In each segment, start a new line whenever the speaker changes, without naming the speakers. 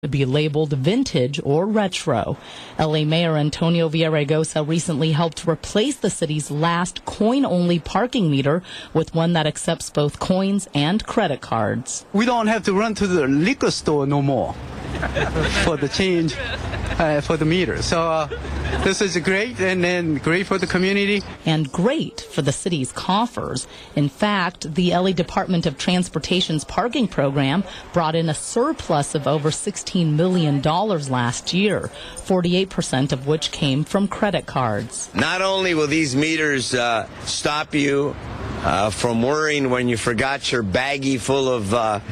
to be labeled vintage or retro. LA Mayor Antonio Villaraigosa recently helped replace the city's last coin-only parking meter with one that accepts both coins and credit cards.
We don't have to run to the liquor store no more for the change for the meter. So this is great, and then great for the community. And
great for the city's coffers. In fact, the LA Department of Transportation's parking program brought in a surplus of over $16 million last year, 48% of which came from credit cards.
Not only will these meters stop you from worrying when you forgot your baggie full of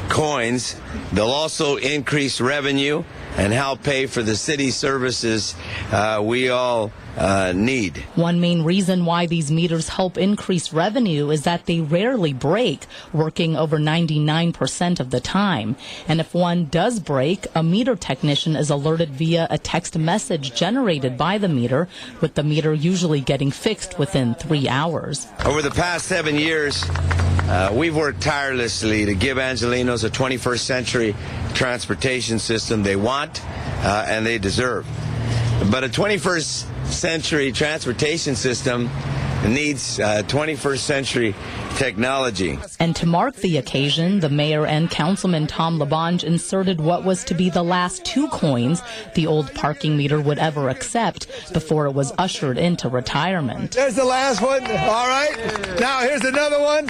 coins, they'll also increase revenue and help pay for the city services we all need.
One main reason why these meters help increase revenue is that they rarely break, working over 99% of the time. And if one does break, a meter technician is alerted via a text message generated by the meter, with the meter usually getting fixed within 3 hours.
Over the past 7 years, we've worked tirelessly to give Angelenos a 21st century transportation system they want and they deserve. But a 21st century transportation system needs 21st century technology.
And to mark the occasion, the mayor and Councilman Tom LaBonge inserted what was to be the last 2 coins the old parking meter would ever accept before it was ushered into retirement.
There's the last one. All right. Now here's another one.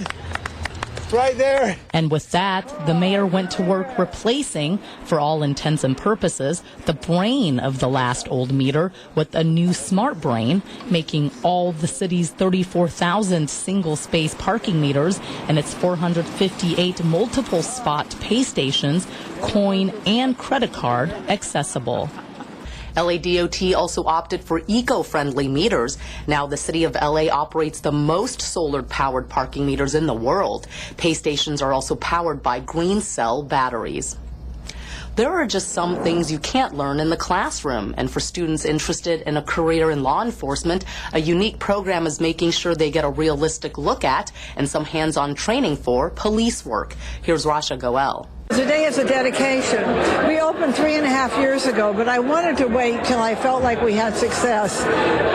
Right there.
And with that, the mayor went to work replacing, for all intents and purposes, the brain of the last old meter with a new smart brain, making all the city's 34,000 single-space parking meters and its 458 multiple-spot pay stations, coin and credit card, accessible. LADOT also opted for eco-friendly meters. Now the city of LA operates the most solar-powered parking meters in the world. Pay stations are also powered by green cell batteries. There are just some things you can't learn in the classroom, and for students interested in a career in law enforcement, a unique program is making sure they get a realistic look at and some hands-on training for police work. Here's Rasha Goel.
Today is a dedication. We opened 3.5 years ago, but I wanted to wait till I felt like we had success.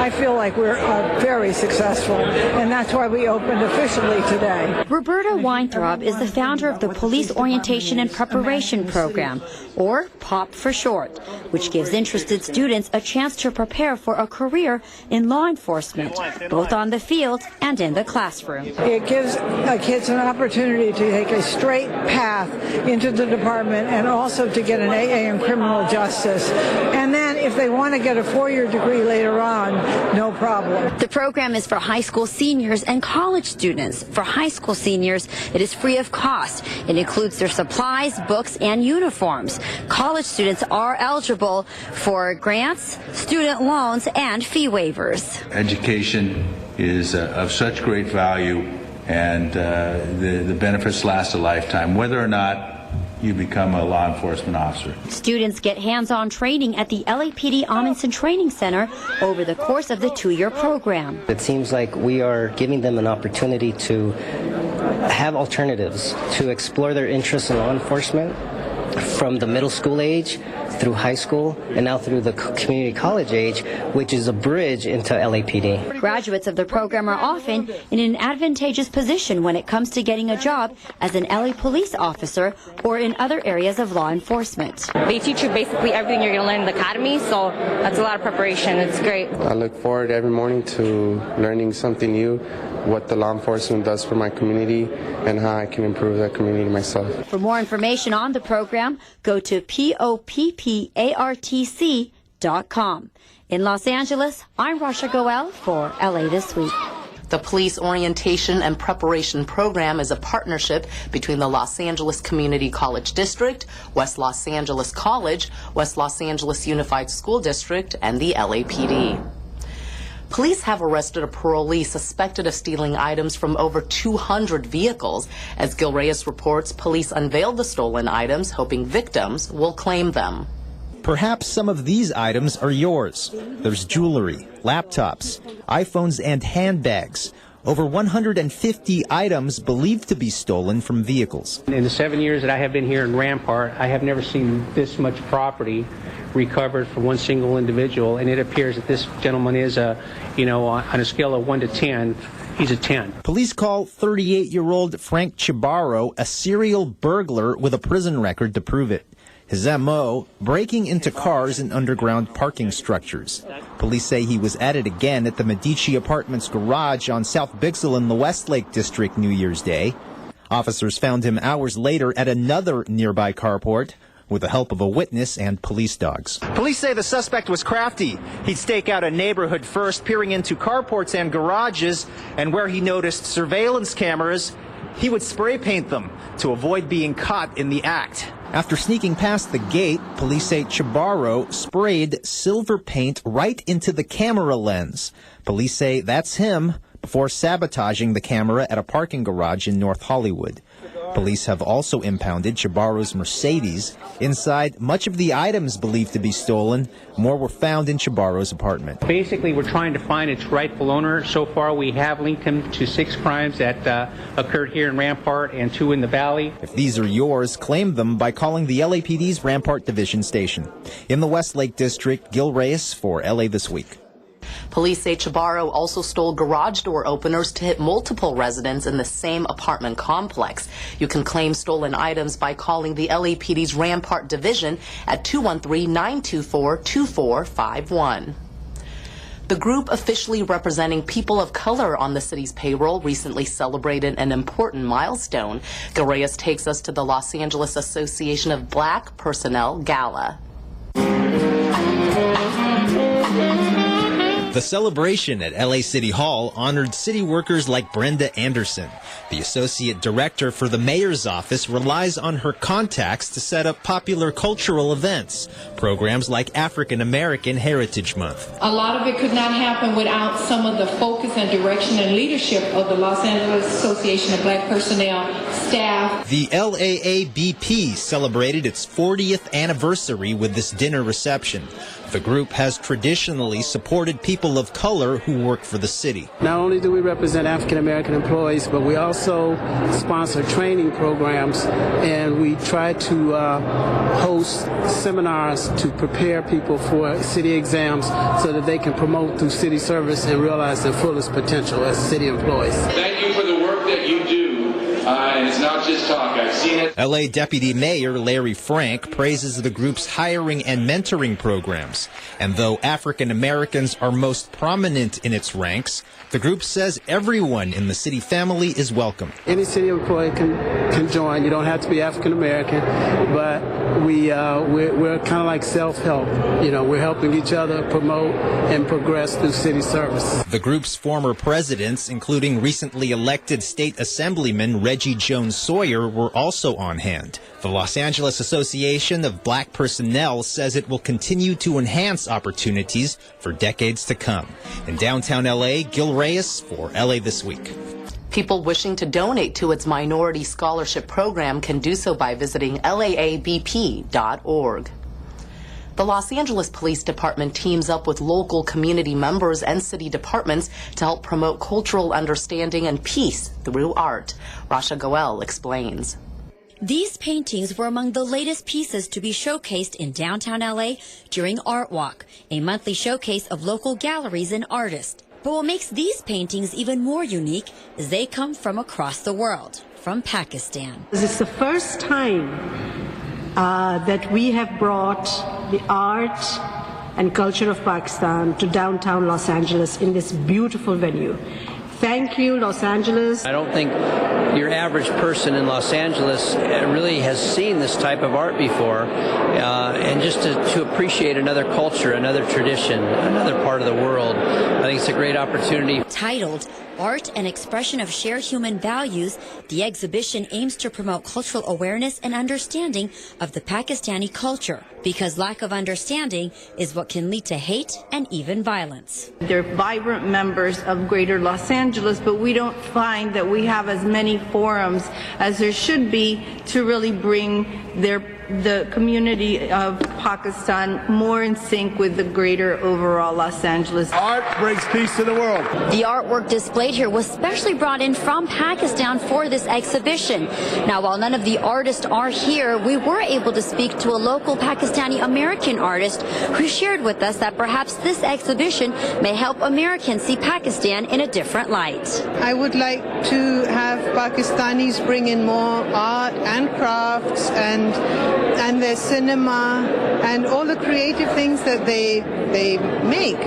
I feel like we're very successful, and that's why we opened officially today.
Roberta Weintraub is the founder of the Police Orientation and Preparation Program, or POP for short, which gives interested students a chance to prepare for a career in law enforcement, both on the field and in the classroom.
It gives kids an opportunity to take a straight path into the department and also to get an AA in criminal justice. And then if they want to get a 4-year degree later on, no problem.
The program is for high school seniors and college students. For high school seniors, it is free of cost. It includes their supplies, books, and uniforms. College students are eligible for grants, student loans, and fee waivers.
Education is of such great value, and the benefits last a lifetime, whether or not you become a law enforcement officer.
Students get hands-on training at the LAPD Amundsen Training Center over the course of the 2-year program.
It seems like we are giving them an opportunity to have alternatives, to explore their interests in law enforcement from the middle school age through high school and now through the community college age, which is a bridge into LAPD.
Graduates of the program are often in an advantageous position when it comes to getting a job as an LA police officer or in other areas of law enforcement.
They teach you basically everything you're going to learn in the academy, so that's a lot of preparation. It's great.
I look forward every morning to learning something new, what the law enforcement does for my community and how I can improve that community myself.
For more information on the program, go to poppartc.com. In Los Angeles, I'm Rasha Goel for LA This Week.
The Police Orientation and Preparation Program is a partnership between the Los Angeles Community College District, West Los Angeles College, West Los Angeles Unified School District, and the LAPD. Police have arrested a parolee suspected of stealing items from over 200 vehicles. As Gil Reyes reports, police unveiled the stolen items, hoping victims will claim them.
Perhaps some of these items are yours. There's jewelry, laptops, iPhones, and handbags. over 150 items believed to be stolen from vehicles.
In the 7 years that I have been here in Rampart, I have never seen this much property recovered from one single individual, and it appears that this gentleman is on a scale of 1 to 10, he's a 10.
Police call 38-year-old Frank Chibarro a serial burglar with a prison record to prove it. His M.O., breaking into cars and underground parking structures. Police say he was at it again at the Medici Apartments garage on South Bixel in the Westlake District New Year's Day. Officers found him hours later at another nearby carport with the help of a witness and police dogs.
Police say the suspect was crafty. He'd stake out a neighborhood first, peering into carports and garages, and where he noticed surveillance cameras, he would spray paint them to avoid being caught in the act.
After sneaking past the gate, police say Chibarro sprayed silver paint right into the camera lens. Police say that's him before sabotaging the camera at a parking garage in North Hollywood. Police have also impounded Chibarro's Mercedes. Inside, much of the items believed to be stolen. More were found in Chibarro's apartment.
Basically, we're trying to find its rightful owner. So far, we have linked him to 6 crimes that occurred here in Rampart and 2 in the Valley.
If these are yours, claim them by calling the LAPD's Rampart Division Station. In the Westlake District, Gil Reyes for LA This Week.
Police say Chibarro also stole garage door openers to hit multiple residents in the same apartment complex. You can claim stolen items by calling the LAPD's Rampart Division at 213-924-2451. The group officially representing people of color on the city's payroll recently celebrated an important milestone. Gil Reyes takes us to the Los Angeles Association of Black Personnel Gala.
The celebration at LA City Hall honored city workers like Brenda Anderson. The associate director for the mayor's office relies on her contacts to set up popular cultural events, programs like African American Heritage Month.
A lot of it could not happen without some of the focus and direction and leadership of the Los Angeles Association of Black Personnel staff.
The LAABP celebrated its 40th anniversary with this dinner reception. The group has traditionally supported people of color who work for the city.
Not only do we represent African American employees, but we also sponsor training programs, and we try to host seminars to prepare people for city exams so that they can promote through city service and realize their fullest potential as city employees.
Thank you for the work that you do. And it's not just talk. I've seen it.
LA Deputy Mayor Larry Frank praises the group's hiring and mentoring programs. And though African Americans are most prominent in its ranks, the group says everyone in the city family is welcome.
Any city employee can join. You don't have to be African American, but we're kind of like self-help. We're helping each other promote and progress through city service.
The group's former presidents, including recently elected state assemblyman Reggie Jones Sawyer, were also on hand. The Los Angeles Association of Black Personnel says it will continue to enhance opportunities for decades to come. In downtown LA, Gil Reyes for LA This Week.
People wishing to donate to its Minority Scholarship Program can do so by visiting laabp.org. The Los Angeles Police Department teams up with local community members and city departments to help promote cultural understanding and peace through art. Rasha Goel explains.
These paintings were among the latest pieces to be showcased in downtown LA during Art Walk, a monthly showcase of local galleries and artists. But what makes these paintings even more unique is they come from across the world, from Pakistan.
This is the first time that we have brought the art and culture of Pakistan to downtown Los Angeles in this beautiful venue. Thank you, Los Angeles.
I don't think your average person in Los Angeles really has seen this type of art before. And just to appreciate another culture, another tradition, another part of the world, I think it's a great opportunity.
Titled Art and Expression of Shared Human Values, the exhibition aims to promote cultural awareness and understanding of the Pakistani culture, because lack of understanding is what can lead to hate and even violence.
They're vibrant members of Greater Los Angeles, but we don't find that we have as many forums as there should be to really bring their the community of Pakistan more in sync with the greater overall Los Angeles.
Art brings peace to the world.
The artwork displayed here was specially brought in from Pakistan for this exhibition. Now, while none of the artists are here, we were able to speak to a local Pakistani American artist who shared with us that perhaps this exhibition may help Americans see Pakistan in a different light.
I would like to have Pakistanis bring in more art and crafts and their cinema and all the creative things that they make,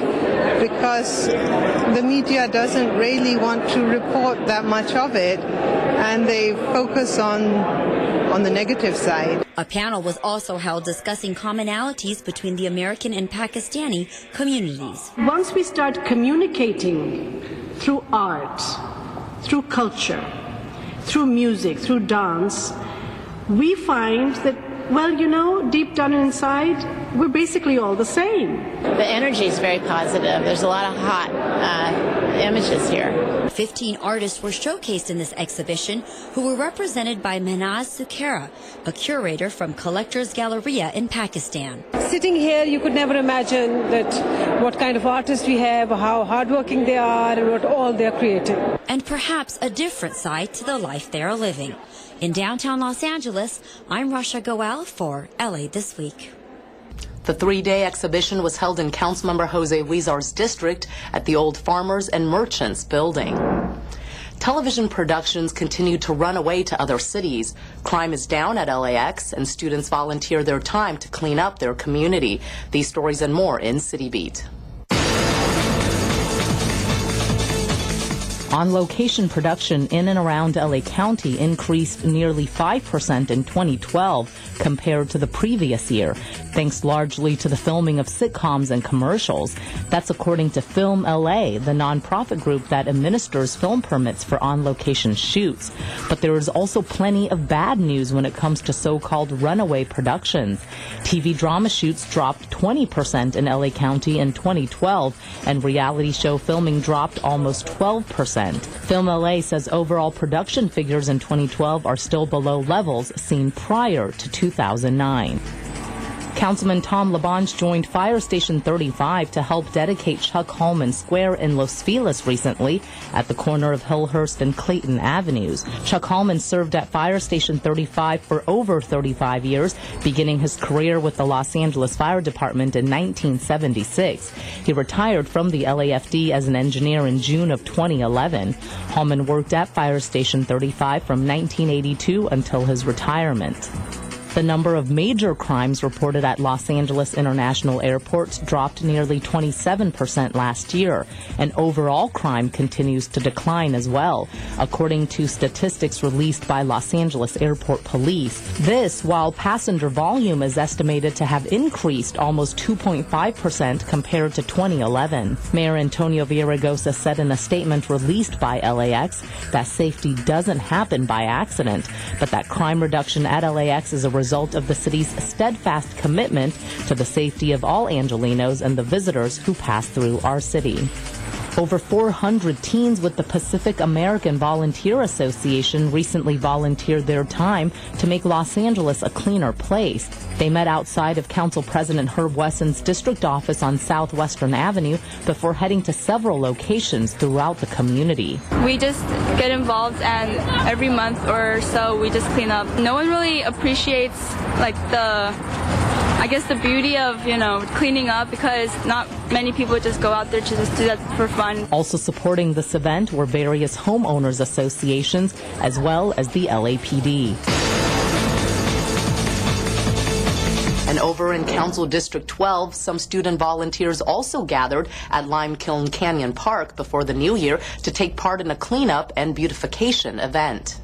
because the media doesn't really want to report that much of it, and they focus on the negative side.
A panel was also held discussing commonalities between the American and Pakistani communities.
Once we start communicating through art, through culture, through music, through dance, we find that, well, you know, deep down inside, we're basically all the same.
The energy is very positive. There's a lot of hot images here.
15 artists were showcased in this exhibition who were represented by Mehnaz Zukhera, a curator from Collectors Galleria in Pakistan.
Sitting here, you could never imagine that what kind of artists we have, how hardworking they are, and what all they're creating.
And perhaps a different side to the life they are living. In downtown Los Angeles, I'm Rasha Goel for LA This Week.
The three-day exhibition was held in Councilmember Jose Huizar's district at the Old Farmers and Merchants building. Television productions continue to run away to other cities. Crime is down at LAX, and students volunteer their time to clean up their community. These stories and more in City Beat. On-location production in and around LA County increased nearly 5% in 2012 compared to the previous year, thanks largely to the filming of sitcoms and commercials. That's according to Film LA, the nonprofit group that administers film permits for on-location shoots. But there is also plenty of bad news when it comes to so-called runaway productions. TV drama shoots dropped 20% in LA County in 2012, and reality show filming dropped almost 12%. Film LA says overall production figures in 2012 are still below levels seen prior to 2009. Councilman Tom LaBonge joined Fire Station 35 to help dedicate Chuck Hallman Square in Los Feliz recently at the corner of Hillhurst and Clayton Avenues. Chuck Hallman served at Fire Station 35 for over 35 years, beginning his career with the Los Angeles Fire Department in 1976. He retired from the LAFD as an engineer in June of 2011. Hallman worked at Fire Station 35 from 1982 until his retirement. The number of major crimes reported at Los Angeles International Airport dropped nearly 27% last year, and overall crime continues to decline as well, according to statistics released by Los Angeles Airport Police. This, while passenger volume is estimated to have increased almost 2.5% compared to 2011. Mayor Antonio Villaraigosa said in a statement released by LAX that safety doesn't happen by accident, but that crime reduction at LAX is a result of the city's steadfast commitment to the safety of all Angelenos and the visitors who pass through our city. Over 400 teens with the Pacific American Volunteer Association recently volunteered their time to make Los Angeles a cleaner place. They met outside of Council President Herb Wesson's district office on Southwestern Avenue before heading to several locations throughout the community.
We just get involved, and every month or so we just clean up. No one really appreciates the beauty of, cleaning up, because not many people just go out there to just do that for fun. Also supporting this event were various homeowners associations as well as the LAPD. And over in Council District 12, some student volunteers also gathered at Limekiln Canyon Park before the new year to take part in a cleanup and beautification event.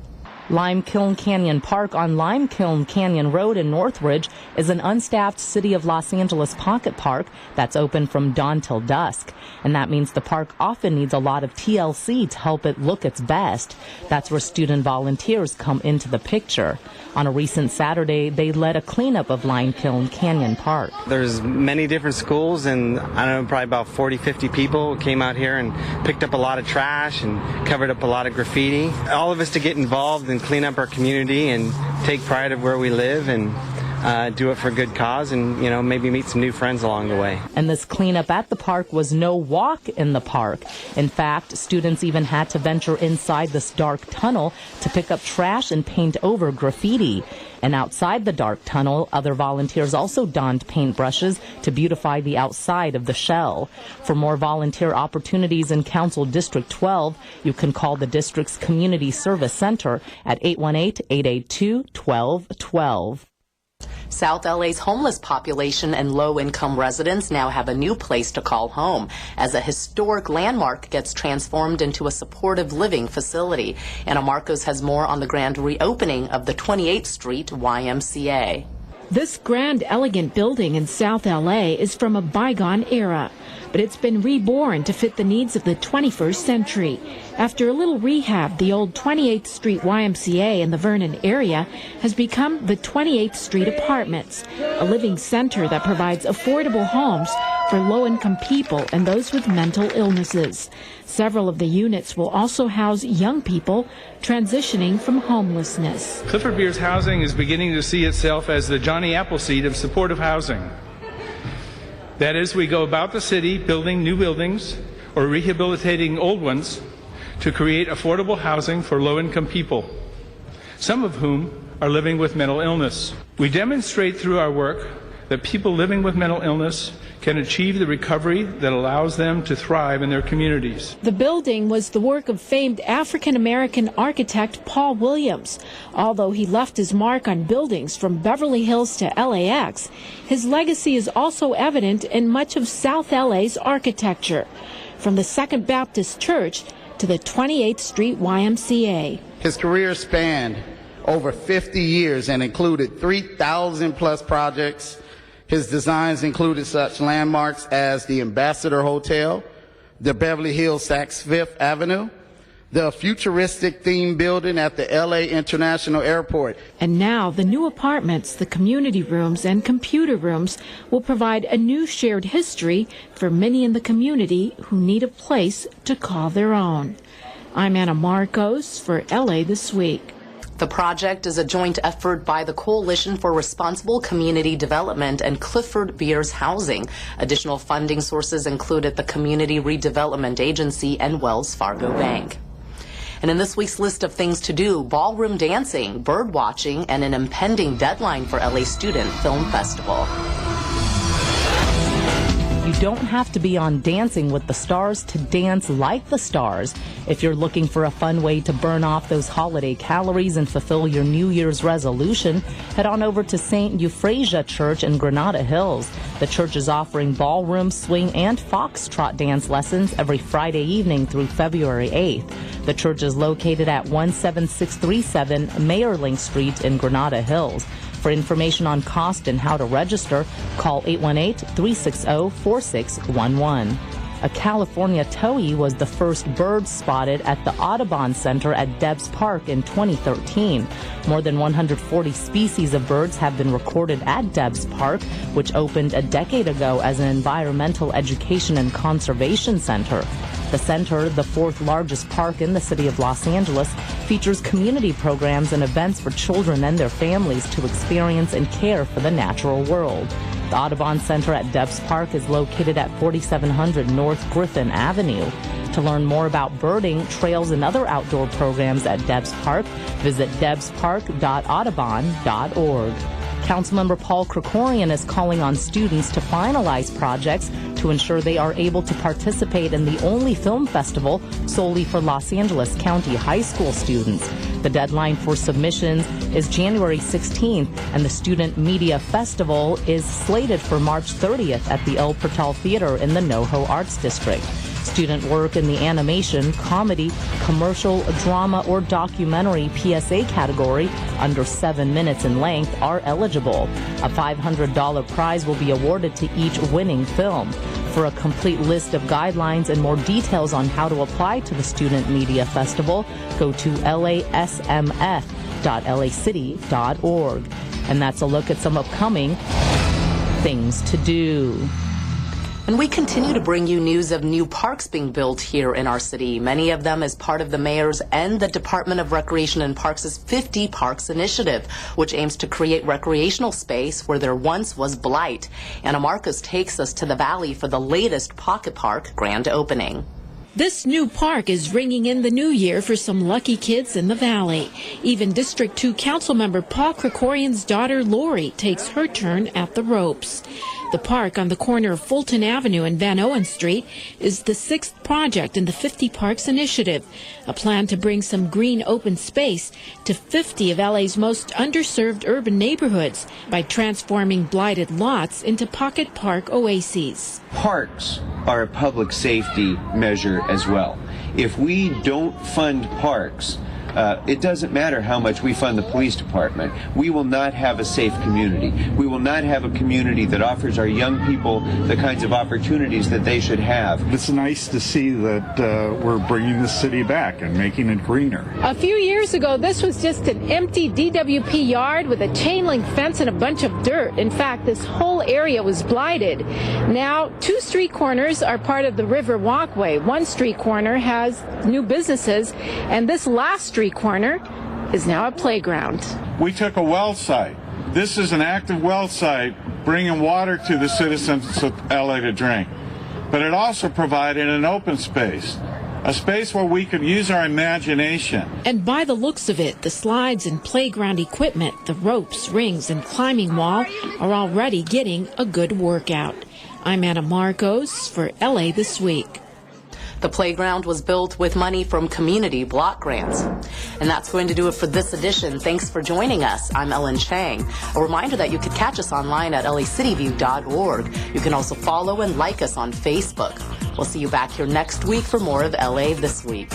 Limekiln Canyon Park on Limekiln Canyon Road in Northridge is an unstaffed City of Los Angeles pocket park that's open from dawn till dusk. And that means the park often needs a lot of TLC to help it look its best. That's where student volunteers come into the picture. On a recent Saturday, they led a cleanup of Limekiln Canyon Park.
There's many different schools, and I don't know, probably about 40, 50 people came out here and picked up a lot of trash and covered up a lot of graffiti. All of us to get involved and clean up our community and take pride of where we live, and do it for a good cause, and maybe meet some new friends along the way.
And this cleanup at the park was no walk in the park. In fact, students even had to venture inside this dark tunnel to pick up trash and paint over graffiti. And outside the dark tunnel, other volunteers also donned paintbrushes to beautify the outside of the shell. For more volunteer opportunities in Council District 12, you can call the district's Community Service Center at 818-882-1212.
South LA's homeless population and low-income residents now have a new place to call home as a historic landmark gets transformed into a supportive living facility. Anna Marcos has more on the grand reopening of the 28th Street YMCA.
This grand, elegant building in South LA is from a bygone era, but it's been reborn to fit the needs of the 21st century. After a little rehab, the old 28th Street YMCA in the Vernon area has become the 28th Street Apartments, a living center that provides affordable homes for low-income people and those with mental illnesses. Several of the units will also house young people transitioning from homelessness.
Clifford Beers Housing is beginning to see itself as the Johnny Appleseed of supportive housing. That is, we go about the city building new buildings or rehabilitating old ones to create affordable housing for low-income people, some of whom are living with mental illness. We demonstrate through our work that people living with mental illness can achieve the recovery that allows them to thrive in their communities.
The building was the work of famed African-American architect Paul Williams. Although he left his mark on buildings from Beverly Hills to LAX, his legacy is also evident in much of South LA's architecture, from the Second Baptist Church to the 28th Street YMCA.
His career spanned over 50 years and included 3,000 plus projects. His designs included such landmarks as the Ambassador Hotel, the Beverly Hills Saks Fifth Avenue, the futuristic themed building at the LA International Airport.
And now the new apartments, the community rooms and computer rooms will provide a new shared history for many in the community who need a place to call their own. I'm Anna Marcos for LA This Week.
The project is a joint effort by the Coalition for Responsible Community Development and Clifford Beers Housing. Additional funding sources included the Community Redevelopment Agency and Wells Fargo Bank. And in this week's list of things to do, ballroom dancing, bird watching, and an impending deadline for LA Student Film Festival.
You don't have to be on Dancing with the Stars to dance like the stars. If you're looking for a fun way to burn off those holiday calories and fulfill your New Year's resolution, head on over to St. Euphrasia Church in Granada Hills. The church is offering ballroom, swing, and foxtrot dance lessons every Friday evening through February 8th. The church is located at 17637 Mayerling Street in Granada Hills. For information on cost and how to register, call 818-360-4611. A California towhee was the first bird spotted at the Audubon Center at Debs Park in 2013. More than 140 species of birds have been recorded at Debs Park, which opened a decade ago as an environmental education and conservation center. The center, the fourth largest park in the city of Los Angeles, features community programs and events for children and their families to experience and care for the natural world. The Audubon Center at Debs Park is located at 4700 North Griffin Avenue. To learn more about birding, trails, and other outdoor programs at Debs Park, visit debspark.audubon.org. Councilmember Paul Krikorian is calling on students to finalize projects to ensure they are able to participate in the only film festival solely for Los Angeles County high school students. The deadline for submissions is January 16th, and the Student Media Festival is slated for March 30th at the El Portal Theater in the NoHo Arts District. Student work in the animation, comedy, commercial, drama, or documentary PSA category under 7 minutes in length are eligible. A $500 prize will be awarded to each winning film. For a complete list of guidelines and more details on how to apply to the Student Media Festival, go to lasmf.lacity.org. And that's a look at some upcoming things to do.
And we continue to bring you news of new parks being built here in our city, many of them as part of the mayor's and the Department of Recreation and Parks' 50 Parks initiative, which aims to create recreational space where there once was blight. Anna Marcos takes us to the Valley for the latest Pocket Park grand opening.
This new park is ringing in the new year for some lucky kids in the Valley. Even District 2 Councilmember Paul Krikorian's daughter Lori takes her turn at the ropes. The park on the corner of Fulton Avenue and Van Owen Street is the 6th project in the 50 Parks initiative, a plan to bring some green open space to 50 of LA's most underserved urban neighborhoods by transforming blighted lots into pocket park oases.
Parks are a public safety measure as well. If we don't fund parks, it doesn't matter how much we fund the police department. We will not have a safe community. We will not have a community that offers our young people the kinds of opportunities that they should have.
It's nice to see that we're bringing the city back and making it greener.
A few years ago, this was just an empty DWP yard with a chain link fence and a bunch of dirt. In fact, this whole area was blighted. Now, 2 street corners are part of the River Walkway. 1 street corner has new businesses, and this last street corner is now a playground.
We took a well site. This is an active well site bringing water to the citizens of LA to drink. But it also provided an open space, a space where we could use our imagination.
And by the looks of it, the slides and playground equipment, the ropes, rings, and climbing wall are already getting a good workout. I'm Anna Marcos for LA This Week.
The playground was built with money from community block grants. And that's going to do it for this edition. Thanks for joining us. I'm Ellen Chang. A reminder that you could catch us online at lacityview.org. You can also follow and like us on Facebook. We'll see you back here next week for more of LA This Week.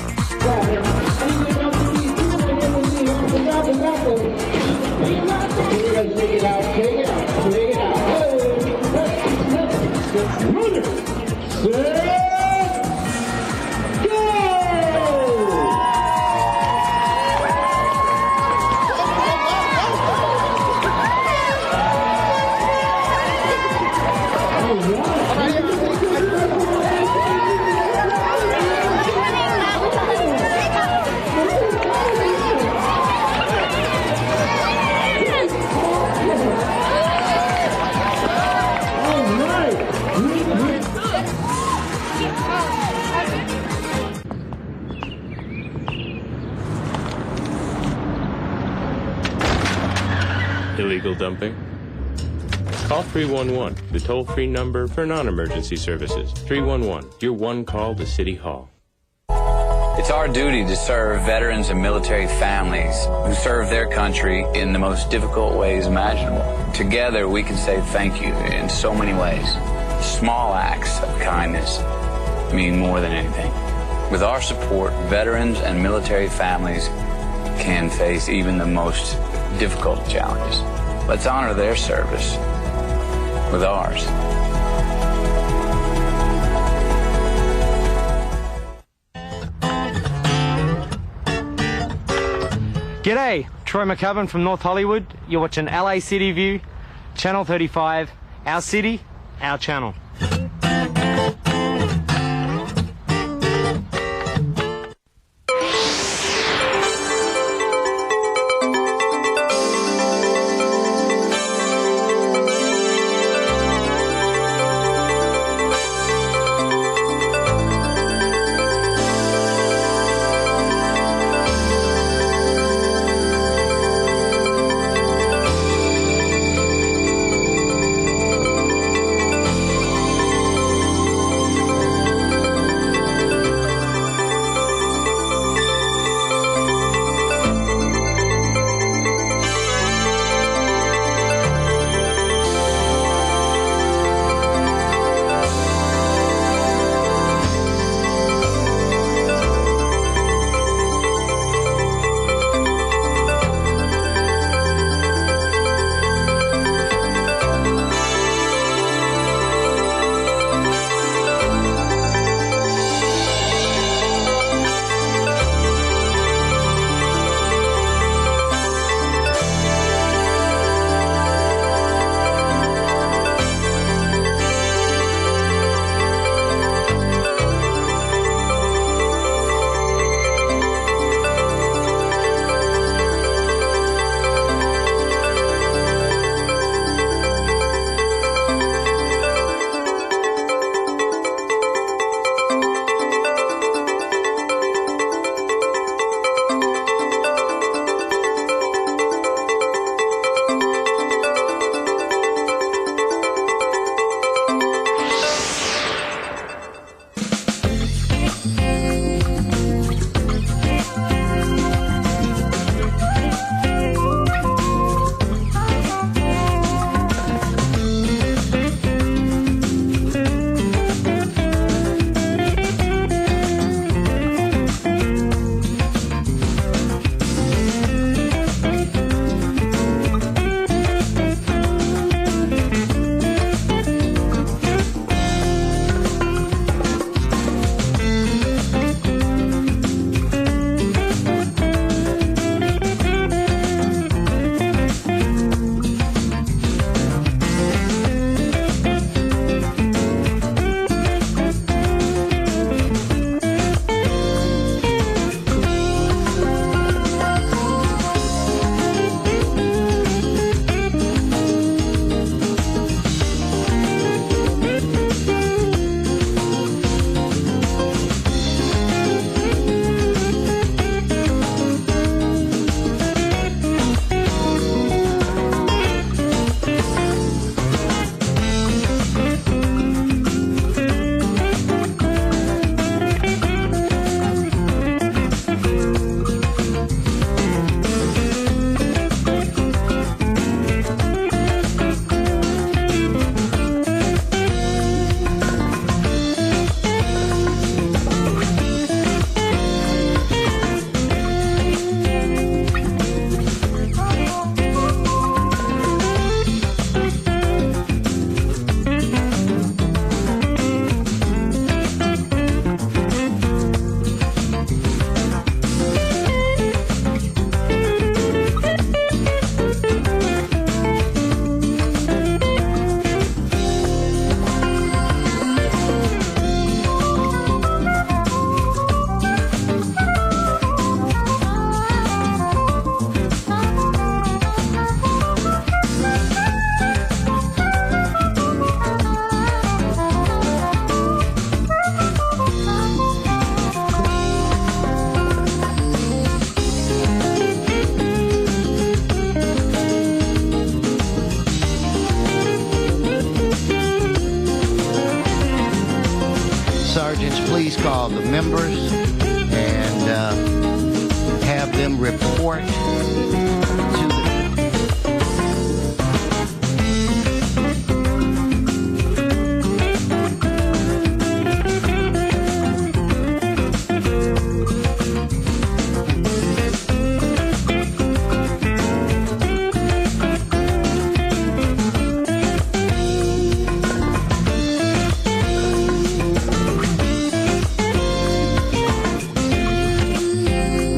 Illegal dumping? Call 311, the toll-free number for non-emergency services. 311, your one call to City Hall.
It's our duty to serve veterans and military families who serve their country in the most difficult ways imaginable. Together, we can say thank you in so many ways. Small acts of kindness mean more than anything. With our support, veterans and military families can face even the most difficult challenges. Let's honor their service with ours.
G'day, Troy McCubbin from North Hollywood. You're watching LA City View, Channel 35, our city, our channel.
Sergeants, please call the members and have them report to the...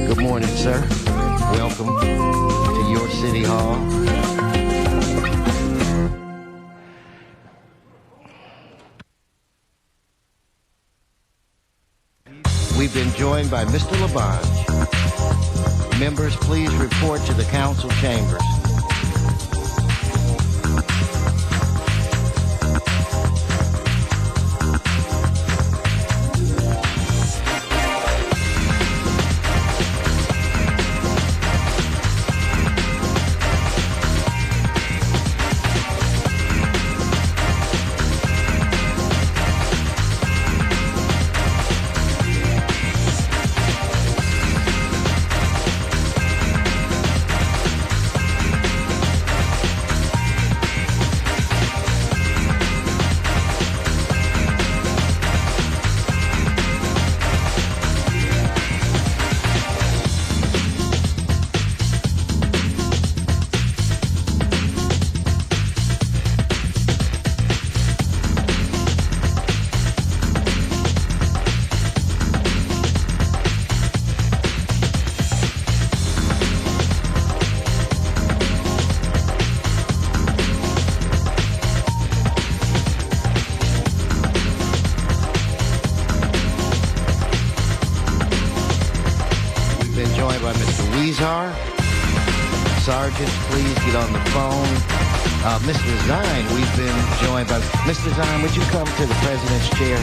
Good morning, sir. Welcome to your city hall. We've been joined by Mr. Labange. Members, please report to the council chambers. Sergeants, please get on the phone. Mr. Zine, we've been joined by... Mr. Zine, would you come to the President's chair?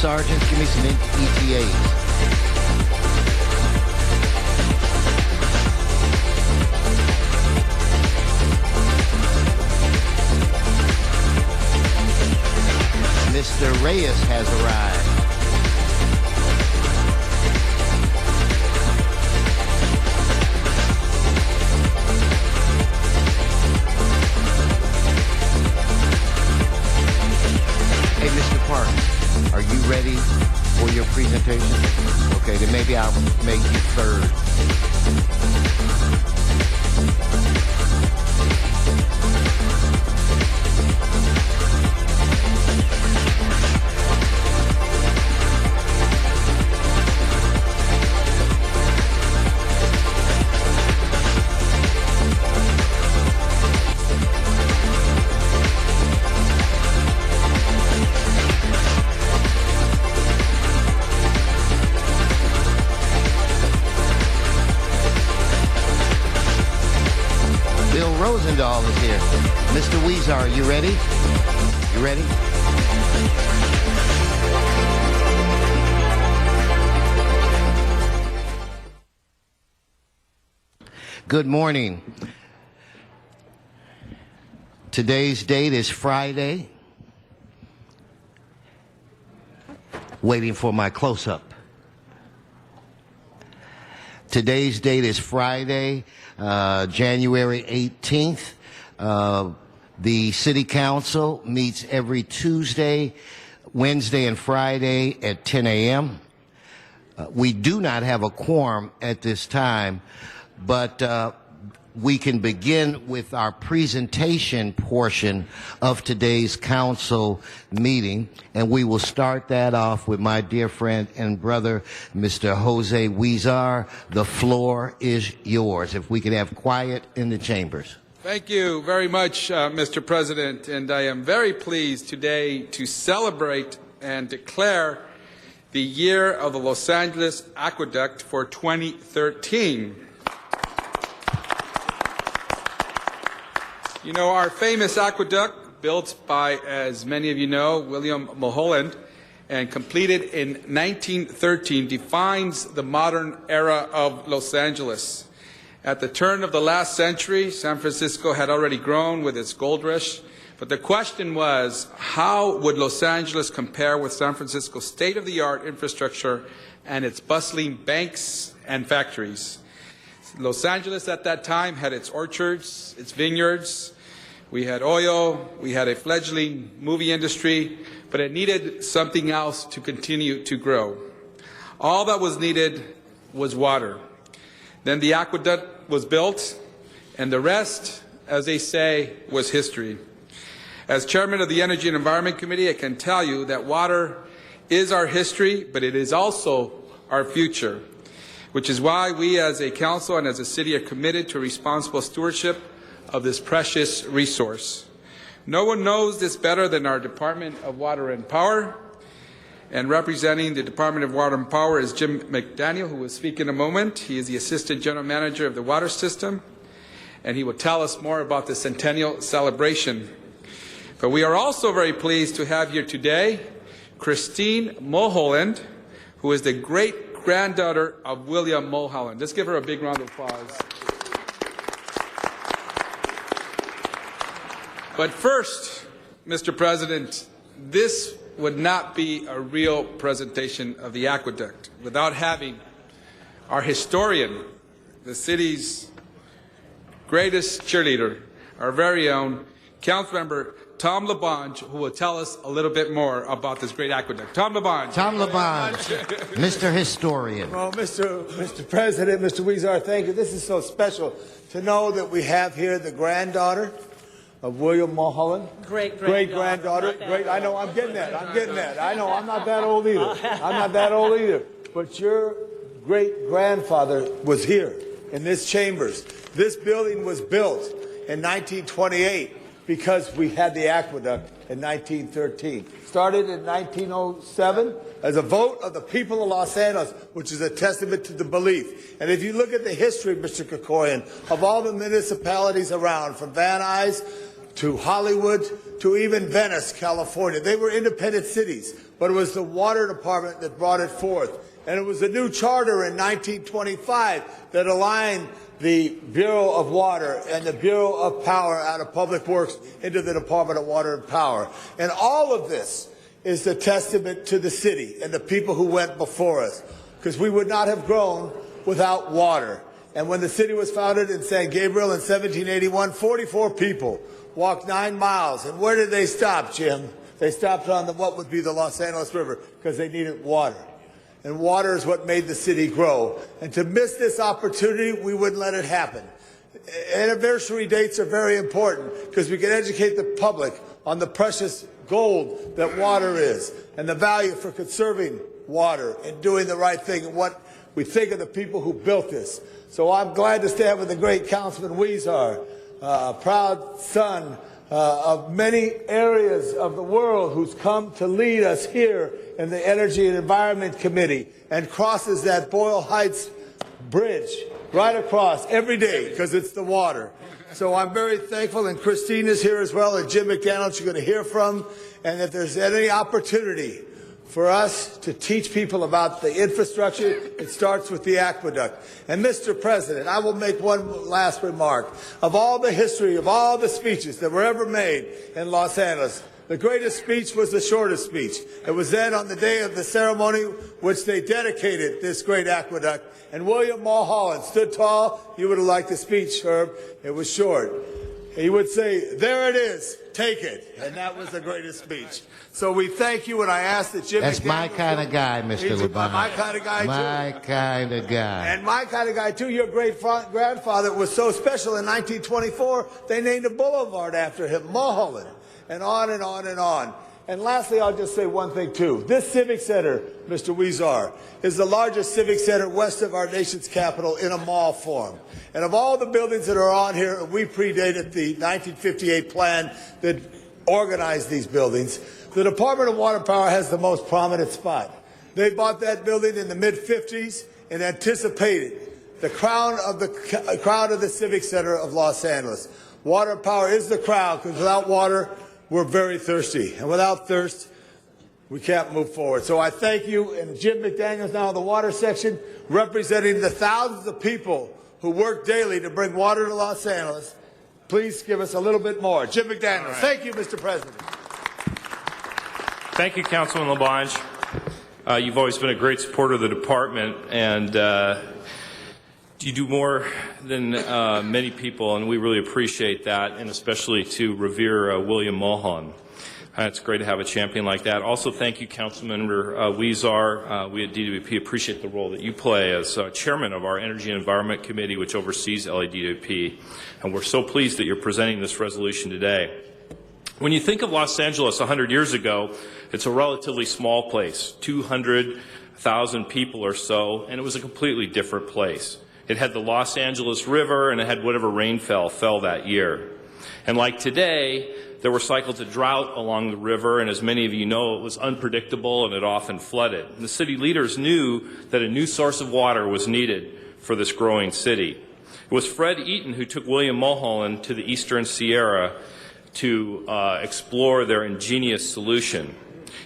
Sergeants, give me some ETAs. Mr. Reyes has arrived. Hey, Mr. Parks, are you ready for your presentation? Okay, then maybe I'll make you third. Bill Rosendahl is here. Mr. Weezer, are you ready? You ready? Good morning. Today's date is Friday. Waiting for my close-up. Today's date is Friday, January 18th. The City Council meets every Tuesday, Wednesday, and Friday at 10 a.m. We do not have a quorum at this time, but we can begin with our presentation portion of today's council meeting, and we will start that off with my dear friend and brother, Mr. Jose Weezer. The floor is yours. If we could have quiet in the chambers.
Thank you very much, Mr. President, and I am very pleased today to celebrate and declare the year of the Los Angeles Aqueduct for 2013. You know, our famous aqueduct, built by, as many of you know, William Mulholland, and completed in 1913, defines the modern era of Los Angeles. At the turn of the last century, San Francisco had already grown with its gold rush, but the question was, how would Los Angeles compare with San Francisco's state-of-the-art infrastructure and its bustling banks and factories? Los Angeles at that time had its orchards, its vineyards. We had oil, we had a fledgling movie industry, but it needed something else to continue to grow. All that was needed was water. Then the aqueduct was built, and the rest, as they say, was history. As chairman of the Energy and Environment Committee, I can tell you that water is our history, but it is also our future, which is why we as a council and as a city are committed to responsible stewardship of this precious resource. No one knows this better than our Department of Water and Power. And representing the Department of Water and Power is Jim McDaniel, who will speak in a moment. He is the Assistant General Manager of the Water System, and he will tell us more about the Centennial Celebration. But we are also very pleased to have here today Christine Mulholland, who is the great-granddaughter of William Mulholland. Let's give her a big round of applause. But first, Mr. President, this would not be a real presentation of the aqueduct without having our historian, the city's greatest cheerleader, our very own Councilmember Tom LaBonge, who will tell us a little bit more about this great aqueduct. Tom LaBonge.
Tom LaBonge, Mr. Historian.
Well, Mr. President, Mr. Weezer, thank you. This is so special to know that we have here the granddaughter of William Mulholland. Great-granddaughter. Great. I know, I'm getting that. I know, I'm not that old either. But your great-grandfather was here in this chambers. This building was built in 1928 because we had the aqueduct in 1913. Started in 1907 as a vote of the people of Los Angeles, which is a testament to the belief. And if you look at the history, Mr. Krikoyan, of all the municipalities around, from Van Nuys to Hollywood to even Venice, California, they were independent cities, but it was the water department that brought it forth. And it was a new charter in 1925 that aligned the Bureau of Water and the Bureau of Power out of Public Works into the Department of Water and Power. And all of this is the testament to the city and the people who went before us, because we would not have grown without water. And when the city was founded in San Gabriel in 1781, 44 people walked 9 miles. And where did they stop, Jim? They stopped on what would be the Los Angeles River, because they needed water. And water is what made the city grow. And to miss this opportunity, we wouldn't let it happen. Anniversary dates are very important because we can educate the public on the precious gold that water is and the value for conserving water and doing the right thing and what we think of the people who built this. So I'm glad to stand with the great Councilman Weezer, a proud son of many areas of the world who's come to lead us here in the Energy and Environment Committee and crosses that Boyle Heights Bridge right across every day because it's the water. So I'm very thankful, and Christine is here as well, and Jim McDaniels you're going to hear from. And if there's any opportunity for us to teach people about the infrastructure, it starts with the aqueduct. And Mr. President, I will make one last remark. Of all the history, of all the speeches that were ever made in Los Angeles, the greatest speech was the shortest speech. It was then on the day of the ceremony which they dedicated this great aqueduct. And William Mulholland stood tall. You would have liked the speech, Herb. It was short. He would say, "There it is, take it." And that was the greatest speech. So we thank you, and I ask that Jim
That's
McDaniels,
my kind of guy, Mr. LeBron.
My kind of guy, too.
My kind of guy.
And my kind of guy, too. Your great-grandfather was so special in 1924, they named a boulevard after him, Mulholland, and on and on and on. And lastly, I'll just say one thing, too. This Civic Center, Mr. Huizar, is the largest civic center west of our nation's capital in a mall form. And of all the buildings that are on here, we predated the 1958 plan that organized these buildings. The Department of Water and Power has the most prominent spot. They bought that building in the mid-50s and anticipated the crown of the Civic Center of Los Angeles. Water and Power is the crown, because without water, we're very thirsty. And without thirst, we can't move forward. So I thank you, and Jim McDaniels now in the water section, representing the thousands of people who work daily to bring water to Los Angeles. Please give us a little bit more. Jim McDaniels. Right. Thank you, Mr. President.
Thank you, Councilman LaBonge. You've always been a great supporter of the department, and you do more than many people, and we really appreciate that, and especially to revere William Mulholland. It's great to have a champion like that. Also, thank you, Councilmember Huizar. We at DWP appreciate the role that you play as chairman of our Energy and Environment Committee, which oversees LADWP, and we're so pleased that you're presenting this resolution today. When you think of Los Angeles 100 years ago, it's a relatively small place, 200,000 people or so, and it was a completely different place. It had the Los Angeles River, and it had whatever rain fell that year. And like today, there were cycles of drought along the river, and as many of you know, it was unpredictable and it often flooded. And the city leaders knew that a new source of water was needed for this growing city. It was Fred Eaton who took William Mulholland to the Eastern Sierra to explore their ingenious solution.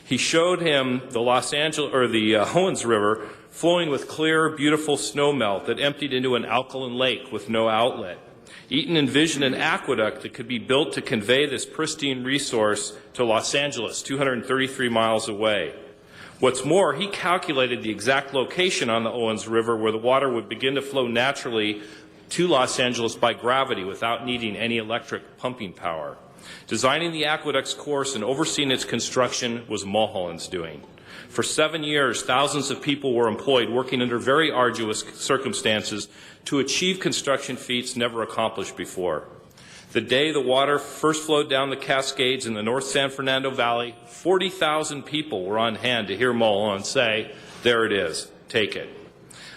He showed him the Owens River flowing with clear, beautiful snowmelt that emptied into an alkaline lake with no outlet. Eaton envisioned an aqueduct that could be built to convey this pristine resource to Los Angeles, 233 miles away. What's more, he calculated the exact location on the Owens River where the water would begin to flow naturally to Los Angeles by gravity without needing any electric pumping power. Designing the aqueduct's course and overseeing its construction was Mulholland's doing. For 7 years, thousands of people were employed working under very arduous circumstances to achieve construction feats never accomplished before. The day the water first flowed down the Cascades in the North San Fernando Valley, 40,000 people were on hand to hear Mulholland say, "There it is, take it."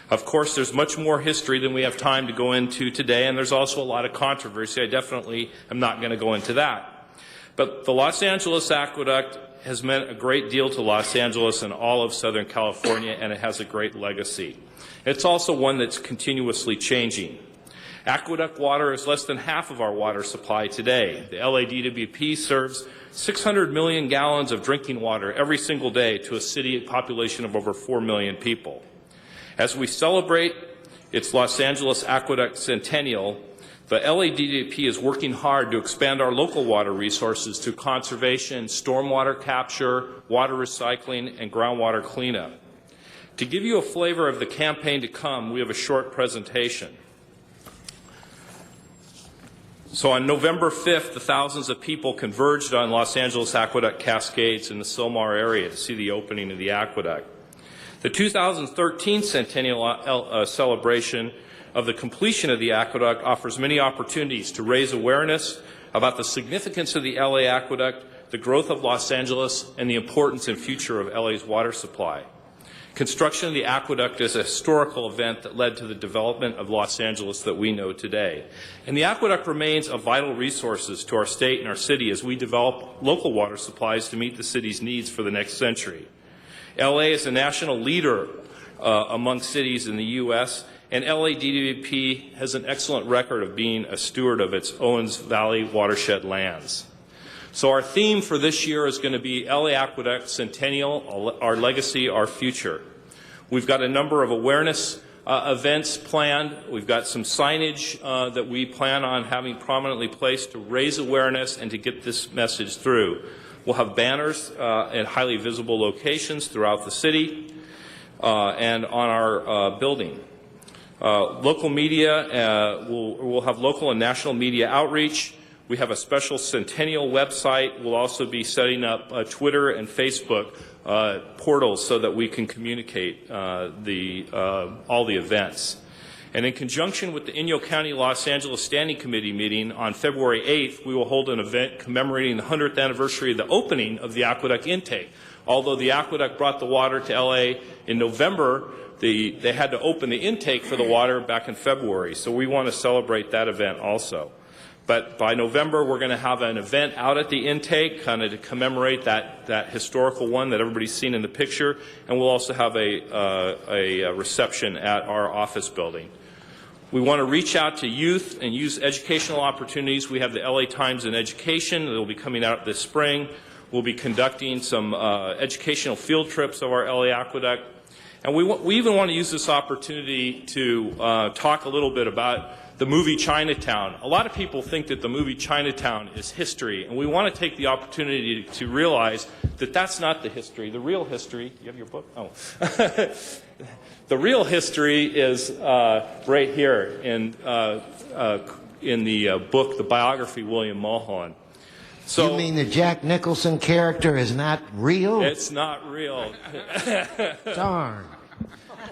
Of course, there's much more history than we have time to go into today, and there's also a lot of controversy. I definitely am not going to go into that. But the Los Angeles Aqueduct has meant a great deal to Los Angeles and all of Southern California, and it has a great legacy. It's also one that's continuously changing. Aqueduct water is less than half of our water supply today. The LADWP serves 600 million gallons of drinking water every single day to a city population of over 4 million people. As we celebrate its Los Angeles Aqueduct Centennial, the LADWP is working hard to expand our local water resources through conservation, stormwater capture, water recycling, and groundwater cleanup. To give you a flavor of the campaign to come, we have a short presentation. So on November 5th, the thousands of people converged on Los Angeles Aqueduct Cascades in the Sylmar area to see the opening of the aqueduct. The 2013 centennial celebration of the completion of the aqueduct offers many opportunities to raise awareness about the significance of the LA Aqueduct, the growth of Los Angeles, and the importance and future of LA's water supply. Construction of the aqueduct is a historical event that led to the development of Los Angeles that we know today. And the aqueduct remains a vital resource to our state and our city as we develop local water supplies to meet the city's needs for the next century. LA is a national leader among cities in the U.S., And LADWP has an excellent record of being a steward of its Owens Valley watershed lands. So our theme for this year is going to be LA Aqueduct Centennial, Our Legacy, Our Future. We've got a number of awareness events planned. We've got some signage that we plan on having prominently placed to raise awareness and to get this message through. We'll have banners at highly visible locations throughout the city and on our building. Local media, we'll have local and national media outreach. We have a special Centennial website. We'll also be setting up Twitter and Facebook portals so that we can communicate all the events. And in conjunction with the Inyo County Los Angeles Standing Committee meeting on February 8th, we will hold an event commemorating the 100th anniversary of the opening of the aqueduct intake. Although the aqueduct brought the water to LA in November, they had to open the intake for the water back in February. So we want to celebrate that event also. But by November, we're going to have an event out at the intake, kind of to commemorate that historical one that everybody's seen in the picture, and we'll also have a reception at our office building. We want to reach out to youth and use educational opportunities. We have the LA Times in Education that will be coming out this spring. We'll be conducting some educational field trips of our LA Aqueduct. And we even want to use this opportunity to talk a little bit about the movie Chinatown. A lot of people think that the movie Chinatown is history, and we want to take the opportunity to realize that that's not the history. The real history, you have your book? Oh. The real history is right here in the book, the biography, William Mulholland. So,
you mean the Jack Nicholson character is not real?
It's not real.
Darn.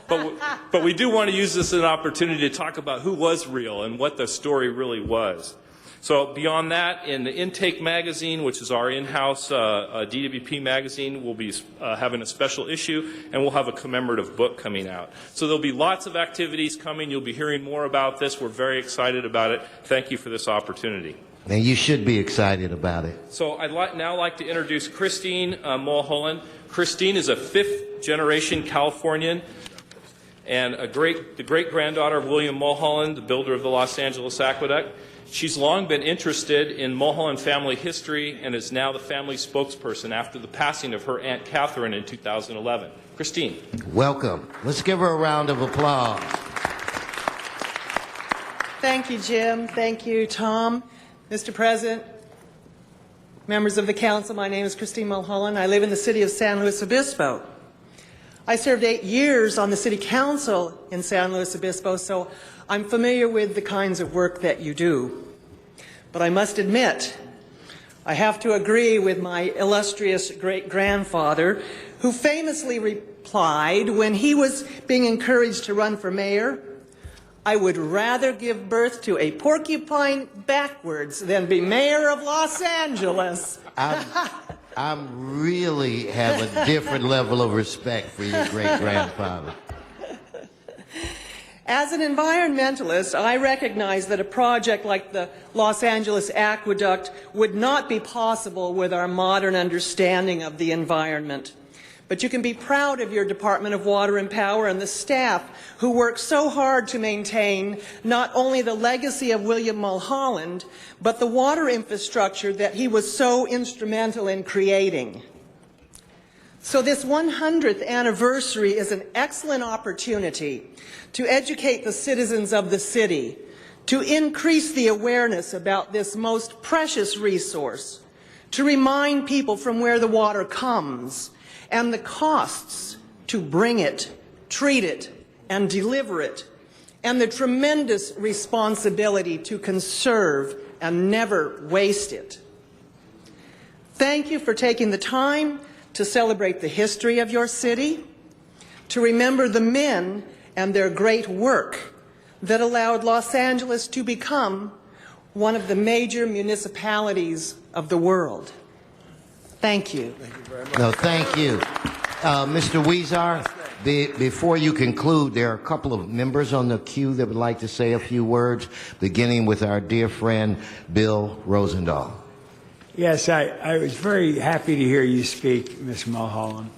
But we do want to use this as an opportunity to talk about who was real and what the story really was. So beyond that, in the Intake magazine, which is our in-house DWP magazine, we'll be having a special issue, and we'll have a commemorative book coming out. So there'll be lots of activities coming. You'll be hearing more about this. We're very excited about it. Thank you for this opportunity.
And you should be excited about it.
So I'd now like to introduce Christine Mulholland. Christine is a fifth-generation Californian and the great-granddaughter of William Mulholland, the builder of the Los Angeles Aqueduct. She's long been interested in Mulholland family history and is now the family spokesperson after the passing of her Aunt Catherine in 2011. Christine.
Welcome. Let's give her a round of applause.
Thank you, Jim. Thank you, Tom. Mr. President, members of the council, my name is Christine Mulholland. I live in the city of San Luis Obispo. I served 8 years on the city council in San Luis Obispo, so I'm familiar with the kinds of work that you do. But I must admit, I have to agree with my illustrious great-grandfather, who famously replied when he was being encouraged to run for mayor, "I would rather give birth to a porcupine backwards than be mayor of Los Angeles."
I really have a different level of respect for your great-grandfather.
As an environmentalist, I recognize that a project like the Los Angeles Aqueduct would not be possible with our modern understanding of the environment. But you can be proud of your Department of Water and Power and the staff who work so hard to maintain not only the legacy of William Mulholland, but the water infrastructure that he was so instrumental in creating. So this 100th anniversary is an excellent opportunity to educate the citizens of the city, to increase the awareness about this most precious resource, to remind people from where the water comes, and the costs to bring it, treat it, and deliver it, and the tremendous responsibility to conserve and never waste it. Thank you for taking the time to celebrate the history of your city, to remember the men and their great work that allowed Los Angeles to become one of the major municipalities of the world. Thank you.
Thank you very much. No, thank you. Mr. Huizar, before you conclude, there are a couple of members on the queue that would like to say a few words, beginning with our dear friend, Bill Rosendahl.
Yes, I was very happy to hear you speak, Ms. Mulholland.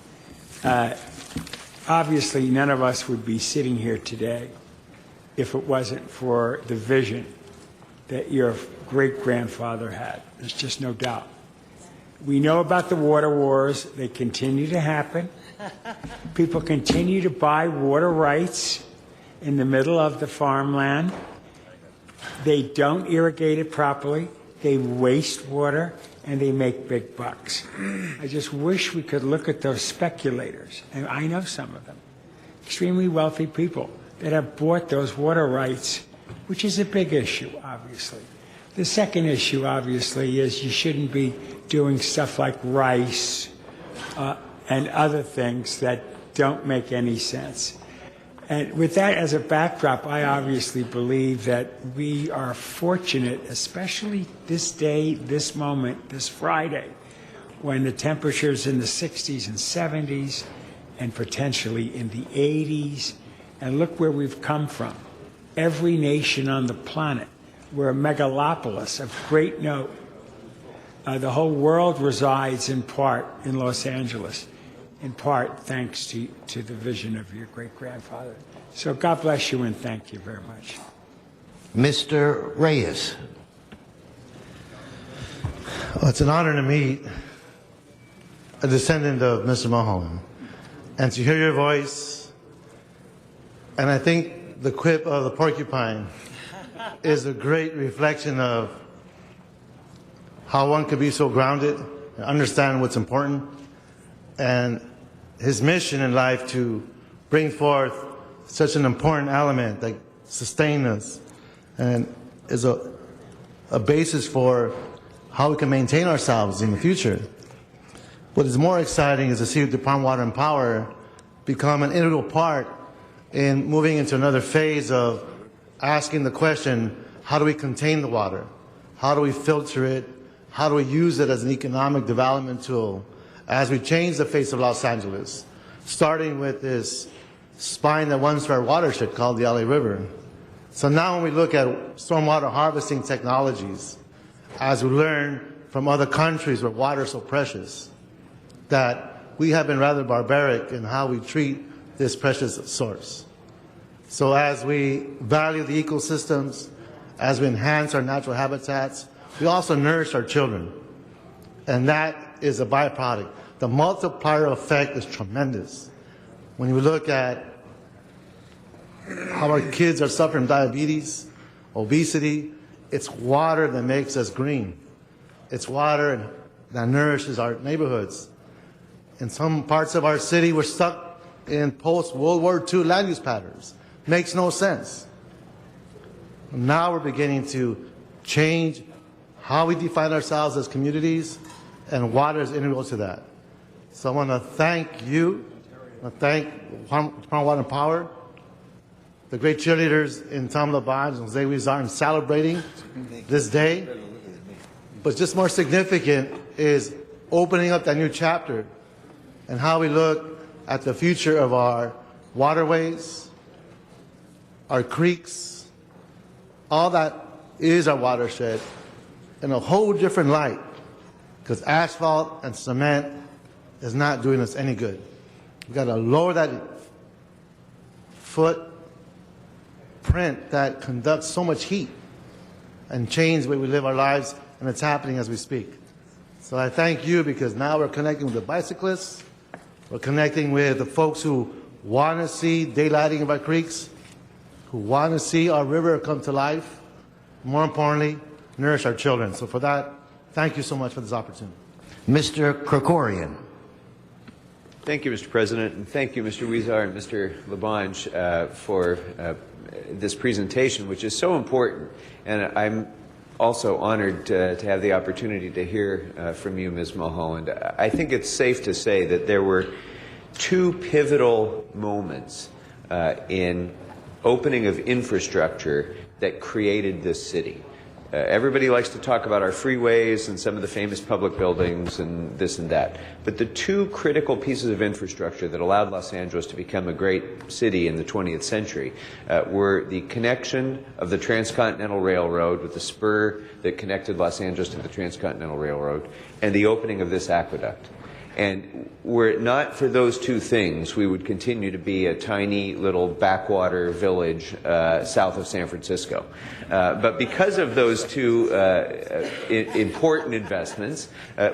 Obviously, none of us would be sitting here today if it wasn't for the vision that your great-grandfather had. There's just no doubt. We know about the water wars. They continue to happen. People continue to buy water rights in the middle of the farmland. They don't irrigate it properly. They waste water, and they make big bucks. I just wish we could look at those speculators, and I know some of them, extremely wealthy people that have bought those water rights, which is a big issue, obviously. The second issue, obviously, is you shouldn't be doing stuff like rice and other things that don't make any sense. And with that as a backdrop, I obviously believe that we are fortunate, especially this day, this moment, this Friday, when the temperature's in the 60s and 70s and potentially in the 80s. And look where we've come from. Every nation on the planet. We're a megalopolis of great note. The whole world resides in part in Los Angeles, in part thanks to the vision of your great-grandfather. So God bless you and thank you very much.
Mr. Reyes.
Well, it's an honor to meet a descendant of Mr. Mulholland and to hear your voice. And I think the quip of the porcupine is a great reflection of how one could be so grounded and understand what's important, and his mission in life to bring forth such an important element that sustains us and is a basis for how we can maintain ourselves in the future. What is more exciting is to see the Department of Water and Power become an integral part in moving into another phase of asking the question, how do we contain the water? How do we filter it? How do we use it as an economic development tool as we change the face of Los Angeles, starting with this spine that runs through our watershed called the LA River. So now when we look at stormwater harvesting technologies, as we learn from other countries where water is so precious, that we have been rather barbaric in how we treat this precious source. So as we value the ecosystems, as we enhance our natural habitats, we also nourish our children. And that is a byproduct. The multiplier effect is tremendous. When you look at how our kids are suffering diabetes, obesity, it's water that makes us green. It's water that nourishes our neighborhoods. In some parts of our city, we're stuck in post-World War II land use patterns. Makes no sense. Now we're beginning to change how we define ourselves as communities, and water is integral to that. So I want to thank you. I want to thank Department of Water and Power, the great cheerleaders in Tom LaBonge and Jose Huizar in celebrating this day. But just more significant is opening up that new chapter and how we look at the future of our waterways, our creeks, all that is our watershed in a whole different light, because asphalt and cement is not doing us any good. We've got to lower that footprint that conducts so much heat and change the way we live our lives, and it's happening as we speak. So I thank you, because now we're connecting with the bicyclists, we're connecting with the folks who want to see daylighting of our creeks, who want to see our river come to life, more importantly, nourish our children. So for that, thank you so much for this opportunity.
Mr. Krikorian.
Thank you, Mr. President, and thank you, Mr. Huizar and Mr. LaBonge, for this presentation, which is so important. And I'm also honored to have the opportunity to hear from you, Ms. Mulholland. I think it's safe to say that there were two pivotal moments in opening of infrastructure that created this city. Everybody likes to talk about our freeways and some of the famous public buildings and this and that. But the two critical pieces of infrastructure that allowed Los Angeles to become a great city in the 20th century were the connection of the Transcontinental Railroad with the spur that connected Los Angeles to the Transcontinental Railroad, and the opening of this aqueduct. And were it not for those two things, we would continue to be a tiny little backwater village south of San Francisco. But because of those two important investments,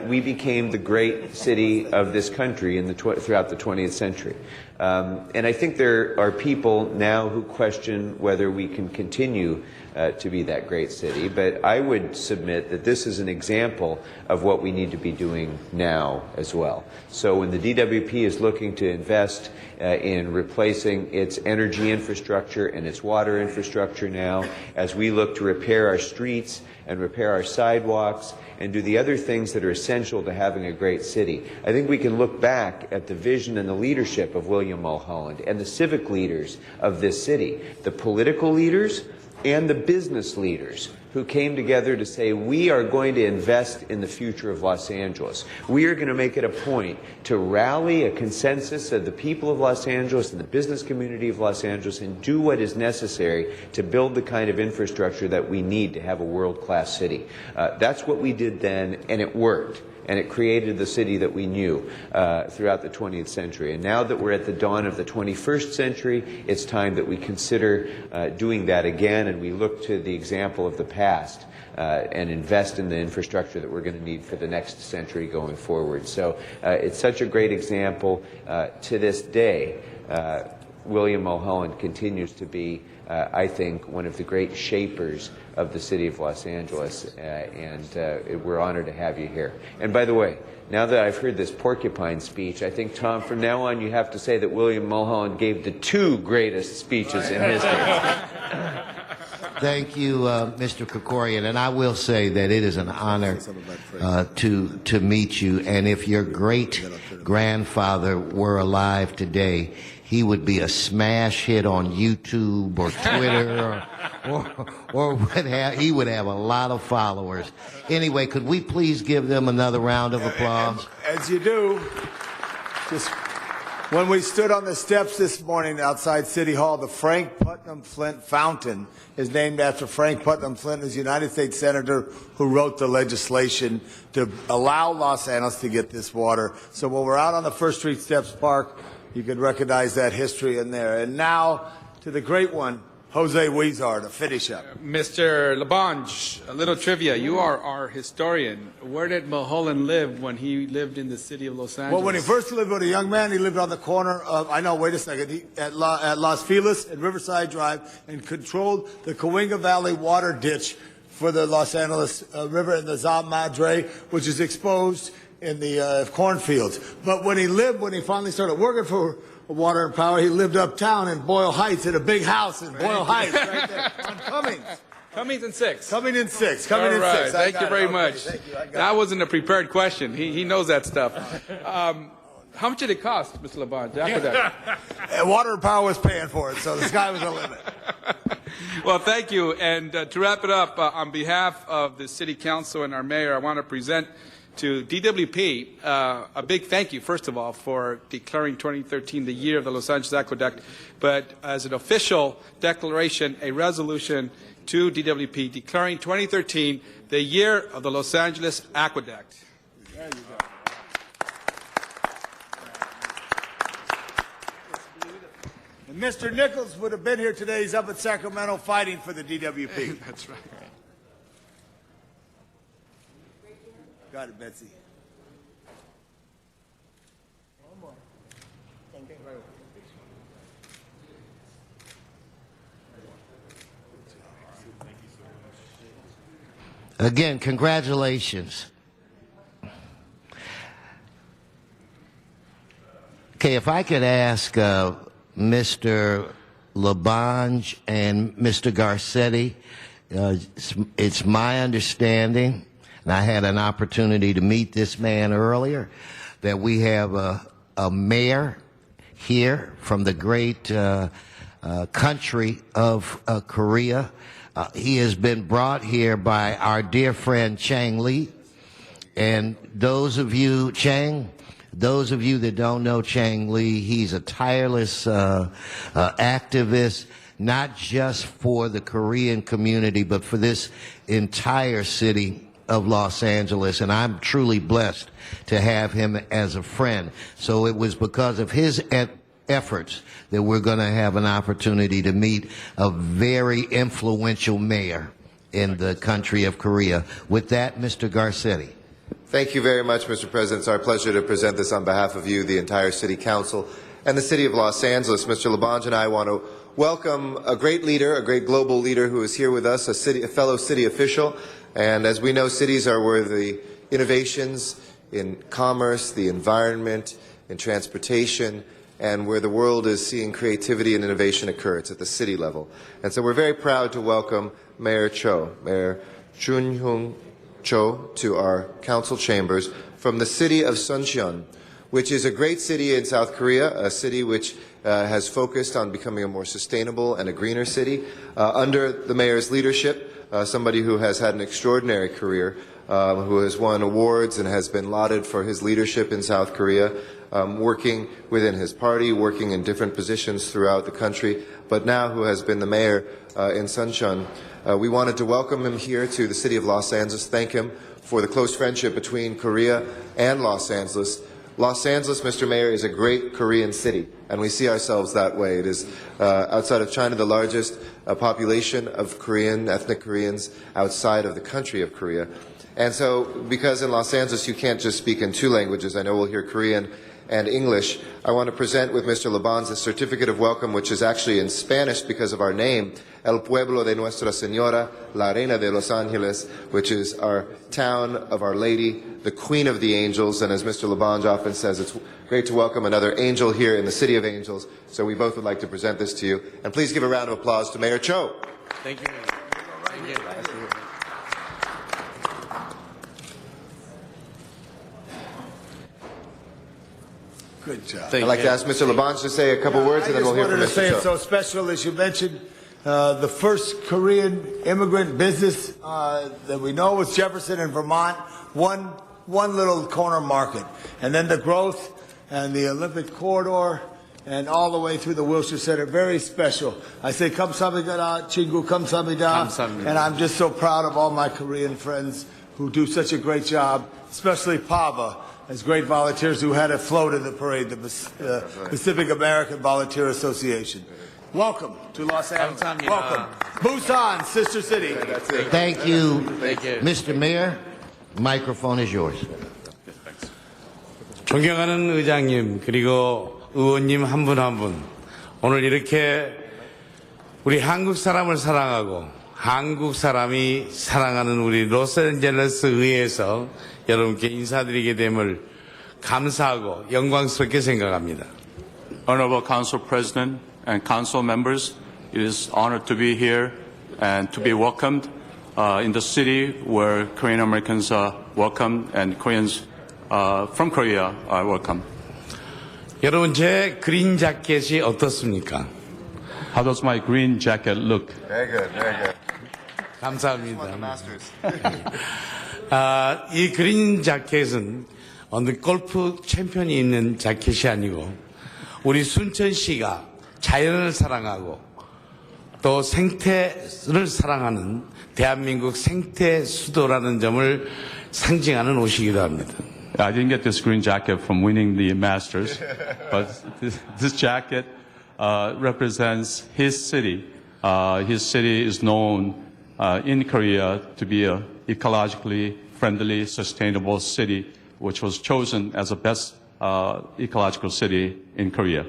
we became the great city of this country throughout the 20th century. And I think there are people now who question whether we can continue to be that great city, but I would submit that this is an example of what we need to be doing now as well. So when the DWP is looking to invest in replacing its energy infrastructure and its water infrastructure now, as we look to repair our streets and repair our sidewalks and do the other things that are essential to having a great city, I think we can look back at the vision and the leadership of William Mulholland and the civic leaders of this city, the political leaders and the business leaders who came together to say, we are going to invest in the future of Los Angeles. We are going to make it a point to rally a consensus of the people of Los Angeles and the business community of Los Angeles and do what is necessary to build the kind of infrastructure that we need to have a world-class city. That's what we did then, and it worked. And it created the city that we knew throughout the 20th century. And now that we're at the dawn of the 21st century, it's time that we consider doing that again, and we look to the example of the past and invest in the infrastructure that we're going to need for the next century going forward. So it's such a great example. To this day, William Mulholland continues to be, I think, one of the great shapers of the city of Los Angeles, and we're honored to have you here. And by the way, now that I've heard this porcupine speech, I think, Tom, from now on you have to say that William Mulholland gave the two greatest speeches in history.
Thank you, Mr. Krikorian, and I will say that it is an honor to meet you, and if your great-grandfather were alive today, he would be a smash hit on YouTube or Twitter or what have. He would have a lot of followers. Anyway, could we please give them another round of applause?
As you do, just when we stood on the steps this morning outside City Hall, the Frank Putnam Flint Fountain is named after Frank Putnam Flint, who's a United States Senator who wrote the legislation to allow Los Angeles to get this water. So when we're out on the First Street Steps Park, you can recognize that history in there. And now to the great one, Jose Huizar, to finish up.
Mr. Labange, a little trivia. You are our historian. Where did Mulholland live when he lived in the city of Los Angeles?
Well, when he first lived with a young man, he lived on the corner of, wait a second, at Los Feliz and Riverside Drive, and controlled the Cahuenga Valley water ditch for the Los Angeles River and the Za Madre, which is exposed in the cornfields. But when he finally started working for Water and Power, he lived uptown in Boyle Heights in a big house in Boyle Heights, right there on Cummings.
Cummings and 6.
Cummings and 6.
All right. Thank you very much. That wasn't a prepared question. He knows that stuff. How much did it cost, Mr. Labange, after that?
Water and Power was paying for it, so the sky was the limit.
Well, thank you. And to wrap it up, on behalf of the City Council and our mayor, I want to present to DWP a big thank you, first of all, for declaring 2013 the year of the Los Angeles Aqueduct, but as an official declaration, a resolution to DWP declaring 2013 the year of the Los Angeles Aqueduct. There you go.
And Mr. Nichols would have been here today. He's up at Sacramento fighting for the DWP.
That's right.
Got it, Betsy. One more. Thank you.
Again, congratulations. Okay, if I could ask Mr. Labange and Mr. Garcetti, it's my understanding, and I had an opportunity to meet this man earlier, that we have a mayor here from the great country of Korea. He has been brought here by our dear friend Chang Lee. And those of you that don't know Chang Lee, he's a tireless activist, not just for the Korean community, but for this entire city of Los Angeles, and I'm truly blessed to have him as a friend. So it was because of his efforts that we're going to have an opportunity to meet a very influential mayor in the country of Korea. With that, Mr. Garcetti.
Thank you very much, Mr. President. It's our pleasure to present this on behalf of you, the entire City Council, and the City of Los Angeles. Mr. Labange and I want to welcome a great leader, a great global leader who is here with us, a fellow city official. And as we know, cities are where the innovations in commerce, the environment, in transportation, and where the world is seeing creativity and innovation occur. It's at the city level. And so we're very proud to welcome Mayor Cho, Mayor Chun-Hyung Cho, to our council chambers from the city of Suncheon, which is a great city in South Korea, a city which has focused on becoming a more sustainable and a greener city. Under the mayor's leadership, somebody who has had an extraordinary career, who has won awards and has been lauded for his leadership in South Korea, working within his party, working in different positions throughout the country, but now who has been the mayor in Suncheon. We wanted to welcome him here to the city of Los Angeles, thank him for the close friendship between Korea and Los Angeles. Los Angeles, Mr. Mayor, is a great Korean city, and we see ourselves that way. It is, outside of China, the largest population of ethnic Koreans outside of the country of Korea. And so, because in Los Angeles you can't just speak in two languages, I know we'll hear Korean and English, I want to present with Mr. Labange a certificate of welcome, which is actually in Spanish because of our name, El Pueblo de Nuestra Señora, La Reina de Los Ángeles, which is our town of Our Lady, the Queen of the Angels. And as Mr. Labange often says, it's great to welcome another angel here in the City of Angels. So we both would like to present this to you. And please give a round of applause to Mayor Cho.
Thank you. Thank you.
Good job.
I'd like to ask Mr. Labange to say a couple words, and then we'll hear from Mr. Cho.
I just wanted to say it's so special, as you mentioned, the first Korean immigrant business that we know was Jefferson in Vermont, one little corner market. And then the growth and the Olympic corridor and all the way through the Wilshire Center, very special. I say, kamsahamnida, 친구, kamsahamnida. And I'm just so proud of all my Korean friends who do such a great job, especially Pava, as great volunteers who had a float in the parade, the Pacific American Volunteer Association. Welcome to Los Angeles. Welcome. Busan, sister city.
Thank you. Mr. Mayor, microphone is yours.
존경하는 의장님, 그리고 의원님 한 분 한 분, 오늘 이렇게 우리 한국 사람을 사랑하고 한국 사람이 사랑하는 우리 로스앤젤레스 의회에서 여러분께 인사드리게 됨을 감사하고 영광스럽게 생각합니다.
Honorable Council President and Council members, it is honored to be here and to be welcomed in the city where Korean Americans are welcomed and Koreans from Korea are welcome.
여러분 제 그린 자켓이 어떻습니까?
How does my green jacket look?
Very good, very good.
감사합니다. 이 그린 자켓은 어느 골프 챔피언이 입는 자켓이 아니고 우리 순천시가 자연을 사랑하고 또 생태를 사랑하는 대한민국 생태 수도라는 점을 상징하는 옷이기도 합니다.
I didn't get this green jacket from winning the Masters, but this jacket represents his city. His city is known in Korea to be an ecologically friendly, sustainable city, which was chosen as the best ecological city in Korea.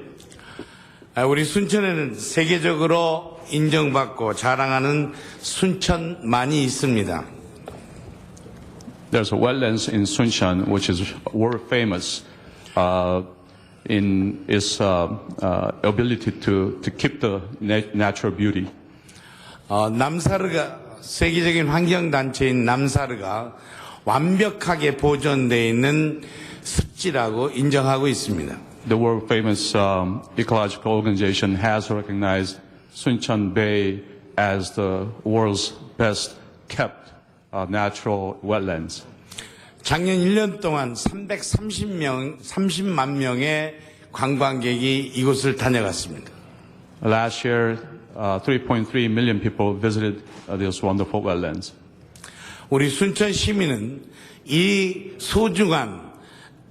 우리 순천에는 세계적으로 인정받고 자랑하는 순천만이 있습니다.
There's a wetlands in Suncheon, which is world famous in its ability to keep the natural beauty.
남사르가 세계적인 환경단체인 남사르가 완벽하게 보존되어 있는 습지라고 인정하고 있습니다.
The world famous ecological organization has recognized Suncheon Bay as the world's best kept natural wetlands.
작년 1년 동안 30만 명의 관광객이 이곳을 다녀갔습니다.
Last year, 3.3 million people visited these wonderful wetlands.
우리 순천 시민은 이 소중한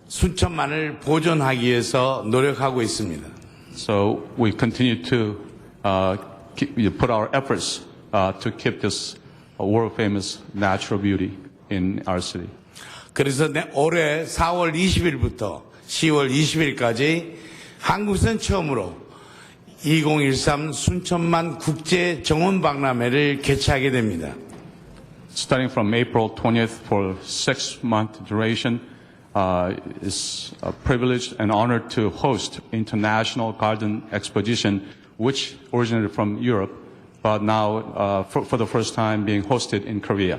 순천만을 보존하기 위해서 노력하고 있습니다.
So we continue to put our efforts to keep this world famous natural beauty in our city.
그래서 올해 4월 20일부터 10월 20일까지 한국에서는 처음으로 2013 순천만 국제 정원 박람회를 개최하게 됩니다.
Starting from April 20th for 6-month duration, it's a privilege and honor to host International Garden Exposition, which originated from Europe, but now for the first time being hosted in Korea.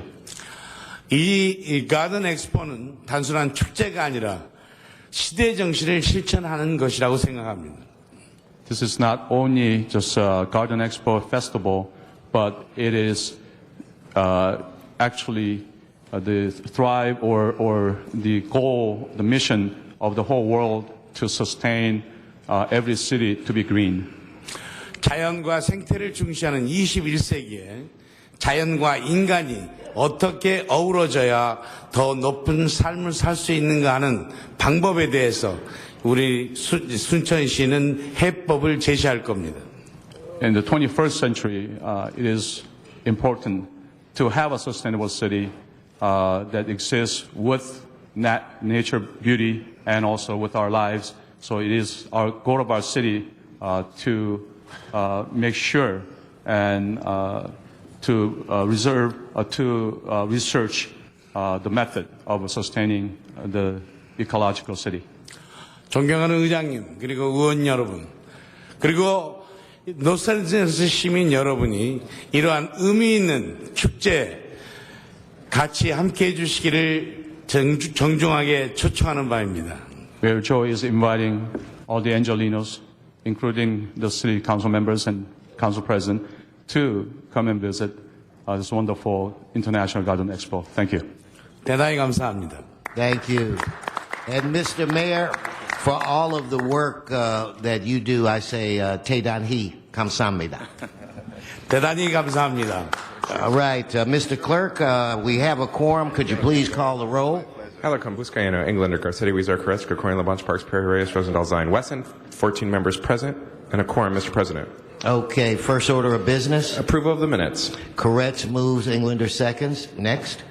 이 가든 엑스포는 단순한 축제가 아니라 시대 정신을 실천하는 것이라고 생각합니다.
This is not only just a Garden Expo festival, but it is actually the thrive or the goal, the mission of the whole world to sustain every city to be green.
자연과 생태를 중시하는 21세기에 자연과 인간이 어떻게 어우러져야 더 높은 삶을 살 수 있는가 하는 방법에 대해서 우리 순천시는 해법을 제시할 겁니다.
In the 21st century, it is important to have a sustainable city that exists with nature beauty and also with our lives. So it is our goal of our city to make sure and to research the method of sustaining the ecological city.
존경하는 의장님, 그리고 의원 여러분, 그리고 로스앤젤레스 시민 여러분이 이러한 의미 있는 축제 같이 함께 해주시기를 정중하게 초청하는 바입니다.
Mayor Joy is inviting all the Angelenos, including the city council members and council president, to come and visit this wonderful International Garden Expo. Thank you.
대단히 감사합니다.
Thank you. And Mr. Mayor, for all of the work that you do, I say, 대단히 감사합니다.
대단히 감사합니다.
All right, Mr. Clerk, we have a quorum. Could you please call the roll?
Alarcon, Buscaino, Englander, Garcetti, Weezer, Carrasco, Corcoran, LaBanche, Parks, Perry, Reyes, Rosendahl, Zion, Wesson. 14 members present and a quorum, Mr. President.
Okay, first order of business.
Approval of the minutes.
Koretz moves, Englander seconds. Next.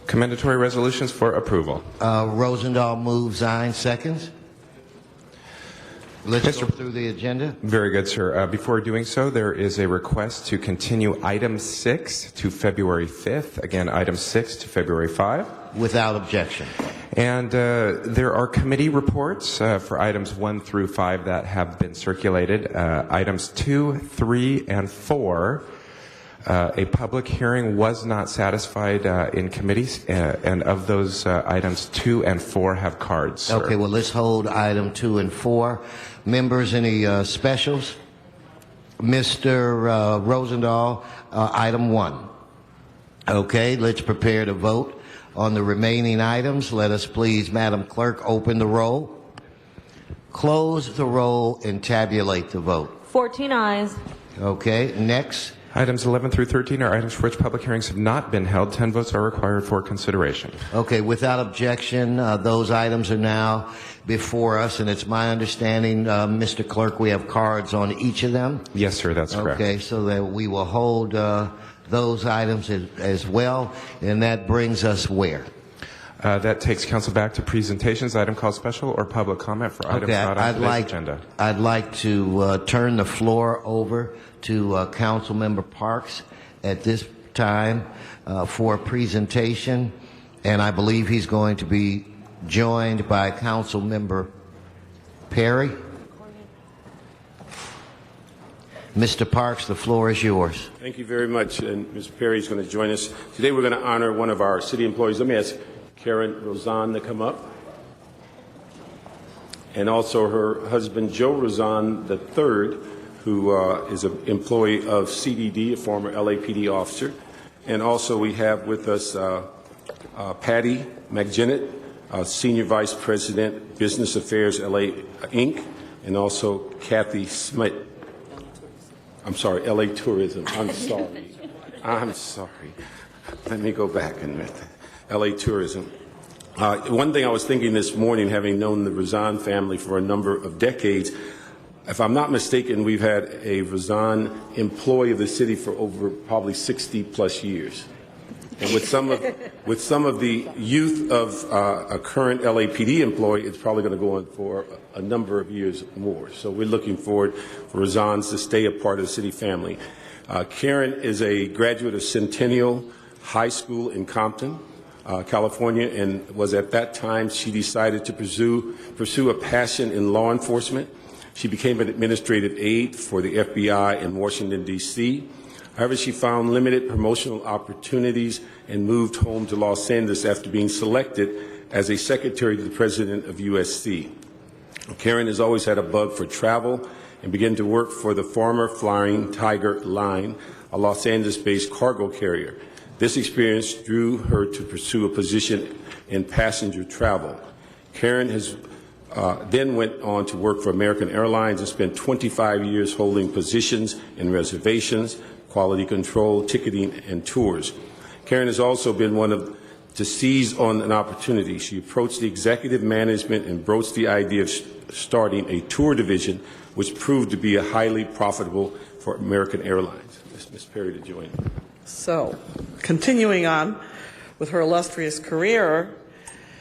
Commendatory resolutions for approval.
Rosendahl moves, Zion seconds. Let's go through the agenda.
Very good, sir. Before doing so, there is a request to continue item 6 to February 5th. Again, item 6 to February 5.
Without objection.
And there are committee reports for items 1 through 5 that have been circulated. Items 2, 3, and 4. A public hearing was not satisfied in committees, and of those items, 2 and 4 have cards. Sir.
Okay, well, let's hold item 2 and 4. Members, any specials? Mr. Rosendahl, item 1. Okay, let's prepare to vote on the remaining items. Let us please, Madam Clerk, open the roll, close the roll, and tabulate the vote.
14 ayes.
Okay, next.
Items 11 through 13 are items for which public hearings have not been held. 10 votes are required for consideration.
Okay, without objection, those items are now before us, and it's my understanding, Mr. Clerk, we have cards on each of them?
Yes, sir, that's correct.
Okay, so that we will hold those items as well, and that brings us where?
That takes council back to presentations, item called special, or public comment for items not on today's agenda.
I'd like to turn the floor over to Councilmember Parks at this time for a presentation, and I believe he's going to be joined by Councilmember Perry. Mr. Parks, the floor is yours.
Thank you very much, and Mr. Perry is going to join us. Today we're going to honor one of our city employees. Let me ask Karen Rozan to come up. And also her husband, Joe Rozan III, who is an employee of CDD, a former LAPD officer. And also we have with us Patty McGinnett, Senior Vice President, Business Affairs, LA Inc., and also Kathy Smith. I'm sorry, LA Tourism. I'm sorry. I'm sorry. Let me go back a minute. LA tourism. One thing I was thinking this morning, having known the Razan family for a number of decades, if I'm not mistaken, we've had a Razan employee of the city for over probably 60 plus years. And with some of the youth of a current LAPD employee, it's probably going to go on for a number of years more. So we're looking forward for Razans to stay a part of the city family. Karen is a graduate of Centennial High School in Compton, California, and was at that time she decided to pursue a passion in law enforcement. She became an administrative aide for the FBI in Washington, D.C. However, she found limited promotional opportunities and moved home to Los Angeles after being selected as a secretary to the president of USC. Karen has always had a bug for travel and began to work for the former Flying Tiger Line, a Los Angeles-based cargo carrier. This experience drew her to pursue a position in passenger travel. Karen has then went on to work for American Airlines and spent 25 years holding positions in reservations, quality control, ticketing, and tours. Karen has also been one of to seize on an opportunity. She approached the executive management and broached the idea of starting a tour division, which proved to be highly profitable for American Airlines. Ms. Perry to join.
So, continuing on with her illustrious career,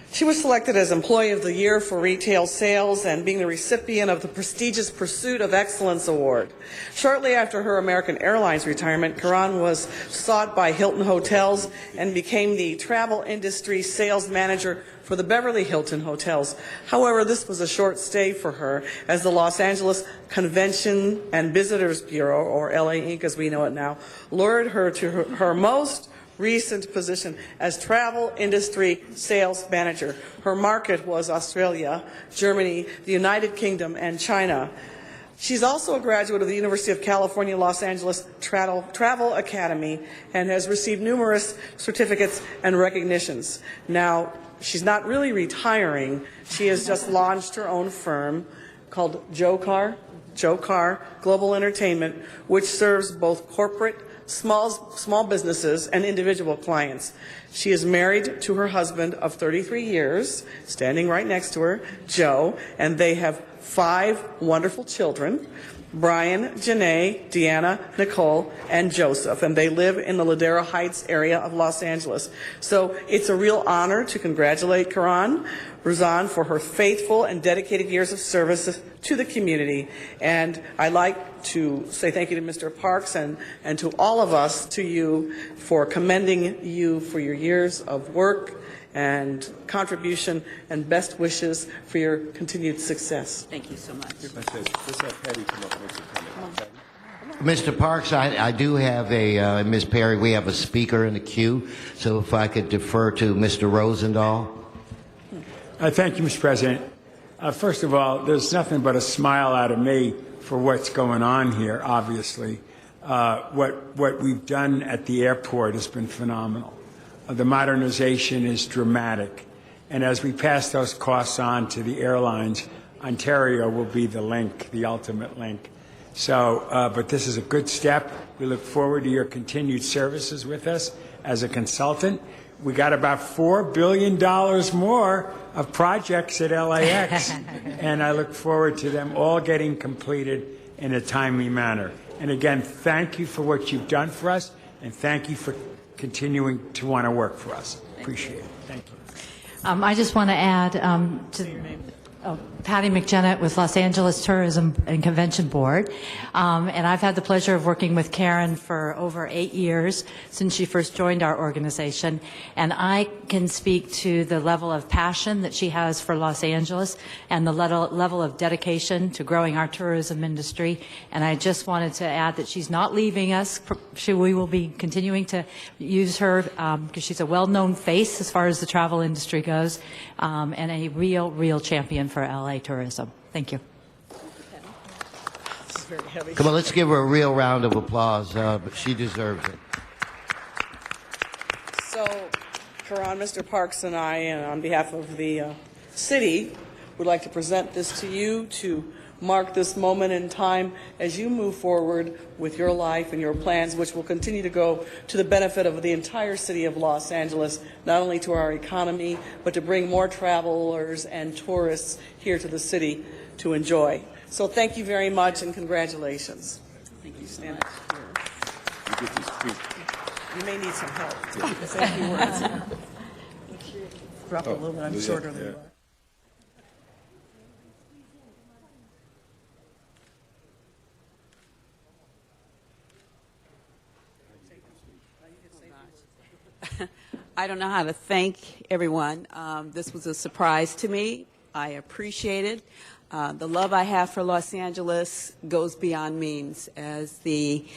she was selected as Employee of the Year for Retail Sales and being the recipient of the prestigious Pursuit of Excellence Award. Shortly after her American Airlines retirement, Karan was sought by Hilton Hotels and became the travel industry sales manager for the Beverly Hilton Hotels. However, this was a short stay for her, as the Los Angeles Convention and Visitors Bureau, or LA Inc. as we know it now, lured her to her most recent position as travel industry sales manager. Her market was Australia, Germany, the United Kingdom, and China. She's also a graduate of the University of California, Los Angeles Travel Academy and has received numerous certificates and recognitions. Now, she's not really retiring. She has just launched her own firm called Joe Carr Global Entertainment, which serves both corporate small businesses and individual clients. She is married to her husband of 33 years, standing right next to her, Joe, and they have 5 wonderful children, Brian, Janae, Deanna, Nicole, and Joseph, and they live in the Ladera Heights area of Los Angeles. So it's a real honor to congratulate Karan Razan for her faithful and dedicated years of service to the community. And I'd like to say thank you to Mr. Parks and to all of us, to you, for commending you for your years of work and contribution, and best wishes for your continued success.
Thank you so much.
Let's have Patty come up and make some comment.
Mr. Parks, I do have Ms. Perry, we have a speaker in the queue, so if I could defer to Mr. Rosendahl.
Thank you, Mr. President. First of all, there's nothing but a smile out of me for what's going on here, obviously. What we've done at the airport has been phenomenal. The modernization is dramatic. And as we pass those costs on to the airlines, Ontario will be the link, the ultimate link. So, but this is a good step. We look forward to your continued services with us as a consultant. We got about $4 billion more of projects at LAX, and I look forward to them all getting completed in a timely manner. And again, thank you for what you've done for us, and thank you for continuing to want to work for us. Appreciate it. Thank you.
I just want to add Patty McJennett with Los Angeles Tourism and Convention Board. And I've had the pleasure of working with Karen for over 8 years since she first joined our organization. And I can speak to the level of passion that she has for Los Angeles and the level of dedication to growing our tourism industry. And I just wanted to add that she's not leaving us. We will be continuing to use her because she's a well-known face as far as the travel industry goes, and a real champion for LA tourism. Thank you.
Come on, let's give her a real round of applause. But she deserves it.
So, Karan, Mr. Parks, and I, on behalf of the city, would like to present this to you to mark this moment in time as you move forward with your life and your plans, which will continue to go to the benefit of the entire city of Los Angeles, not only to our economy, but to bring more travelers and tourists here to the city to enjoy. So thank you very much and congratulations. Thank you. Stand up here. You may need some help to say a few words. Drop a little bit. I'm shorter than you are.
I don't know how to thank everyone. This was a surprise to me. I appreciate it. The love I have for Los Angeles goes beyond means. As we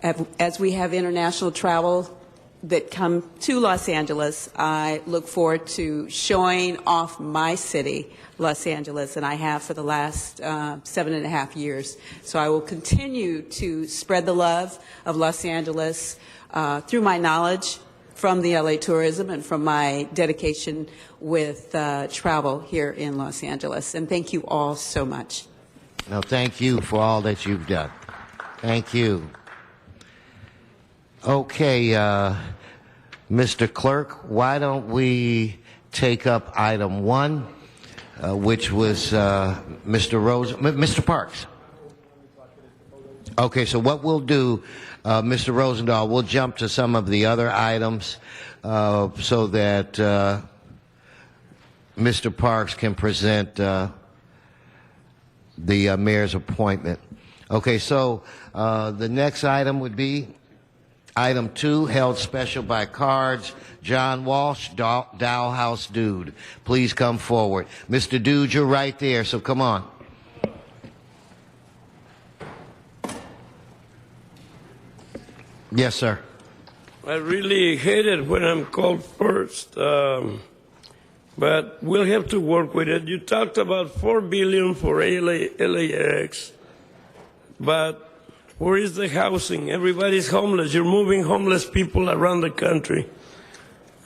have international travel that come to Los Angeles, I look forward to showing off my city, Los Angeles, and I have for the last 7.5 years. So I will continue to spread the love of Los Angeles through my knowledge from the LA Tourism and from my dedication with travel here in Los Angeles. And thank you all so much.
No, thank you for all that you've done. Thank you. Okay, Mr. Clerk, why don't we take up item 1, which was Mr. Parks. Okay, so what we'll do, Mr. Rosendahl, we'll jump to some of the other items so that Mr. Parks can present the mayor's appointment. Okay, so the next item would be item 2, held special by cards. John Walsh, Dow House Dude. Please come forward. Mr. Dude, you're right there, so come on. Yes, sir.
I really hate it when I'm called first, but we'll have to work with it. You talked about $4 billion for LAX, but where is the housing? Everybody's homeless. You're moving homeless people around the country.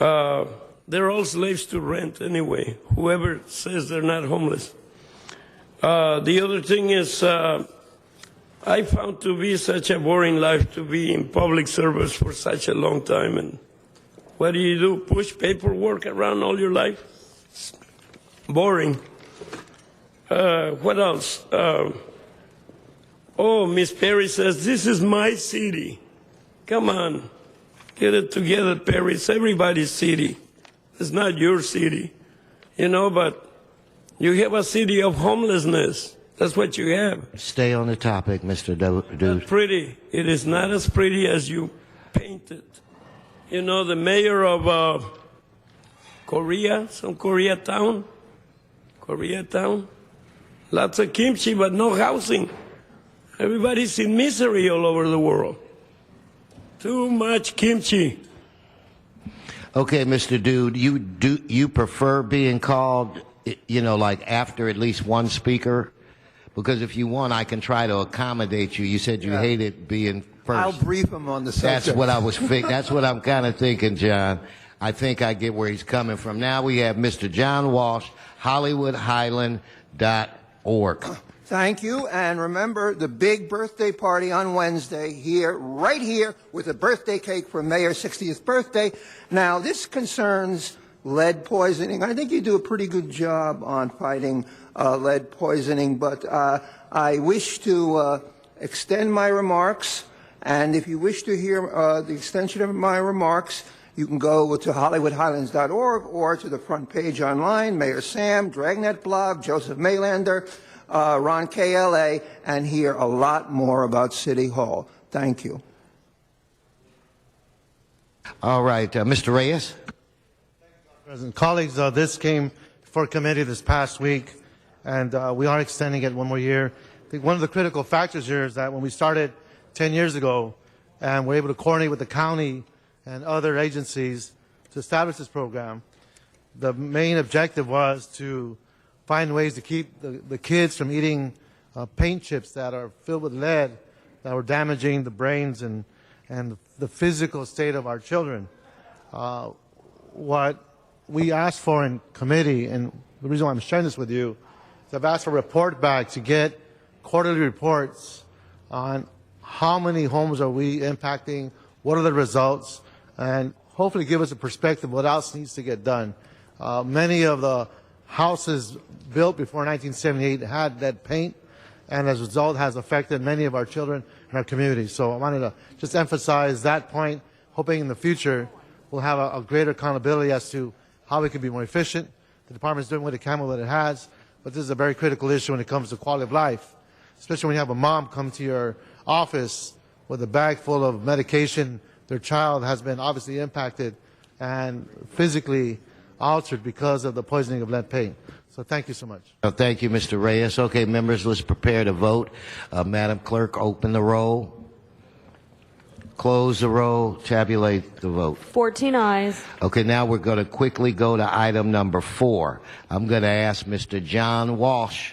They're all slaves to rent anyway, whoever says they're not homeless. The other thing is, I found to be such a boring life to be in public service for such a long time. And what do? Push paperwork around all your life? It's boring. What else? Oh, Miss Perry says, this is my city. Come on. Get it together, Perry. It's everybody's city. It's not your city. You know, but you have a city of homelessness. That's what you have.
Stay on the topic, Mr. Dude.
Not pretty. It is not as pretty as you paint it. You know, the mayor of Koreatown, lots of kimchi, but no housing. Everybody's in misery all over the world. Too much kimchi.
Okay, Mr. Dude, you prefer being called, you know, like after at least one speaker? Because if you want, I can try to accommodate you. You said you hated being first.
I'll brief him on the subject.
That's what I was that's what I'm kind of thinking, John. I think I get where he's coming from. Now we have Mr. John Walsh, HollywoodHighland.org.
Thank you, and remember the big birthday party on Wednesday here, right here, with a birthday cake for Mayor's 60th birthday. Now, this concerns lead poisoning. I think you do a pretty good job on fighting lead poisoning, but I wish to extend my remarks, and if you wish to hear the extension of my remarks, you can go to HollywoodHighlands.org or to the front page online, Mayor Sam, Dragnet Blog, Joseph Maylander, Ron KLA, and hear a lot more about City Hall. Thank you.
All right, Mr. Reyes.
President, colleagues, this came before committee this past week, and we are extending it one more year. I think one of the critical factors here is that when we started 10 years ago and we're able to coordinate with the county and other agencies to establish this program, the main objective was to find ways to keep the kids from eating paint chips that are filled with lead that were damaging the brains and the physical state of our children. What we asked for in committee, and the reason why I'm sharing this with you, is I've asked for a report back to get quarterly reports on how many homes are we impacting, what are the results, and hopefully give us a perspective of what else needs to get done. Many of the houses built before 1978 had lead paint, and as a result has affected many of our children in our community. So I wanted to just emphasize that point, hoping in the future we'll have a greater accountability as to how we can be more efficient. The department is doing what it can with what it has, but this is a very critical issue when it comes to quality of life, especially when you have a mom come to your office with a bag full of medication. Their child has been obviously impacted and physically altered because of the poisoning of lead paint. So thank you so much.
Thank you, Mr. Reyes. Okay, members, let's prepare to vote. Madam Clerk, open the roll. Close the roll. Tabulate the vote.
14 ayes.
Okay, now we're going to quickly go to item number 4. I'm going to ask Mr. John Walsh,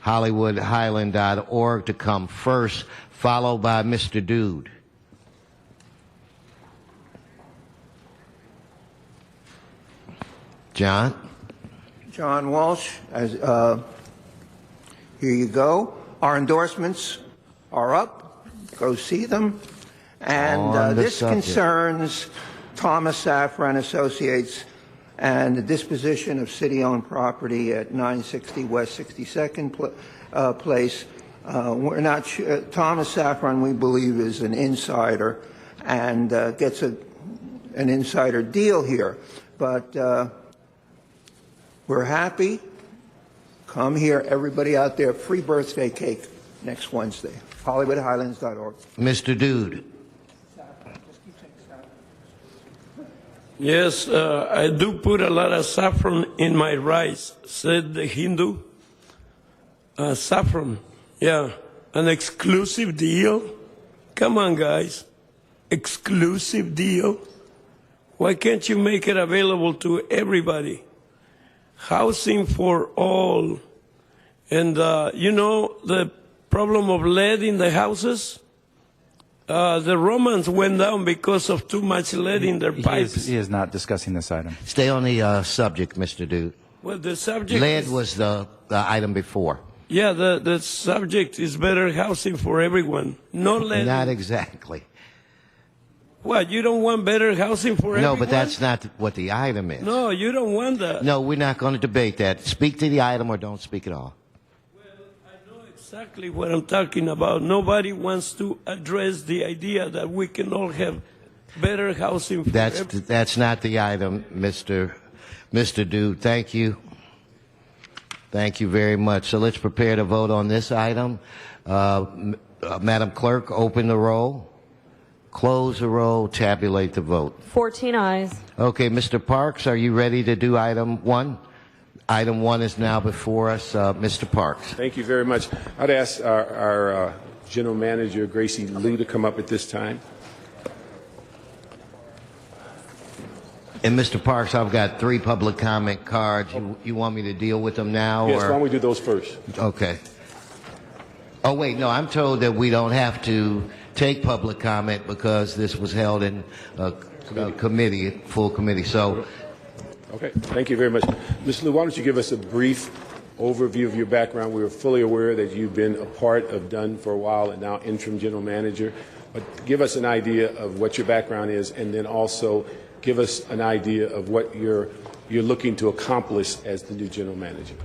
HollywoodHighland.org, to come first, followed by Mr. Dude. John?
John Walsh, here you go. Our endorsements are up. Go see them. And this concerns Thomas Safran Associates and the disposition of city-owned property at 960 West 62nd Place. We're not sure. Thomas Safran, we believe, is an insider and gets an insider deal here. But we're happy. Come here, everybody out there. Free birthday cake next Wednesday. HollywoodHighlands.org.
Mr. Dude.
Yes, I do put a lot of saffron in my rice, said the Hindu. Saffron, yeah. An exclusive deal? Come on, guys. Exclusive deal? Why can't you make it available to everybody? Housing for all. And, you know, the problem of lead in the houses? The Romans went down because of too much lead in their pipes.
He is not discussing this item.
Stay on the subject, Mr. Dude.
Well, the subject
lead was the item before.
Yeah, the subject is better housing for everyone. No lead.
Not exactly.
What, you don't want better housing for everyone?
No, but that's not what the item is.
No, you don't want that.
No, we're not going to debate that. Speak to the item or don't speak at all.
Exactly what I'm talking about. Nobody wants to address the idea that we can all have better housing for everyone.
That's not the item, Mr. Dude. Thank you. Thank you very much. So let's prepare to vote on this item. Madam Clerk, open the roll. Close the roll. Tabulate the vote.
14 ayes.
Okay, Mr. Parks, are you ready to do item 1? Item 1 is now before us. Mr. Parks.
Thank you very much. I'd ask our General Manager, Gracie Liu, to come up at this time.
And Mr. Parks, I've got 3 public comment cards. You want me to deal with them now?
Yes,
or?
why don't we do those first?
Okay. Oh, wait, no, I'm told that we don't have to take public comment because this was held in a committee, full committee. So.
Okay, thank you very much. Ms. Liu, why don't you give us a brief overview of your background? We are fully aware that you've been a part of Dunn for a while and now interim general manager. But give us an idea of what your background is, and then also give us an idea of what you're looking to accomplish as the new general manager.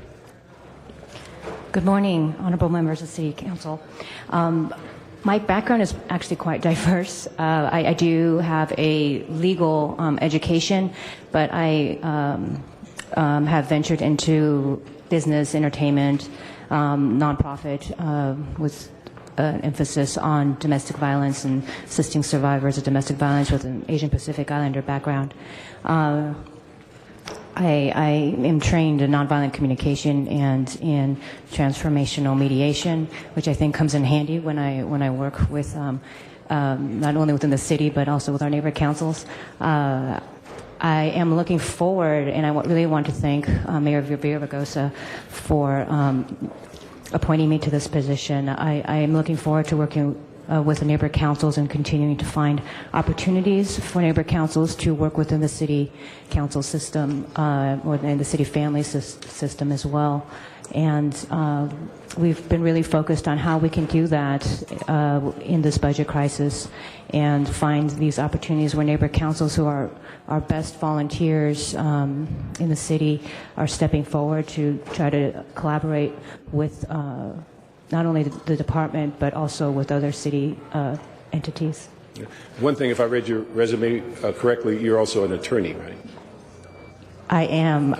Good morning, honorable members of City Council. My background is actually quite diverse. I do have a legal education, but I have ventured into business, entertainment, nonprofit, with an emphasis on domestic violence and assisting survivors of domestic violence with an Asian Pacific Islander background. I am trained in nonviolent communication and in transformational mediation, which I think comes in handy when I work with not only within the city but also with our neighbor councils. I am looking forward, and I really want to thank Mayor Villaraigosa for appointing me to this position. I am looking forward to working with the neighborhood councils and continuing to find opportunities for neighborhood councils to work within the city council system or in the city family system as well. And we've been really focused on how we can do that in this budget crisis and find these opportunities where neighborhood councils who are our best volunteers in the city are stepping forward to try to collaborate with not only the department but also with other city entities.
One thing, if I read your resume correctly, you're also an attorney, right?
I am.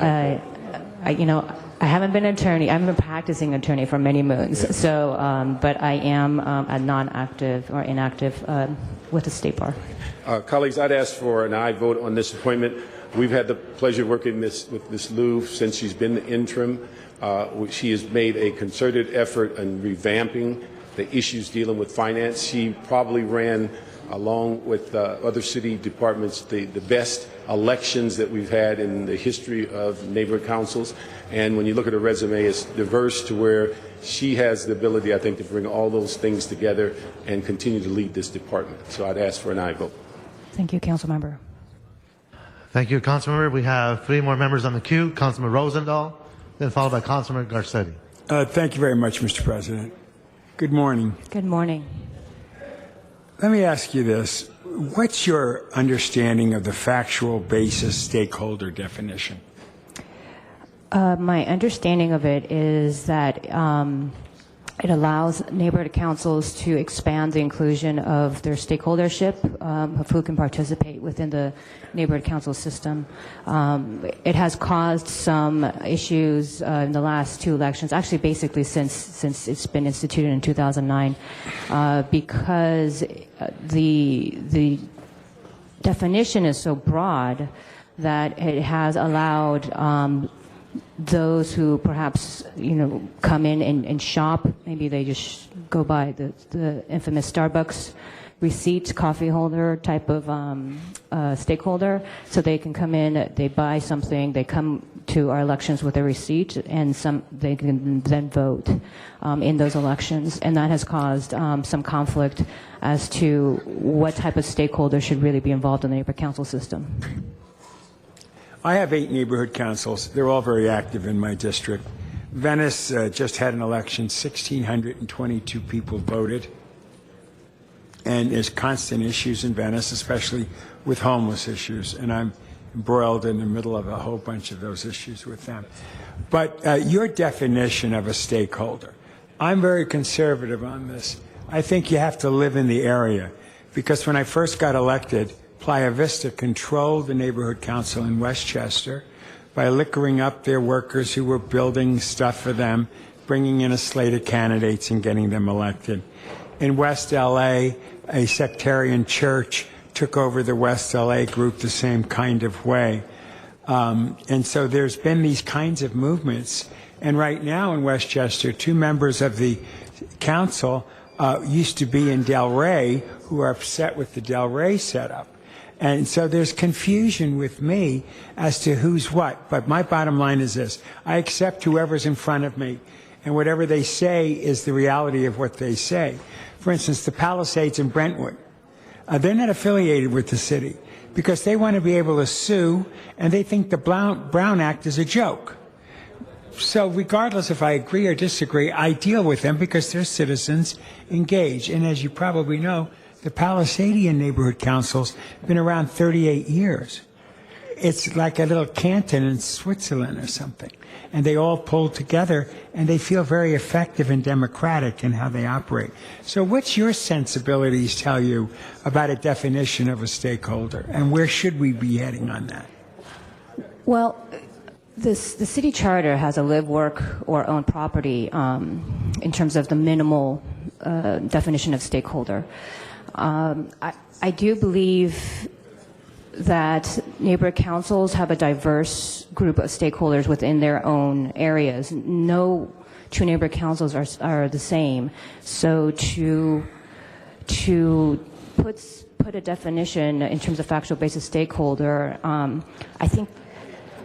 I haven't been an attorney. I've been a practicing attorney for many moons. Yeah. So, but I am a non-active or inactive with the State Bar.
Colleagues, I'd ask for an aye vote on this appointment. We've had the pleasure of working with Ms. Liu since she's been the interim. She has made a concerted effort in revamping the issues dealing with finance. She probably ran, along with other city departments, the best elections that we've had in the history of neighborhood councils. And when you look at her resume, it's diverse to where she has the ability, I think, to bring all those things together and continue to lead this department. So I'd ask for an aye vote.
Thank you, Council Member.
Thank you, Councilmember. We have 3 more members on the queue. Councilman Rosendahl, then followed by Councilman Garcetti.
Thank you very much, Mr. President. Good morning.
Good morning.
Let me ask you this. What's your understanding of the factual basis stakeholder definition?
My understanding of it is that it allows neighborhood councils to expand the inclusion of their stakeholdership of who can participate within the neighborhood council system. It has caused some issues in the last 2 elections, actually basically since it's been instituted in 2009, because the definition is so broad that it has allowed those who perhaps come in and shop, maybe they just go by the infamous Starbucks receipt coffee holder type of stakeholder, so they can come in, they buy something, they come to our elections with a receipt, and they can then vote in those elections, and that has caused some conflict as to what type of stakeholder should really be involved in the neighborhood council system.
I have 8 neighborhood councils. They're all very active in my district. Venice just had an election. 1,622 people voted. And there's constant issues in Venice, especially with homeless issues. And I'm embroiled in the middle of a whole bunch of those issues with them. But your definition of a stakeholder, I'm very conservative on this. I think you have to live in the area. Because when I first got elected, Playa Vista controlled the neighborhood council in Westchester by liquoring up their workers who were building stuff for them, bringing in a slate of candidates and getting them elected. In West LA, a sectarian church took over the West LA group the same kind of way. And so there's been these kinds of movements. And right now in Westchester, 2 members of the council used to be in Del Rey who are upset with the Del Rey setup. And so there's confusion with me as to who's what. But my bottom line is this. I accept whoever's in front of me, and whatever they say is the reality of what they say. For instance, the Palisades in Brentwood, they're not affiliated with the city because they want to be able to sue, and they think the Brown Act is a joke. So regardless if I agree or disagree, I deal with them because they're citizens engaged. And as you probably know, the Palisadian neighborhood council's been around 38 years. It's like a little canton in Switzerland or something. And they all pull together, and they feel very effective and democratic in how they operate. So what's your sensibilities tell you about a definition of a stakeholder, and where should we be heading on that?
Well, the city charter has a live, work, or own property in terms of the minimal definition of stakeholder. I do believe that neighborhood councils have a diverse group of stakeholders within their own areas. No 2 neighborhood councils are the same. So to put a definition in terms of factual basis stakeholder, I think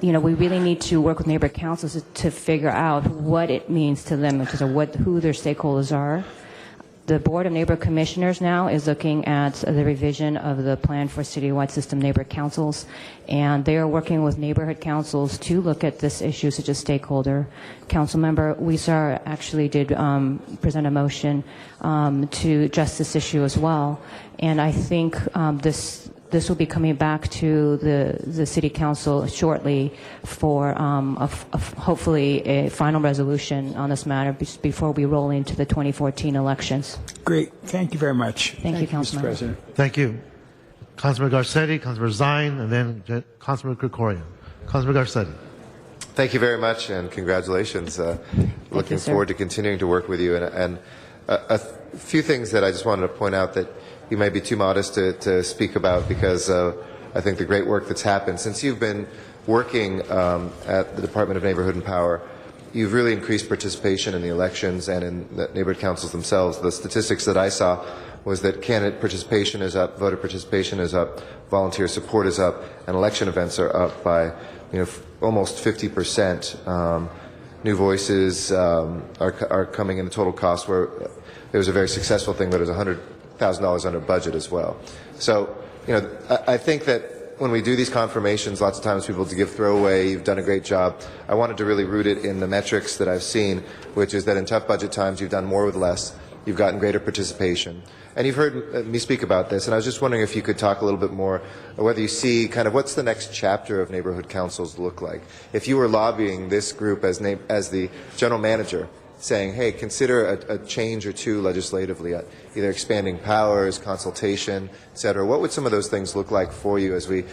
we really need to work with neighborhood councils to figure out what it means to them in terms of who their stakeholders are. The Board of Neighborhood Commissioners now is looking at the revision of the plan for citywide system neighborhood councils, and they are working with neighborhood councils to look at this issue, such as stakeholder. Councilmember Weezer actually did present a motion to address this issue as well, and I think this will be coming back to the City Council shortly for hopefully a final resolution on this matter before we roll into the 2014 elections.
Great. Thank you very much.
Thank you,
Mr.
Councilman.
President.
Thank you. Councilman Garcetti, Councilman Zine, and then Councilman Krikorian. Councilman Garcetti.
Thank you very much, and congratulations. Looking forward to continuing to work with you. And a few things that I just wanted to point out that you may be too modest to speak about, because I think the great work that's happened. Since you've been working at the Department of Neighborhood and Power, you've really increased participation in the elections and in the neighborhood councils themselves. The statistics that I saw was that candidate participation is up, voter participation is up, volunteer support is up, and election events are up by almost 50%. New voices are coming in the total cost, where it was a very successful thing, but it was $100,000 under budget as well. So, I think that when we do these confirmations, lots of times people give throwaway, you've done a great job. I wanted to really root it in the metrics that I've seen, which is that in tough budget times, you've done more with less, you've gotten greater participation. And you've heard me speak about this, and I was just wondering if you could talk a little bit more, whether you see kind of what's the next chapter of neighborhood councils look like. If you were lobbying this group as the general manager, saying, hey, consider a change or two legislatively, either expanding powers, consultation, et cetera. What would some of those things look like for you as we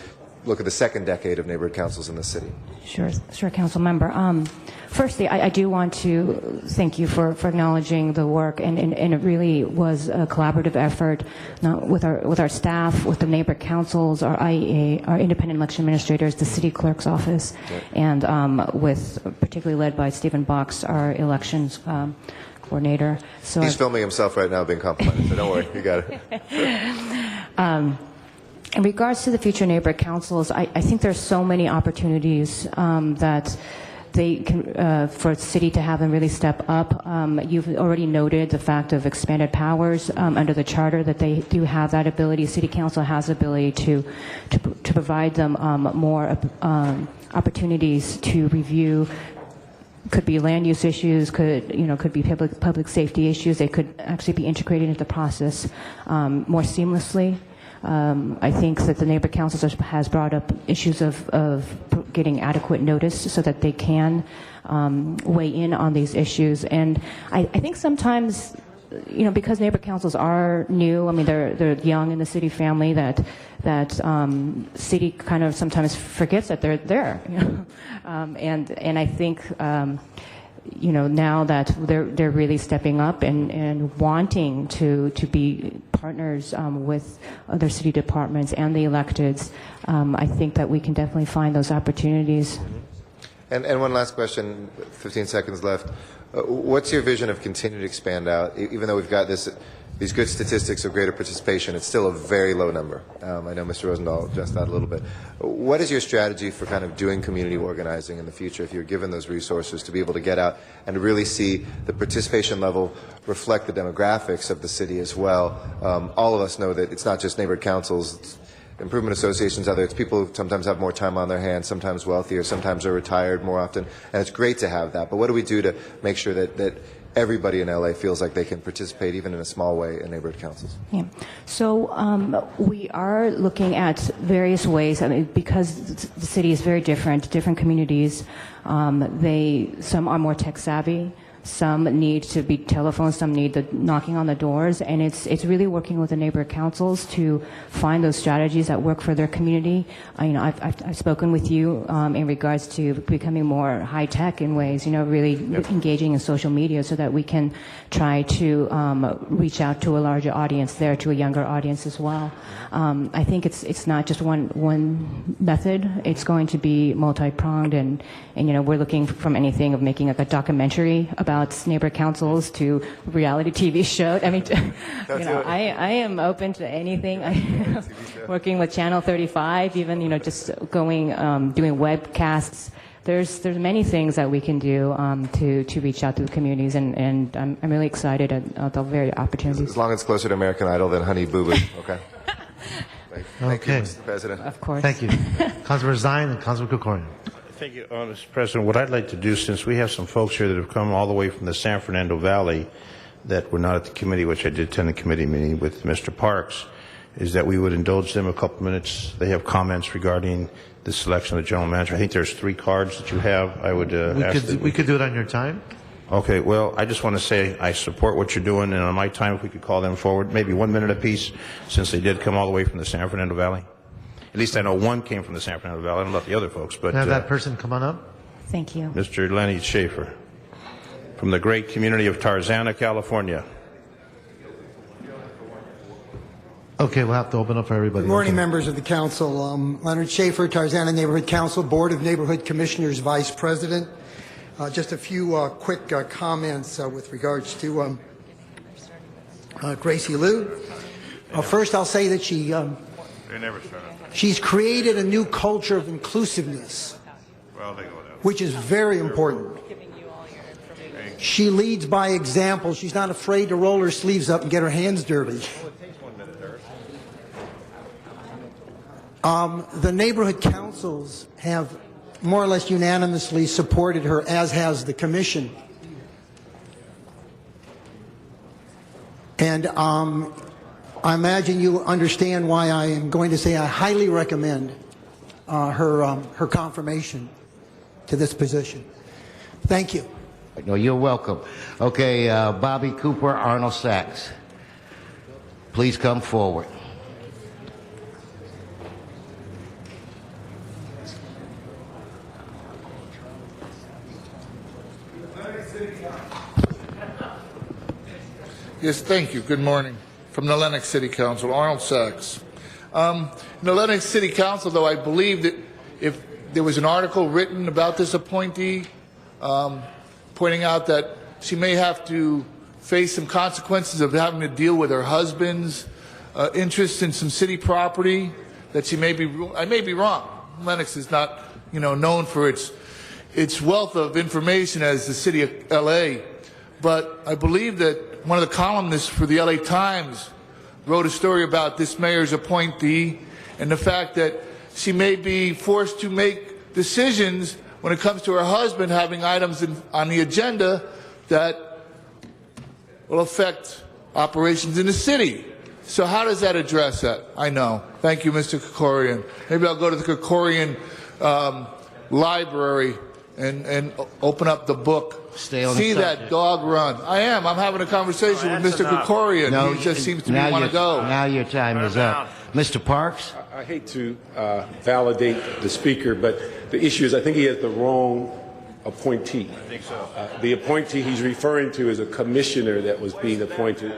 look at the second decade of neighborhood councils in the city?
Sure, Council Member. Firstly, I do want to thank you for acknowledging the work, and it really was a collaborative effort, not with our staff, with the neighborhood councils, our IEA, our independent election administrators, the city clerk's office, and with particularly led by Stephen Box, our elections coordinator. So
He's filming himself right now being complimented, so don't worry, you got it.
In regards to the future neighborhood councils, I think there's so many opportunities that they can, for the city to have them really step up. You've already noted the fact of expanded powers under the charter, that they do have that ability. City council has the ability to provide them more opportunities to review. Could be land use issues, could be public safety issues. They could actually be integrated into the process more seamlessly. I think that the neighborhood councils has brought up issues of getting adequate notice so that they can weigh in on these issues. And I think sometimes, because neighborhood councils are new, I mean, they're young in the city family, that city kind of sometimes forgets that they're there. And I think now that they're really stepping up and wanting to be partners with other city departments and the electeds, I think that we can definitely find those opportunities.
And one last question, 15 seconds left. What's your vision of continuing to expand out? Even though we've got these good statistics of greater participation, it's still a very low number. I know Mr. Rosendahl addressed that a little bit. What is your strategy for kind of doing community organizing in the future, if you're given those resources to be able to get out and to really see the participation level reflect the demographics of the city as well? All of us know that it's not just neighborhood councils, it's improvement associations, it's people who sometimes have more time on their hands, sometimes wealthier, sometimes are retired more often, and it's great to have that. But what do we do to make sure that everybody in LA feels like they can participate, even in a small way, in neighborhood councils?
Yeah. So we are looking at various ways. I mean, because the city is very different communities. Some are more tech savvy. Some need to be telephoned, some need the knocking on the doors, and it's really working with the neighborhood councils to find those strategies that work for their community. I've spoken with you in regards to becoming more high tech in ways, really engaging in social media so that we can try to reach out to a larger audience there, to a younger audience as well. I think it's not just one method. It's going to be multi-pronged, and we're looking from anything of making like a documentary about neighborhood councils to reality TV show. I mean, I am open to anything. Working with Channel 35, even just going doing webcasts there's many things that we can do to reach out to the communities, and I'm really excited at the very opportunities.
As long as it's closer to American Idol than Honey Boo Boo, okay? Thank you, Mr. President.
Of course.
Thank you. Councilor Zine and Councilor Kukorian.
Thank you, Mr. President. What I'd like to do, since we have some folks here that have come all the way from the San Fernando Valley that were not at the committee, which I did attend the committee meeting with Mr. Parks, is that we would indulge them a couple minutes. They have comments regarding the selection of the general manager. I think there's 3 cards that you have. I would
We could do it on your time.
Okay, well, I just want to say I support what you're doing, and on my time, if we could call them forward, maybe 1 minute apiece, since they did come all the way from the San Fernando Valley. At least I know one came from the San Fernando Valley. I don't know about the other folks, but
Can I have that person come on up?
Thank you.
Mr. Lenny Schaefer from the great community of Tarzana, California.
Okay, we'll have to open up for everybody.
Good morning,
Okay.
members of the council. Leonard Schaefer, Tarzana Neighborhood Council, Board of Neighborhood Commissioners, Vice President. Just a few quick comments with regards to Gracie Liu. First, I'll say that she's created a new culture of inclusiveness, which is very important. She leads by example. She's not afraid to roll her sleeves up and get her hands dirty. The neighborhood councils have more or less unanimously supported her, as has the commission. And I imagine you understand why I am going to say I highly recommend her confirmation to this position. Thank you.
No, you're welcome. Okay, Bobby Cooper, Arnold Sachs. Please come forward.
Yes, thank you. Good morning. From the Lenox City Council, Arnold Sachs. In the Lenox City Council, though, I believe that if there was an article written about this appointee, pointing out that she may have to face some consequences of having to deal with her husband's interest in some city property, that she may be, I may be wrong. Lenox is not, known for its wealth of information as the city of L.A., but I believe that one of the columnists for the LA Times wrote a story about this mayor's appointee and the fact that she may be forced to make decisions when it comes to her husband having items on the agenda that will affect operations in the city. So how does that address that? I know. Thank you, Mr. Kukorian. Maybe I'll go to the Kukorian library and open up the book.
Stay on
See
the
that
subject.
dog run. I am. I'm having a conversation with Mr. Kukorian.
No,
He just seems to
now
want to go.
Now your time is up. Mr. Parks?
I hate to validate the speaker, but the issue is I think he has the wrong appointee. I think so. The appointee he's referring to is a commissioner that was being appointed.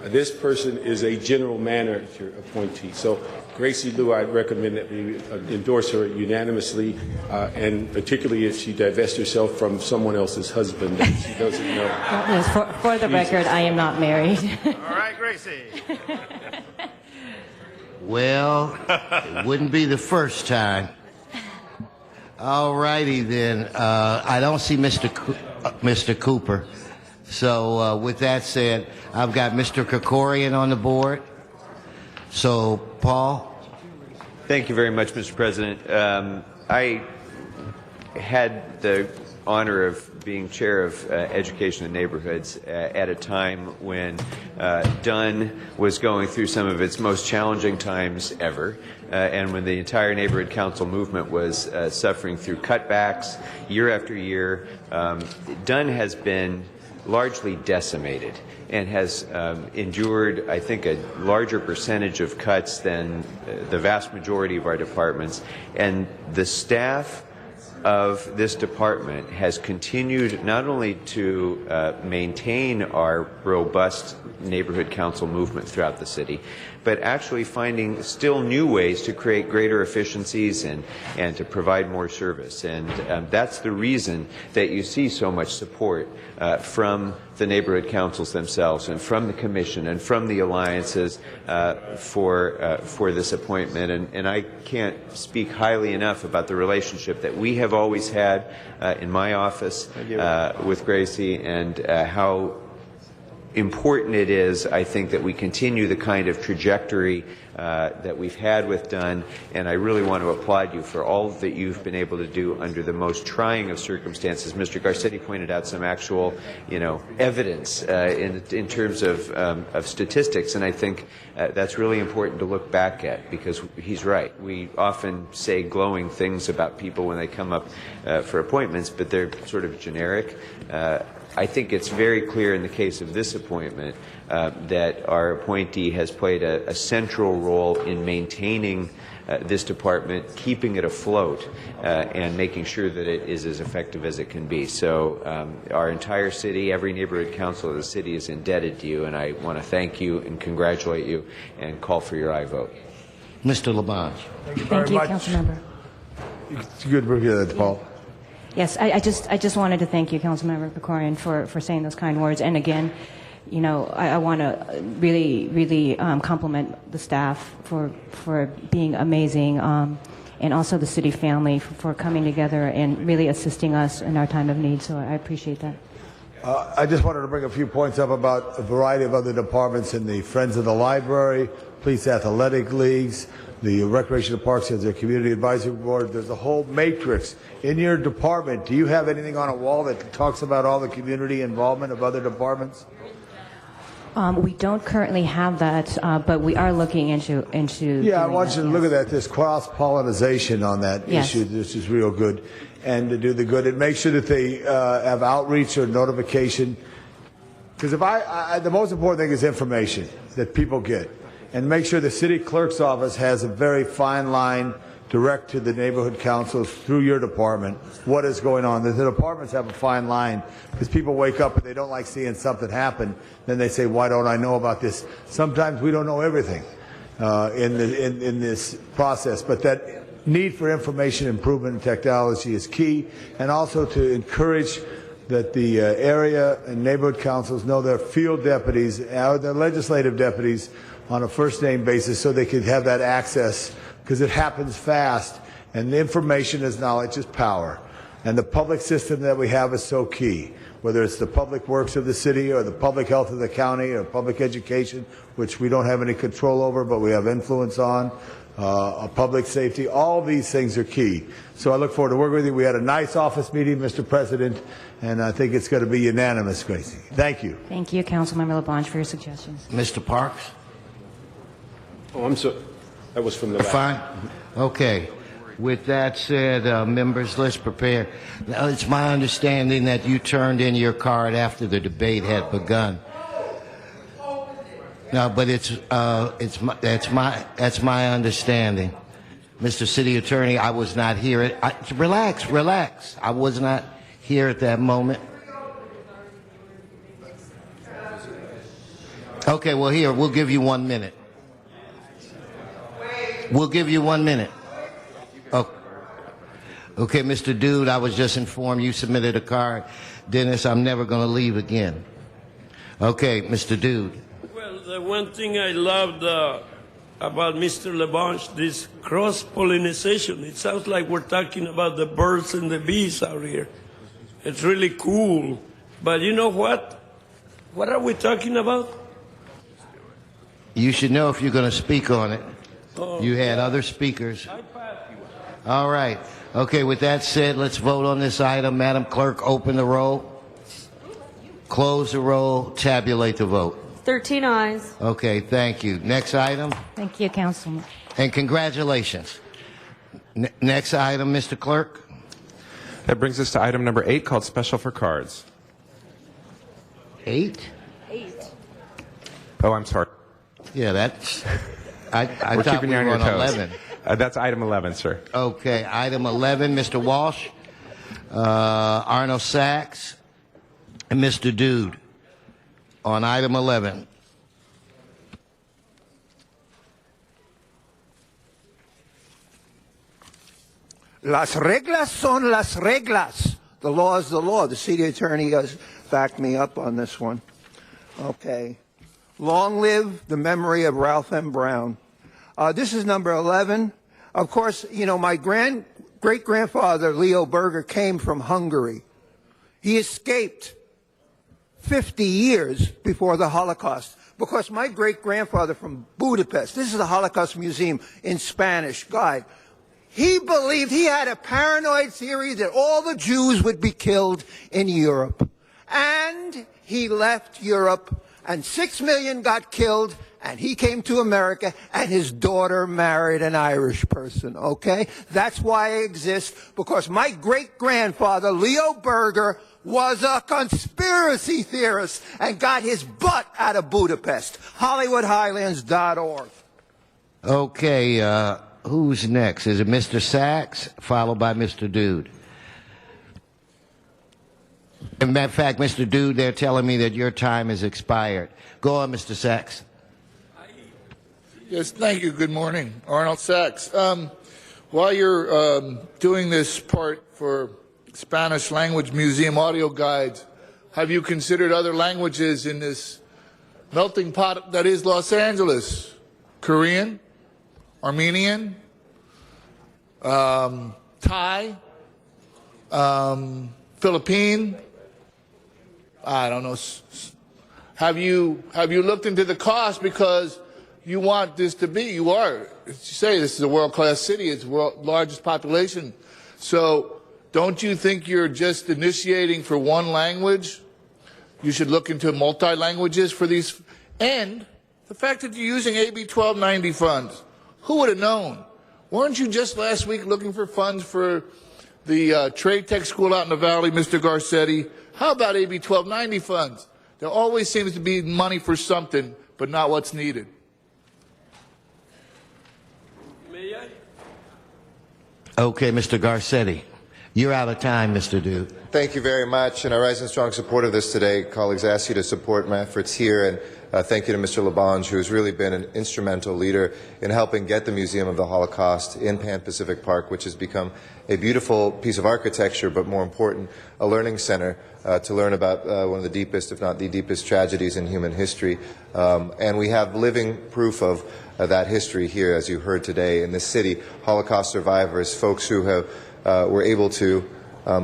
This person is a general manager appointee. So Gracie Liu, I'd recommend that we endorse her unanimously, and particularly if she divests herself from someone else's husband that she doesn't know.
Yes, for the record, I am not married.
All right, Gracie.
Well, it wouldn't be the first time. All righty then. I don't see Mr. Cooper. So with that said, I've got Mr. Kukorian on the board. So, Paul?
Thank you very much, Mr. President. I had the honor of being chair of Education and Neighborhoods at a time when Dunn was going through some of its most challenging times ever, and when the entire neighborhood council movement was suffering through cutbacks year after year. Dunn has been largely decimated and has endured, I think, a larger percentage of cuts than the vast majority of our departments. And the staff of this department has continued not only to maintain our robust neighborhood council movement throughout the city, but actually finding still new ways to create greater efficiencies and to provide more service. And that's the reason that you see so much support from the neighborhood councils themselves and from the commission and from the alliances for this appointment. And I can't speak highly enough about the relationship that we have have always had in my office with Gracie, and how important it is, I think, that we continue the kind of trajectory that we've had with Dunn, and I really want to applaud you for all that you've been able to do under the most trying of circumstances. Mr. Garcetti pointed out some actual, evidence in terms of statistics, and I think that's really important to look back at, because he's right. We often say glowing things about people when they come up for appointments, but they're sort of generic. I think it's very clear in the case of this appointment that our appointee has played a central role in maintaining this department, keeping it afloat, and making sure that it is as effective as it can be. So our entire city, every neighborhood council of the city is indebted to you, and I want to thank you and congratulate you and call for your aye vote.
Mr. Labange.
Thank you, Councilmember.
It's good to hear that, Paul.
Yes, I just wanted to thank you, Councilmember Pecorian, for saying those kind words. And again, I want to really compliment the staff for being amazing, and also the city family for coming together and really assisting us in our time of need. So I appreciate that.
I just wanted to bring a few points up about a variety of other departments in the Friends of the Library, Police Athletic Leagues, the Recreation and Parks has their Community Advisory Board. There's a whole matrix. In your department, do you have anything on a wall that talks about all the community involvement of other departments?
We don't currently have that, but we are looking into.
Yeah, I want you to look at that. There's cross-pollination on that issue. This is real good. And to do the good, and make sure that they have outreach or notification. Because the most important thing is information that people get. And make sure the city clerk's office has a very fine line direct to the neighborhood councils through your department what is going on. The departments have a fine line because people wake up and they don't like seeing something happen. Then they say, why don't I know about this? Sometimes we don't know everything in this process, but that need for information improvement and technology is key, and also to encourage that the area and neighborhood councils know their field deputies, their legislative deputies, on a first-name basis so they can have that access, because it happens fast, and the information is knowledge is power. And the public system that we have is so key, whether it's the public works of the city or the public health of the county or public education, which we don't have any control over but we have influence on, public safety. All these things are key. So I look forward to working with you. We had a nice office meeting, Mr. President, and I think it's going to be unanimous, Gracie. Thank you.
Thank you, Councilmember Labange, for your suggestions.
Mr. Parks?
Oh, I'm sorry. That was from the last.
Fine. Okay. With that said, members, let's prepare. Now, it's my understanding that you turned in your card after the debate had begun. No, but that's my understanding. Mr. City Attorney, I was not here. Relax. I was not here at that moment. Okay, well, here, we'll give you 1 minute. We'll give you 1 minute. Oh. Okay, Mr. Dude, I was just informed you submitted a card. Dennis, I'm never going to leave again. Okay, Mr. Dude.
Well, the one thing I loved about Mr. Labange, this cross-pollination. It sounds like we're talking about the birds and the bees out here. It's really cool. But you know what? What are we talking about?
You should know if you're going to speak on it. You had other speakers. All right. Okay, with that said, let's vote on this item. Madam Clerk, open the roll. Close the roll. Tabulate the vote.
13 ayes.
Okay, thank you. Next item.
Thank you, Councilman.
And congratulations. Next item, Mr. Clerk.
That brings us to item number 8, called Special for Cards.
8?
Oh, I'm sorry.
Yeah, that's... I
We're
thought
keeping
we
you on
were
your
on
toes.
11.
That's item 11, sir.
Okay, item 11, Mr. Walsh, Arnold Sachs, and Mr. Dude on item 11.
Las reglas son las reglas. The law is the law. The city attorney has backed me up on this one. Okay. Long live the memory of Ralph M. Brown. This is number 11. Of course, you know, my great-grandfather Leo Berger came from Hungary. He escaped 50 years before the Holocaust because my great-grandfather from Budapest, this is the Holocaust Museum in Spanish guide, he believed, he had a paranoid theory that all the Jews would be killed in Europe. And he left Europe, and 6 million got killed, and he came to America, and his daughter married an Irish person, okay? That's why I exist, because my great-grandfather, Leo Berger, was a conspiracy theorist and got his butt out of Budapest. HollywoodHighlands.org.
Okay, who's next? Is it Mr. Sachs, followed by Mr. Dude? As a matter of fact, Mr. Dude, they're telling me that your time has expired. Go on, Mr. Sachs.
Yes, thank you. Good morning. Arnold Sachs. While you're doing this part for Spanish Language Museum audio guides, have you considered other languages in this melting pot that is Los Angeles? Korean, Armenian, Thai, Philippine, I don't know. Have you looked into the cost, because you want this to be, you say this is a world-class city, it's the world's largest population. So don't you think you're just initiating for one language? You should look into multi-languages for these. And the fact that you're using AB 1290 funds, who would have known? Weren't you just last week looking for funds for the trade tech school out in the valley, Mr. Garcetti? How about AB 1290 funds? There always seems to be money for something, but not what's needed.
Okay, Mr. Garcetti. You're out of time, Mr. Dude.
Thank you very much, and I rise in strong support of this today. Colleagues, I ask you to support my efforts here, and thank you to Mr. LaBonge, who has really been an instrumental leader in helping get the Museum of the Holocaust in Pan Pacific Park, which has become a beautiful piece of architecture, but more important, a learning center to learn about one of the deepest, if not the deepest, tragedies in human history. And we have living proof of that history here, as you heard today, in this city. Holocaust survivors, folks who were able to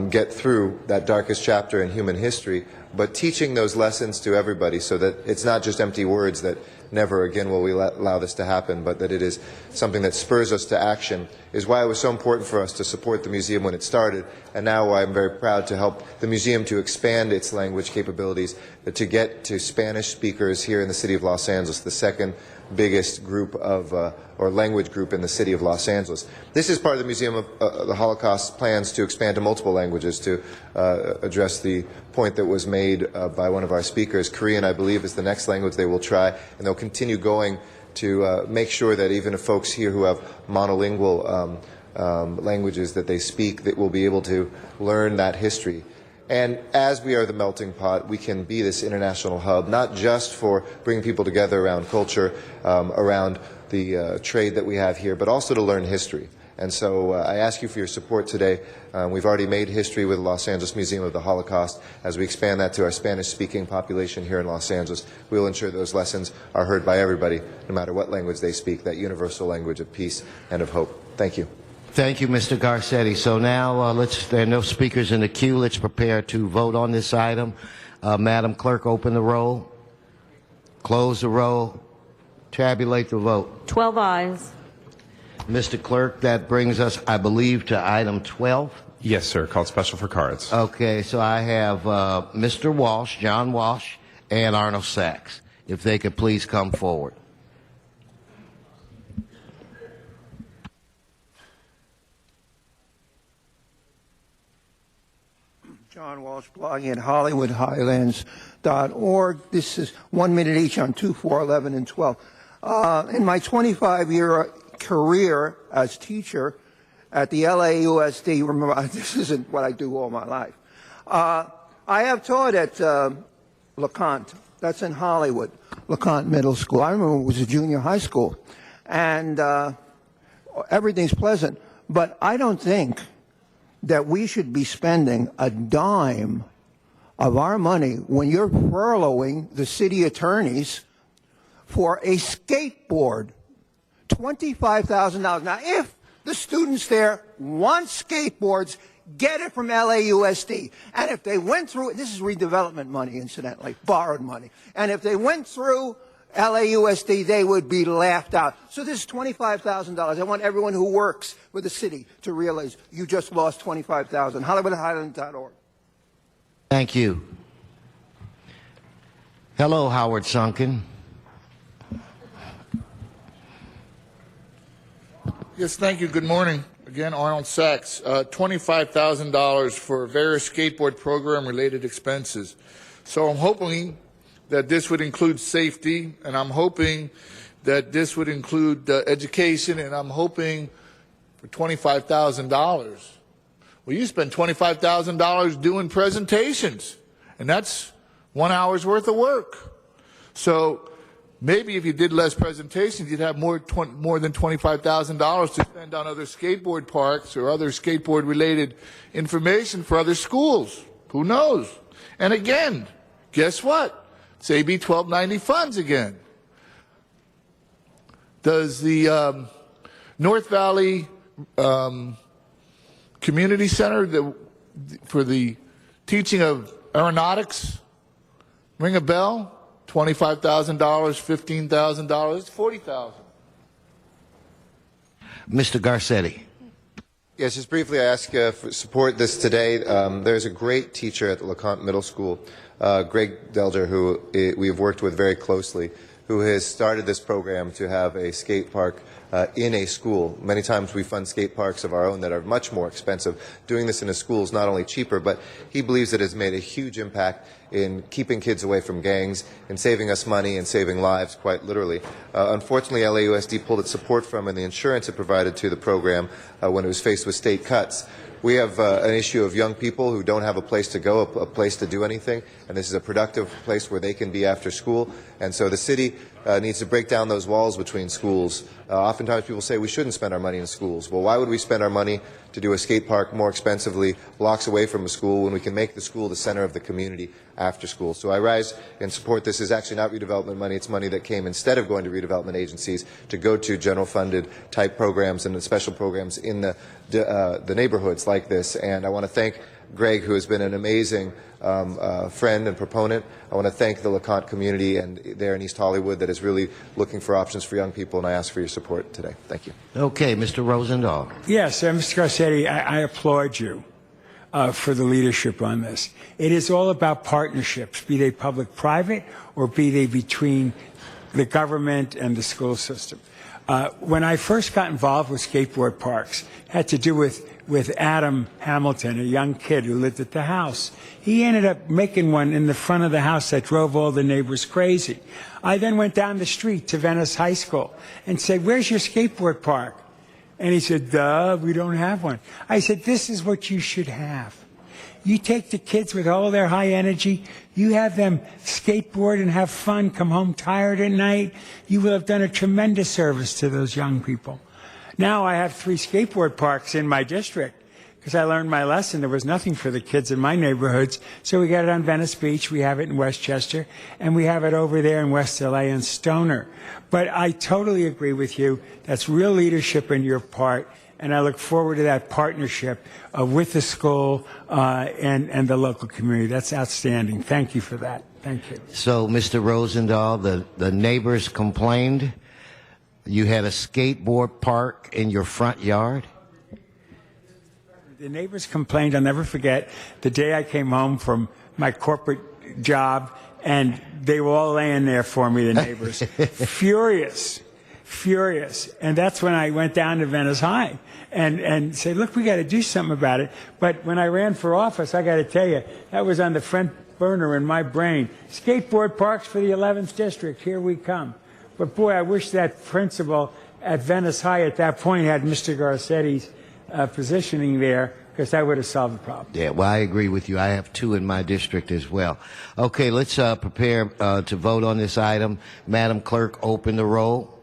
get through that darkest chapter in human history, but teaching those lessons to everybody so that it's not just empty words that never again will we allow this to happen, but that it is something that spurs us to action, is why it was so important for us to support the museum when it started, and now why I'm very proud to help the museum to expand its language capabilities, to get to Spanish speakers here in the city of Los Angeles, the second biggest group of, or language group in the city of Los Angeles. This is part of the Museum of the Holocaust plans to expand to multiple languages to address the point that was made by one of our speakers. Korean, I believe, is the next language they will try, and they'll continue going to make sure that even if folks here who have monolingual languages that they speak, that will be able to learn that history. And as we are the melting pot, we can be this international hub, not just for bringing people together around culture, around the trade that we have here, but also to learn history. And so I ask you for your support today. We've already made history with the Los Angeles Museum of the Holocaust. As we expand that to our Spanish-speaking population here in Los Angeles, we will ensure those lessons are heard by everybody, no matter what language they speak, that universal language of peace and of hope. Thank you.
Thank you, Mr. Garcetti. So now, there are no speakers in the queue. Let's prepare to vote on this item. Madam Clerk, open the roll, close the roll, tabulate the vote.
12 ayes.
Mr. Clerk, that brings us, I believe, to item 12.
Yes, sir. Called special for cards.
Okay, so I have Mr. Walsh, John Walsh, and Arnold Sachs. If they could please come forward.
John Walsh, blogging at HollywoodHighlands.org. This is 1 minute each on 2, 4, 11, and 12. In my 25-year career as teacher at the LAUSD, remember, this isn't what I do all my life. I have taught at LeConte, that's in Hollywood, LeConte Middle School. I remember it was a junior high school. And everything's pleasant, but I don't think that we should be spending a dime of our money when you're furloughing the city attorneys for a skateboard. $25,000. Now, if The students there want skateboards. Get it from LAUSD. And if they went through, this is redevelopment money, incidentally, borrowed money. And if they went through LAUSD, they would be laughed out. So this is $25,000. I want everyone who works with the city to realize you just lost $25,000. HollywoodHighlands.org.
Thank you. Hello, Howard Sunken.
Yes, thank you. Good morning. Again, Arnold Sachs. $25,000 for various skateboard program-related expenses. So I'm hoping that this would include safety, and I'm hoping that this would include education, and I'm hoping for $25,000. Well, you spend $25,000 doing presentations, and that's 1 hour's worth of work. So maybe if you did less presentations, you'd have more than $25,000 to spend on other skateboard parks or other skateboard-related information for other schools. Who knows? And again, guess what? It's AB 1290 funds again. Does the North Valley Community Center for the teaching of aeronautics ring a bell? $25,000, $15,000, $40,000.
Mr. Garcetti.
Yes, just briefly, I ask for support this today. There's a great teacher at the LeConte Middle School, Greg Delger, who we have worked with very closely, who has started this program to have a skate park in a school. Many times we fund skate parks of our own that are much more expensive. Doing this in a school is not only cheaper, but he believes it has made a huge impact in keeping kids away from gangs and saving us money and saving lives, quite literally. Unfortunately, LAUSD pulled its support from and the insurance it provided to the program when it was faced with state cuts. We have an issue of young people who don't have a place to go, a place to do anything, and this is a productive place where they can be after school. And so the city needs to break down those walls between schools. Oftentimes people say we shouldn't spend our money in schools. Well, why would we spend our money to do a skate park more expensively blocks away from a school when we can make the school the center of the community after school? So I rise and support this. Is actually not redevelopment money. It's money that came instead of going to redevelopment agencies to go to general funded type programs and special programs in the neighborhoods like this. And I want to thank Greg, who has been an amazing friend and proponent. I want to thank the LeConte community and there in East Hollywood that is really looking for options for young people, and I ask for your support today. Thank you.
Okay, Mr. Rosendahl.
Yes, Mr. Garcetti, I applaud you for the leadership on this. It is all about partnerships, be they public-private or be they between the government and the school system. When I first got involved with skateboard parks, it had to do with Adam Hamilton, a young kid who lived at the house. He ended up making one in the front of the house that drove all the neighbors crazy. I then went down the street to Venice High School and said, "Where's your skateboard park?" And he said, "Duh, we don't have one." I said, "This is what you should have. You take the kids with all their high energy, you have them skateboard and have fun, come home tired at night. You will have done a tremendous service to those young people." Now I have 3 skateboard parks in my district because I learned my lesson. There was nothing for the kids in my neighborhoods. So we got it on Venice Beach, we have it in Westchester, and we have it over there in West LA and Stoner. But I totally agree with you. That's real leadership on your part. And I look forward to that partnership with the school and the local community. That's outstanding. Thank you for that. Thank you.
So, Mr. Rosendahl, the neighbors complained you had a skateboard park in your front yard?
The neighbors complained. I'll never forget the day I came home from my corporate job, and they were all laying there for me, the neighbors. Furious. And that's when I went down to Venice High and said, "Look, we got to do something about it." But when I ran for office, I got to tell you, that was on the front burner in my brain. Skateboard parks for the 11th district, here we come. But boy, I wish that principal at Venice High at that point had Mr. Garcetti's positioning there, because that would have solved the problem.
Yeah, well, I agree with you. I have 2 in my district as well. Okay, let's prepare to vote on this item. Madam Clerk, open the roll.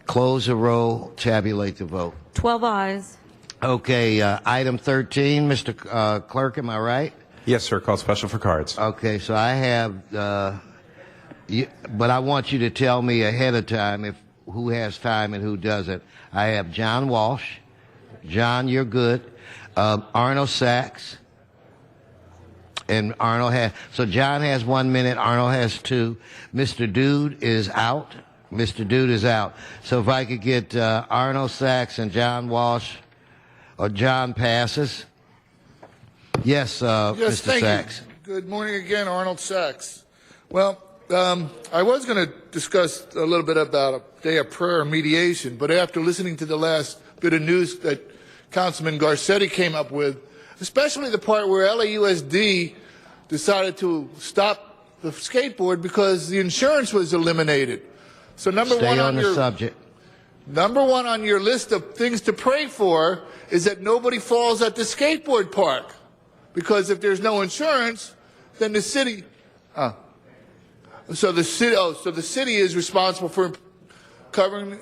Close the roll. Tabulate the vote.
12 ayes.
Okay, item 13, Mr. Clerk, am I right?
Yes, sir. Call special for cards.
Okay, so I have, but I want you to tell me ahead of time if who has time and who doesn't. I have John Walsh. John, you're good. Arnold Sachs. And Arnold has, so John has 1 minute, Arnold has 2. Mr. Dude is out. Mr. Dude is out. So if I could get Arnold Sachs and John Walsh, or John passes. Yes,
Yes,
Mr.
thank
Sachs.
you. Good morning again, Arnold Sachs. Well, I was going to discuss a little bit about a day of prayer and mediation, but after listening to the last bit of news that Councilman Garcetti came up with, especially the part where LAUSD decided to stop the skateboard because the insurance was eliminated. So
Stay on the subject.
Number one on your list of things to pray for is that nobody falls at the skateboard park. Because if there's no insurance, then the city, so the city is responsible for covering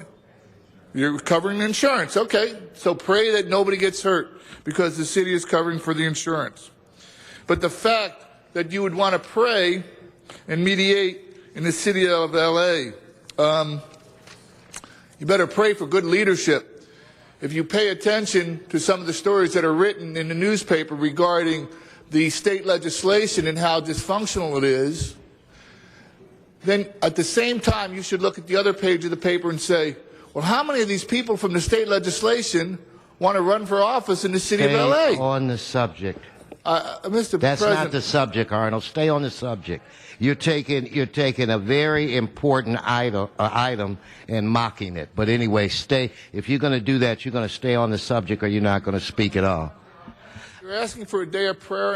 the insurance. Okay, so pray that nobody gets hurt because the city is covering for the insurance. But the fact that you would want to pray and mediate in the city of LA, you better pray for good leadership. If you pay attention to some of the stories that are written in the newspaper regarding the state legislation and how dysfunctional it is, then at the same time you should look at the other page of the paper and say, well, how many of these people from the state legislation want to run for office in the city of LA?
Stay on the subject.
Mr.
That's
President,
not the subject, Arnold. Stay on the subject. You're taking a very important item and mocking it. But anyway, stay. If you're going to do that, you're going to stay on the subject, or you're not going to speak at all.
you're asking for a day of prayer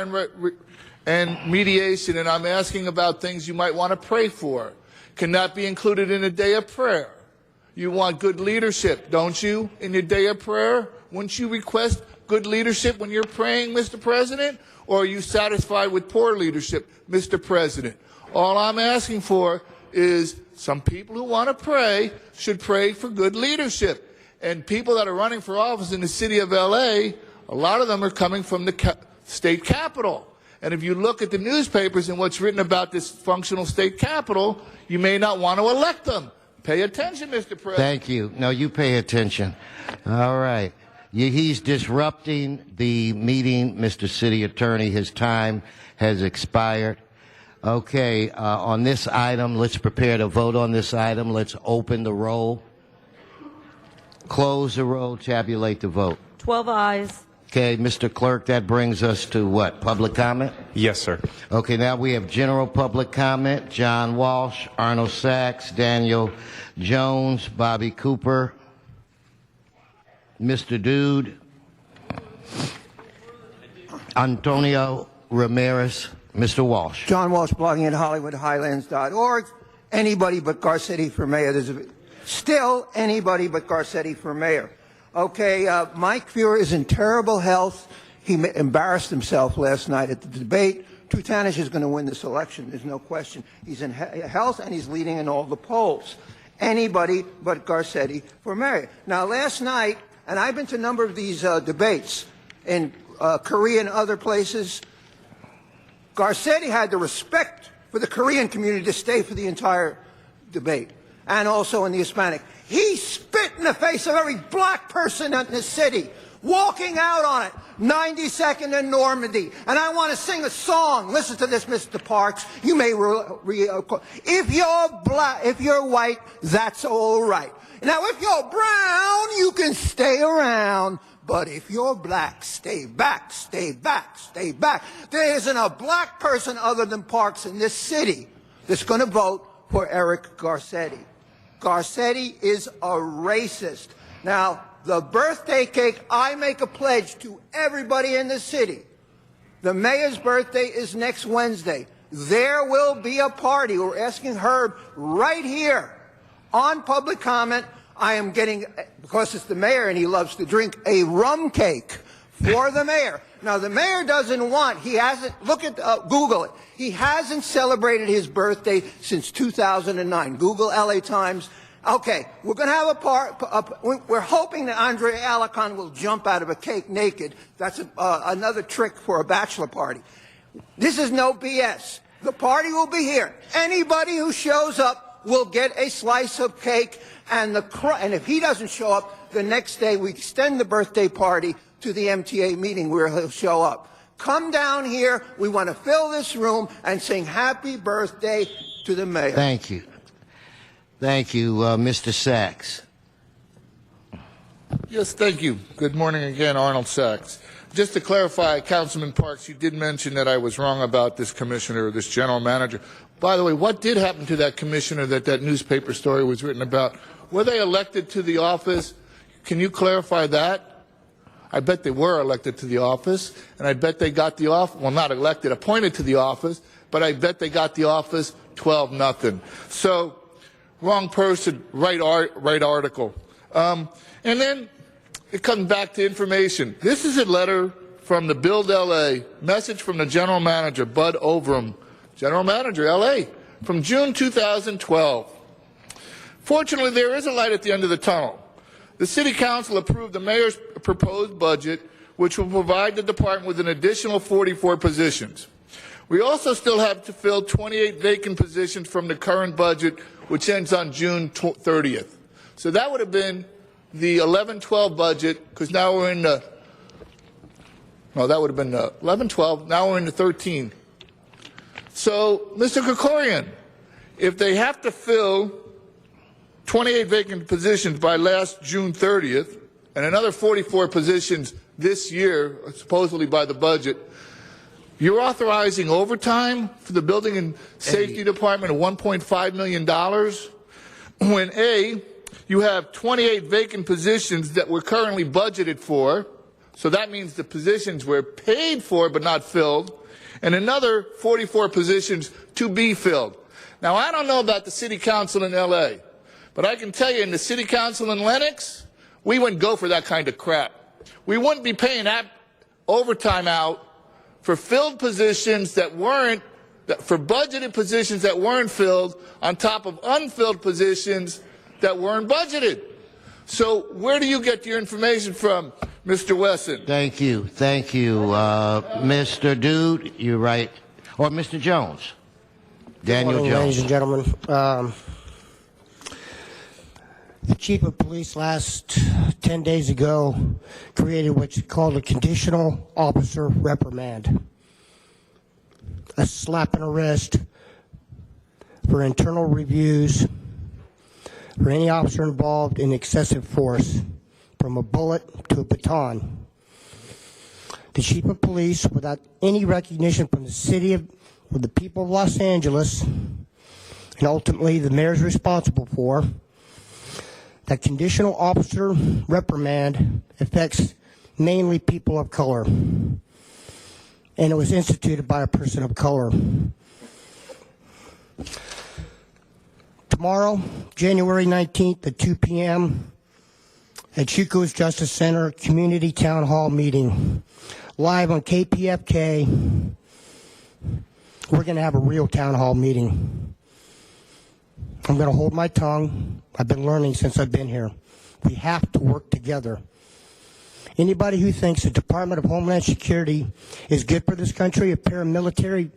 and mediation, and I'm asking about things you might want to pray for. Can that be included in a day of prayer? You want good leadership, don't you, in your day of prayer? Wouldn't you request good leadership when you're praying, Mr. President? Or are you satisfied with poor leadership, Mr. President? All I'm asking for is some people who want to pray should pray for good leadership. And people that are running for office in the city of L.A., a lot of them are coming from the state capital. And if you look at the newspapers and what's written about this functional state capital, you may not want to elect them. Pay attention, Mr. President.
Thank you. No, you pay attention. All right. He's disrupting the meeting, Mr. City Attorney. His time has expired. Okay, on this item, let's prepare to vote on this item. Let's open the roll, close the roll, tabulate the vote.
12 ayes.
Okay, Mr. Clerk, that brings us to what? Public comment?
Yes, sir.
Okay, now we have general public comment. John Walsh, Arnold Sachs, Daniel Jones, Bobby Cooper, Mr. Dude, Antonio Ramirez, Mr. Walsh.
John Walsh, blogging at HollywoodHighlands.org. Anybody but Garcetti for mayor. There's still anybody but Garcetti for mayor. Okay, Mike Fuhrer is in terrible health. He embarrassed himself last night at the debate. Trutanish is going to win this election. There's no question. He's in health and he's leading in all the polls. Anybody but Garcetti for mayor. Now, last night, and I've been to a number of these debates in Korea and other places, Garcetti had the respect for the Korean community to stay for the entire debate, and also in the Hispanic. He spit in the face of every black person in the city, walking out on it, 92nd and Normandy. And I want to sing a song. Listen to this, Mr. Parks. You may if you're black, if you're white, that's all right. Now, if you're brown, you can stay around. But if you're black, stay back, stay back, stay back. There isn't a black person other than Parks in this city that's going to vote for Eric Garcetti. Garcetti is a racist. Now, the birthday cake, I make a pledge to everybody in the city. The mayor's birthday is next Wednesday. There will be a party. We're asking Herb right here on public comment. I am getting, because it's the mayor and he loves to drink, a rum cake for the mayor. Now, the mayor doesn't want, he hasn't, look at, Google it. He hasn't celebrated his birthday since 2009. Google LA Times. Okay, we're going to have we're hoping that Andre Alicon will jump out of a cake naked. That's another trick for a bachelor party. This is no BS. The party will be here. Anybody who shows up will get a slice of cake, and if he doesn't show up, the next day we extend the birthday party to the MTA meeting where he'll show up. Come down here. We want to fill this room and sing happy birthday to the mayor.
Thank you. Thank you, Mr. Sachs.
Yes, thank you. Good morning again, Arnold Sachs. Just to clarify, Councilman Parks, you did mention that I was wrong about this commissioner, this general manager. By the way, what did happen to that commissioner that newspaper story was written about? Were they elected to the office? Can you clarify that? I bet they were elected to the office, and I bet they got the office, well, not elected, appointed to the office, but I bet they got the office 12-0. So, wrong person, right article. And then it comes back to information. This is a letter from the Build LA, message from the general manager, Bud Overham, general manager, LA, from June 2012. Fortunately, there is a light at the end of the tunnel. The City Council approved the mayor's proposed budget, which will provide the department with an additional 44 positions. We also still have to fill 28 vacant positions from the current budget, which ends on June 30th. So that would have been the 11-12 budget, because now we're in the, no, that would have been the 11-12, now we're in the 13. So, Mr. Krikorian, if they have to fill 28 vacant positions by last June 30th, and another 44 positions this year, supposedly by the budget, you're authorizing overtime for the Building and Safety Department of $1.5 million when A, you have 28 vacant positions that we're currently budgeted for, so that means the positions were paid for but not filled, and another 44 positions to be filled. Now, I don't know about the City Council in L.A., but I can tell you in the City Council in Lenox, we wouldn't go for that kind of crap. We wouldn't be paying that overtime out for filled positions that weren't, for budgeted positions that weren't filled, on top of unfilled positions that weren't budgeted. So where do you get your information from, Mr. Wesson?
Thank you. Thank you. Mr. Dude, you're right. Or Mr. Jones. Daniel
Good morning,
Jones.
ladies and gentlemen. The chief of police last 10 days ago created what's called a conditional officer reprimand. A slap on the wrist for internal reviews for any officer involved in excessive force, from a bullet to a baton. The chief of police, without any recognition from the city of, or the people of Los Angeles, and ultimately the mayor's responsible for, that conditional officer reprimand affects mainly people of color. And it was instituted by a person of color. Tomorrow, January 19th at 2 p.m. at Chico's Justice Center Community Town Hall meeting, live on KPFK. We're going to have a real town hall meeting. I'm going to hold my tongue. I've been learning since I've been here. We have to work together. Anybody who thinks the Department of Homeland Security is good for this country, a paramilitary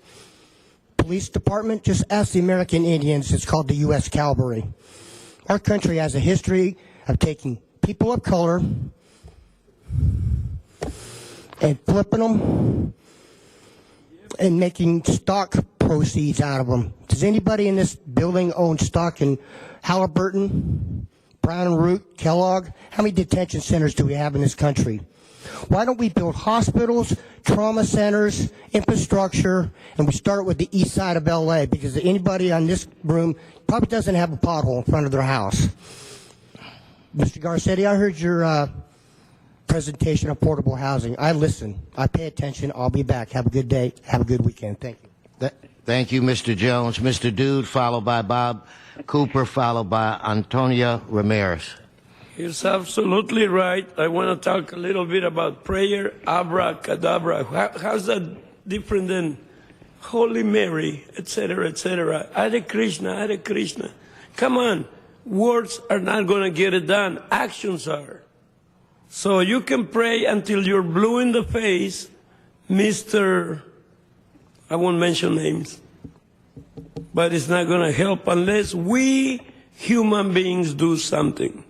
police department, just ask the American Indians. It's called the U.S. Cavalry. Our country has a history of taking people of color and flipping them and making stock proceeds out of them. Does anybody in this building own stock in Halliburton, Brown and Root, Kellogg? How many detention centers do we have in this country? Why don't we build hospitals, trauma centers, infrastructure, and we start with the east side of L.A., because anybody on this room probably doesn't have a pothole in front of their house. Mr. Garcetti, I heard your presentation on portable housing. I listen. I pay attention. I'll be back. Have a good day. Have a good weekend. Thank you.
Thank you, Mr. Jones. Mr. Dude, followed by Bob Cooper, followed by Antonia Ramirez.
He's absolutely right. I want to talk a little bit about prayer, abracadabra. How's that different than Holy Mary, etc., etc.? Hare Krishna, Hare Krishna. Come on. Words are not going to get it done. Actions are. So you can pray until you're blue in the face, Mr. I won't mention names. but it's not going to help unless we human beings do something.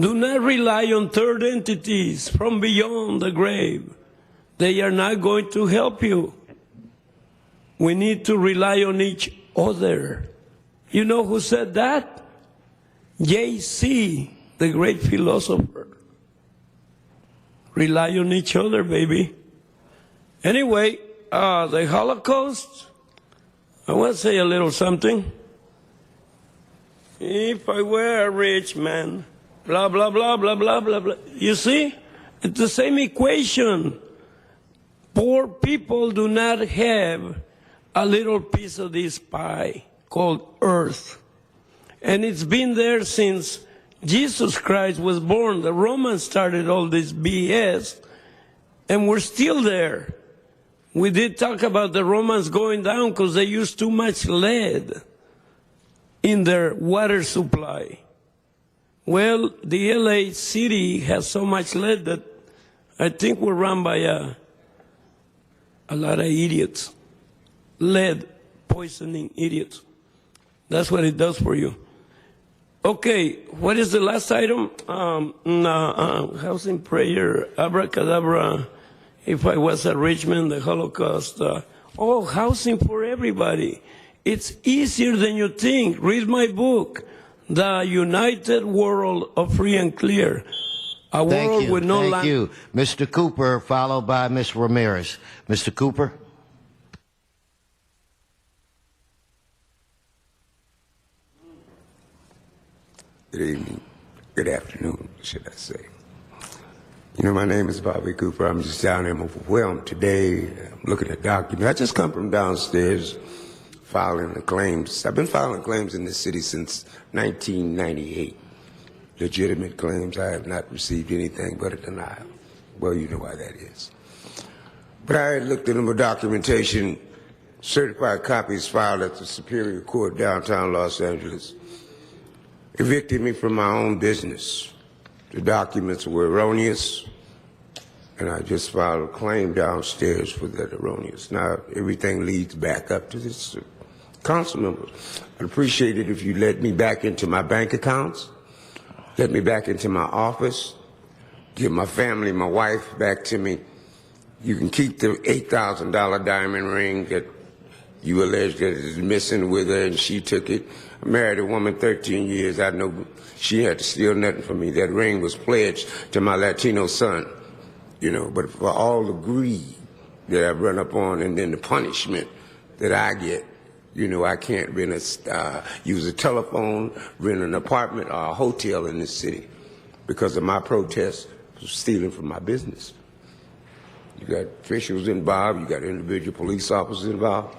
Do not rely on third entities from beyond the grave. They are not going to help you. We need to rely on each other. You know who said that? J.C., the great philosopher. Rely on each other, baby. Anyway, the Holocaust, I want to say a little something. If I were a rich man, blah, blah, blah, blah, blah, blah, blah. You see? It's the same equation. Poor people do not have a little piece of this pie called earth. And it's been there since Jesus Christ was born. The Romans started all this BS, and we're still there. We did talk about the Romans going down because they used too much lead in their water supply. Well, the LA city has so much lead that I think we're run by a lot of idiots. Lead poisoning idiots. That's what it does for you. Okay, what is the last item? Housing prayer, abracadabra. If I was at Richmond, the Holocaust. Housing for everybody. It's easier than you think. Read my book, The United World of Free and Clear. A world with no
Thank you. Mr. Cooper, followed by Ms. Ramirez. Mr. Cooper?
Good evening. Good afternoon, should I say. You know, my name is Bobby Cooper. I'm just down there. I'm overwhelmed today. I'm looking at documents. I just come from downstairs filing the claims. I've been filing claims in this city since 1998. Legitimate claims. I have not received anything but a denial. Well, you know why that is. But I had looked at my documentation, certified copies filed at the Superior Court downtown Los Angeles. Evicted me from my own business. The documents were erroneous, and I just filed a claim downstairs for that erroneous. Now, everything leads back up to this council members. I'd appreciate it if you let me back into my bank accounts, let me back into my office, give my family, my wife back to me. You can keep the $8,000 diamond ring that you allege that is missing with her, and she took it. I married a woman 13 years. I know she had to steal nothing from me. That ring was pledged to my Latino son, you know. But for all the greed that I've run up on, and then the punishment that I get, you know, I can't use a telephone, rent an apartment or a hotel in this city because of my protest for stealing from my business. You got officials involved. You got individual police officers involved.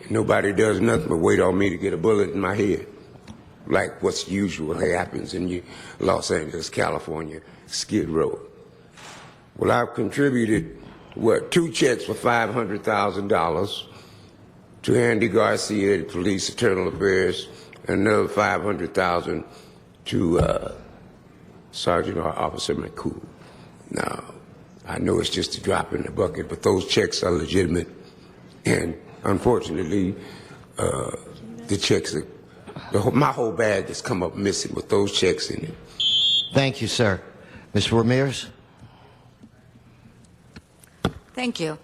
Nobody does nothing but wait on me to get a bullet in my head, like what's usually happens in Los Angeles, California, Skid Row. Well, I've contributed, 2 checks for $500,000 to Andy Garcia, the police, internal affairs, and another $500,000 to Sergeant or Officer McCool. Now, I know it's just a drop in the bucket, but those checks are legitimate, and unfortunately, the checks, my whole bag has come up missing with those checks in it.
Thank you, sir. Ms. Ramirez?
Thank you.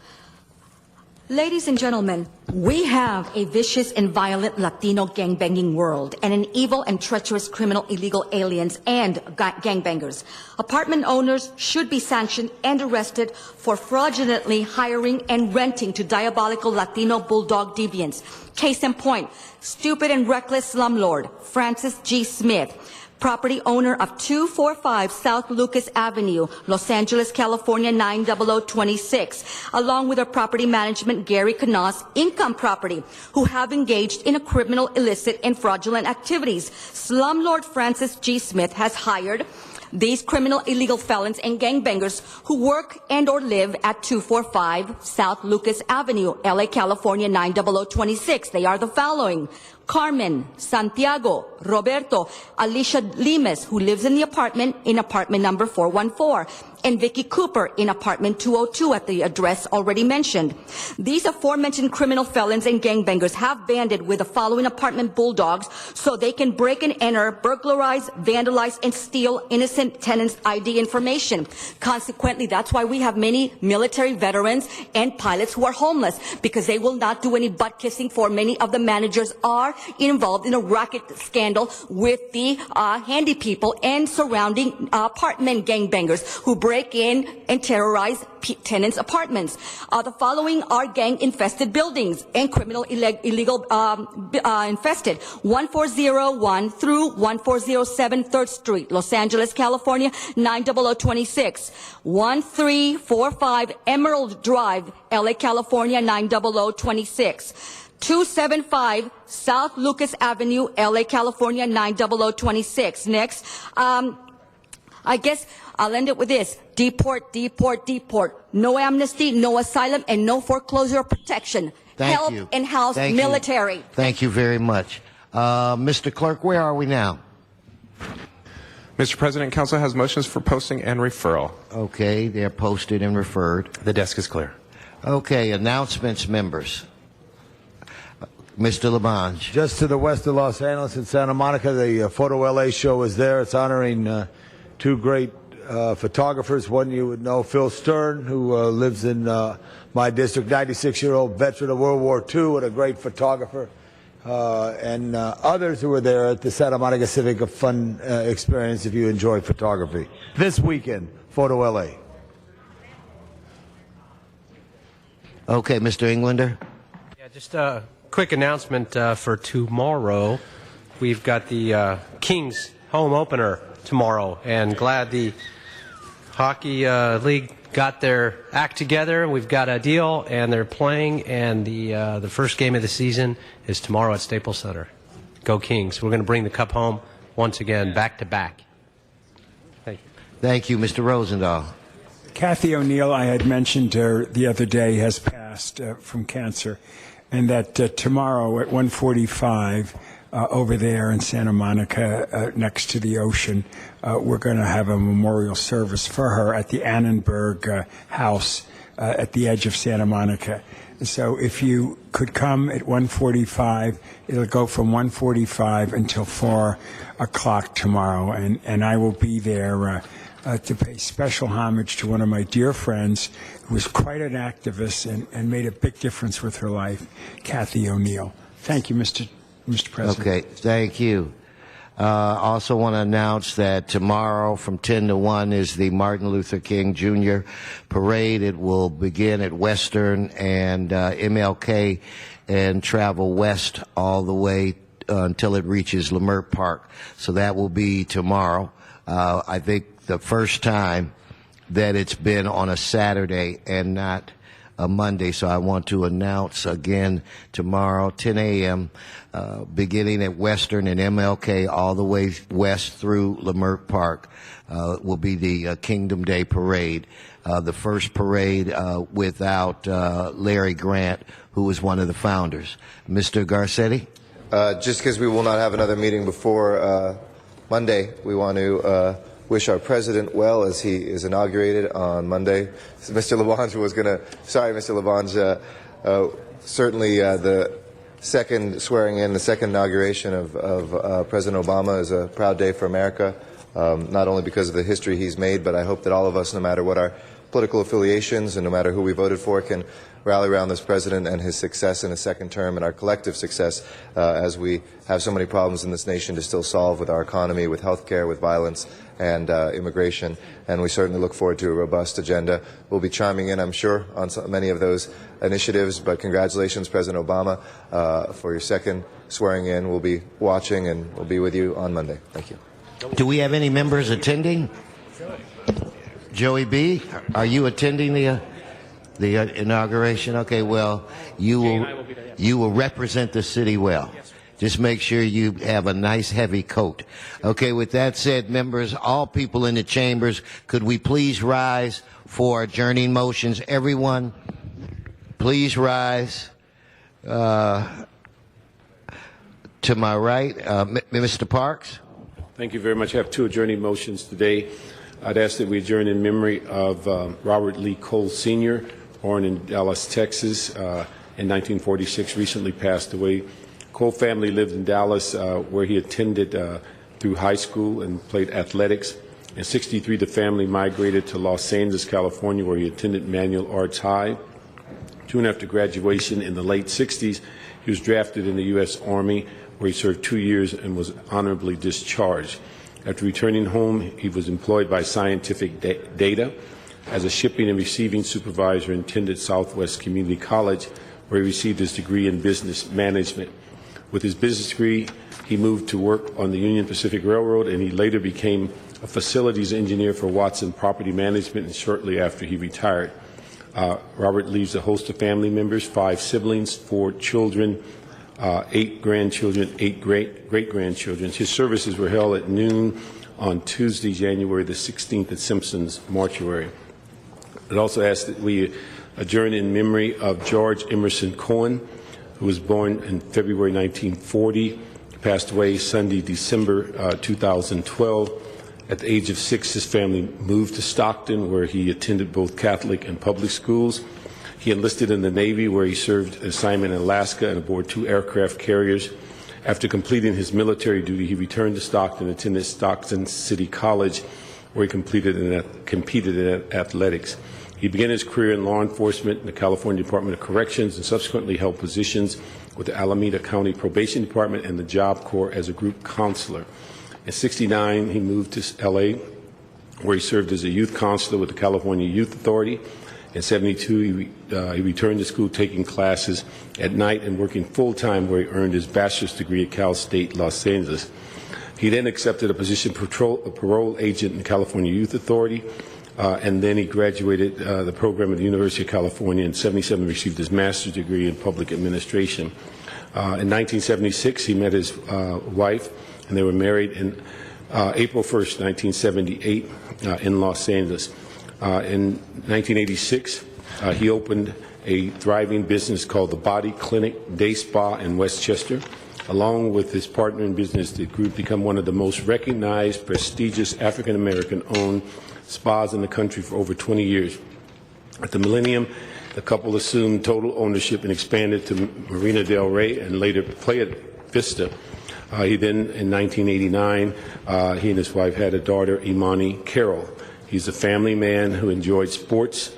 Ladies and gentlemen, we have a vicious and violent Latino gangbanging world and an evil and treacherous criminal illegal aliens and gangbangers. Apartment owners should be sanctioned and arrested for fraudulently hiring and renting to diabolical Latino bulldog deviants. Case in point, stupid and reckless slumlord Francis G. Smith, property owner of 245 South Lucas Avenue, Los Angeles, California 90026, along with our property management Gary Canas Income Property, who have engaged in a criminal, illicit, and fraudulent activities. Slumlord Francis G. Smith has hired these criminal illegal felons and gangbangers who work and or live at 245 South Lucas Avenue, LA, California 90026. They are the following: Carmen, Santiago, Roberto, Alicia Limes, who lives in apartment number 414, and Vicky Cooper in apartment 202 at the address already mentioned. These aforementioned criminal felons and gangbangers have banded with the following apartment bulldogs so they can break and enter, burglarize, vandalize, and steal innocent tenants' ID information. Consequently, that's why we have many military veterans and pilots who are homeless, because they will not do any butt kissing, for many of the managers are involved in a racket scandal with the handy people and surrounding apartment gangbangers who break in and terrorize tenants' apartments. The following are gang-infested buildings and criminal illegal infested. 1401 through 1407 3rd Street, Los Angeles, California, 90026. 1345 Emerald Drive, LA, California, 90026. 275 South Lucas Avenue, LA, California, 90026. Next, I guess I'll end it with this. Deport, deport, deport. No amnesty, no asylum, and no foreclosure protection.
Thank you.
Help and house
Thank you.
military.
Thank you very much. Mr. Clerk, where are we now?
Mr. President, Council has motions for posting and referral.
Okay, they're posted and referred.
The desk is clear.
Okay, announcements, members. Mr. Labange.
Just to the west of Los Angeles in Santa Monica, the Photo LA show is there. It's honoring two great photographers. One you would know, Phil Stern, who lives in my district, 96-year-old veteran of World War II and a great photographer. And others who were there at the Santa Monica Civic, a fun experience if you enjoy photography. This weekend, Photo LA.
Okay, Mr. Englander.
Yeah, just a quick announcement for tomorrow. We've got the Kings home opener tomorrow, and glad the Hockey League got their act together. We've got a deal, and they're playing, and the first game of the season is tomorrow at Staples Center. Go Kings. We're going to bring the cup home once again, back to back. Thank you.
Thank you, Mr. Rosendahl.
Kathy O'Neill, I had mentioned her the other day, has passed from cancer, and that tomorrow at 1:45 over there in Santa Monica, next to the ocean, we're going to have a memorial service for her at the Annenberg House at the edge of Santa Monica. So if you could come at 1:45, it'll go from 1:45 until 4 o'clock tomorrow, and I will be there to pay special homage to one of my dear friends who was quite an activist and made a big difference with her life, Kathy O'Neill. Thank you, Mr. President.
Okay, thank you. Also want to announce that tomorrow from 10 to 1 is the Martin Luther King Jr. Parade. It will begin at Western and MLK and travel west all the way until it reaches Leimert Park. So that will be tomorrow. I think the first time that it's been on a Saturday and not a Monday. So I want to announce again tomorrow, 10 a.m., beginning at Western and MLK all the way west through Leimert Park, will be the Kingdom Day Parade. The first parade without Larry Grant, who was one of the founders. Mr. Garcetti?
Just because we will not have another meeting before Monday, we want to wish our president well as he is inaugurated on Monday. So Mr. Labange was going to, sorry, Mr. Labange, certainly the second swearing in, the second inauguration of President Obama is a proud day for America, not only because of the history he's made, but I hope that all of us, no matter what our political affiliations and no matter who we voted for, can rally around this president and his success in his second term and our collective success as we have so many problems in this nation to still solve with our economy, with health care, with violence, and immigration. And we certainly look forward to a robust agenda. We'll be chiming in, I'm sure, on many of those initiatives, but congratulations, President Obama, for your second swearing in. We'll be watching and we'll be with you on Monday. Thank you.
Do we have any members attending? Joey B., are you attending the inauguration? Okay, well, you will represent the city well. Just make sure you have a nice heavy coat. Okay, with that said, members, all people in the chambers, could we please rise for adjourning motions? Everyone, please rise. To my right, Mr. Parks.
Thank you very much. I have two adjourning motions today. I'd ask that we adjourn in memory of Robert Lee Cole Sr., born in Dallas, Texas, in 1946, recently passed away. Cole family lived in Dallas, where he attended through high school and played athletics. In '63, the family migrated to Los Angeles, California, where he attended Manual Arts High. Soon after graduation in the late '60s, he was drafted in the U.S. Army, where he served 2 years and was honorably discharged. After returning home, he was employed by Scientific Data as a shipping and receiving supervisor and attended Southwest Community College, where he received his degree in business management. With his business degree, he moved to work on the Union Pacific Railroad, and he later became a facilities engineer for Watson Property Management, and shortly after he retired. Robert leaves a host of family members, 5 siblings, 4 children, 8 grandchildren, 8 great-grandchildren. His services were held at noon on Tuesday, January the 16th at Simpson's Mortuary. I'd also ask that we adjourn in memory of George Emerson Cohen, who was born in February 1940, passed away Sunday, December 2012. At the age of 6, his family moved to Stockton, where he attended both Catholic and public schools. He enlisted in the Navy, where he served an assignment in Alaska and aboard 2 aircraft carriers. After completing his military duty, he returned to Stockton and attended Stockton City College, where he competed in athletics. He began his career in law enforcement in the California Department of Corrections and subsequently held positions with the Alameda County Probation Department and the Job Corps as a group counselor. In '69, he moved to L.A., where he served as a youth counselor with the California Youth Authority. In '72, he returned to school, taking classes at night and working full-time, where he earned his bachelor's degree at Cal State Los Angeles. He then accepted a position as a parole agent in the California Youth Authority, and then he graduated the program at the University of California. In '77, received his master's degree in public administration. In 1976, he met his wife, and they were married in April 1st, 1978, in Los Angeles. In 1986, he opened a thriving business called the Body Clinic Day Spa in Westchester. Along with his partner in business, the group became one of the most recognized, prestigious African-American owned spas in the country for over 20 years. At the millennium, the couple assumed total ownership and expanded to Marina del Rey and later Playa Vista. He then, in 1989, he and his wife had a daughter, Imani Carroll. He's a family man who enjoyed sports,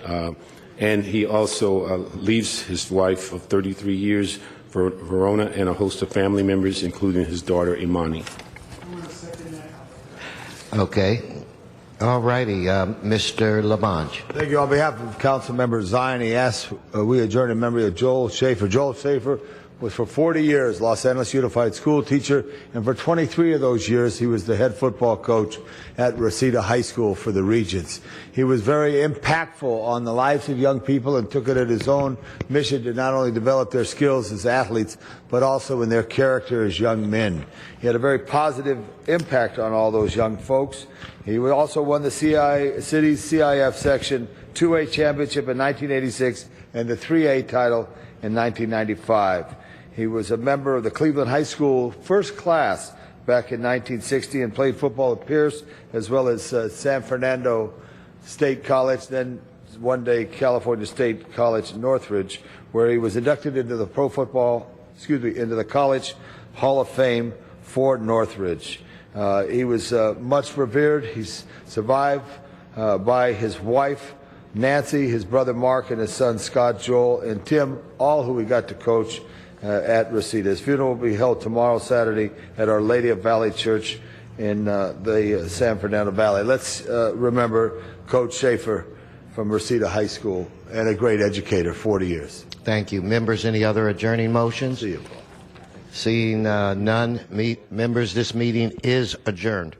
and he also leaves his wife of 33 years for Verona and a host of family members, including his daughter, Imani.
Okay. All righty. Mr. Labange.
Thank you. On behalf of Council Member Zion, he asks we adjourn in memory of Joel Schaefer. Joel Schaefer was for 40 years Los Angeles Unified School teacher, and for 23 of those years he was the head football coach at Reseda High School for the Regents. He was very impactful on the lives of young people and took it as his own mission to not only develop their skills as athletes, but also in their character as young men. He had a very positive impact on all those young folks. He also won the city's CIF Section 2A championship in 1986 and the 3A title in 1995. He was a member of the Cleveland High School first class back in 1960 and played football at Pierce as well as San Fernando State College, then one day California State College Northridge, where he was inducted into the into the College Hall of Fame for Northridge. He was much revered. He's survived by his wife, Nancy, his brother Mark, and his son Scott, Joel, and Tim, all who we got to coach at Reseda. His funeral will be held tomorrow, Saturday, at Our Lady of Valley Church in the San Fernando Valley. Let's remember Coach Schaefer from Reseda High School and a great educator, 40 years.
Thank you. Members, any other adjourning motions?
See you, Paul.
Seeing none, members, this meeting is adjourned.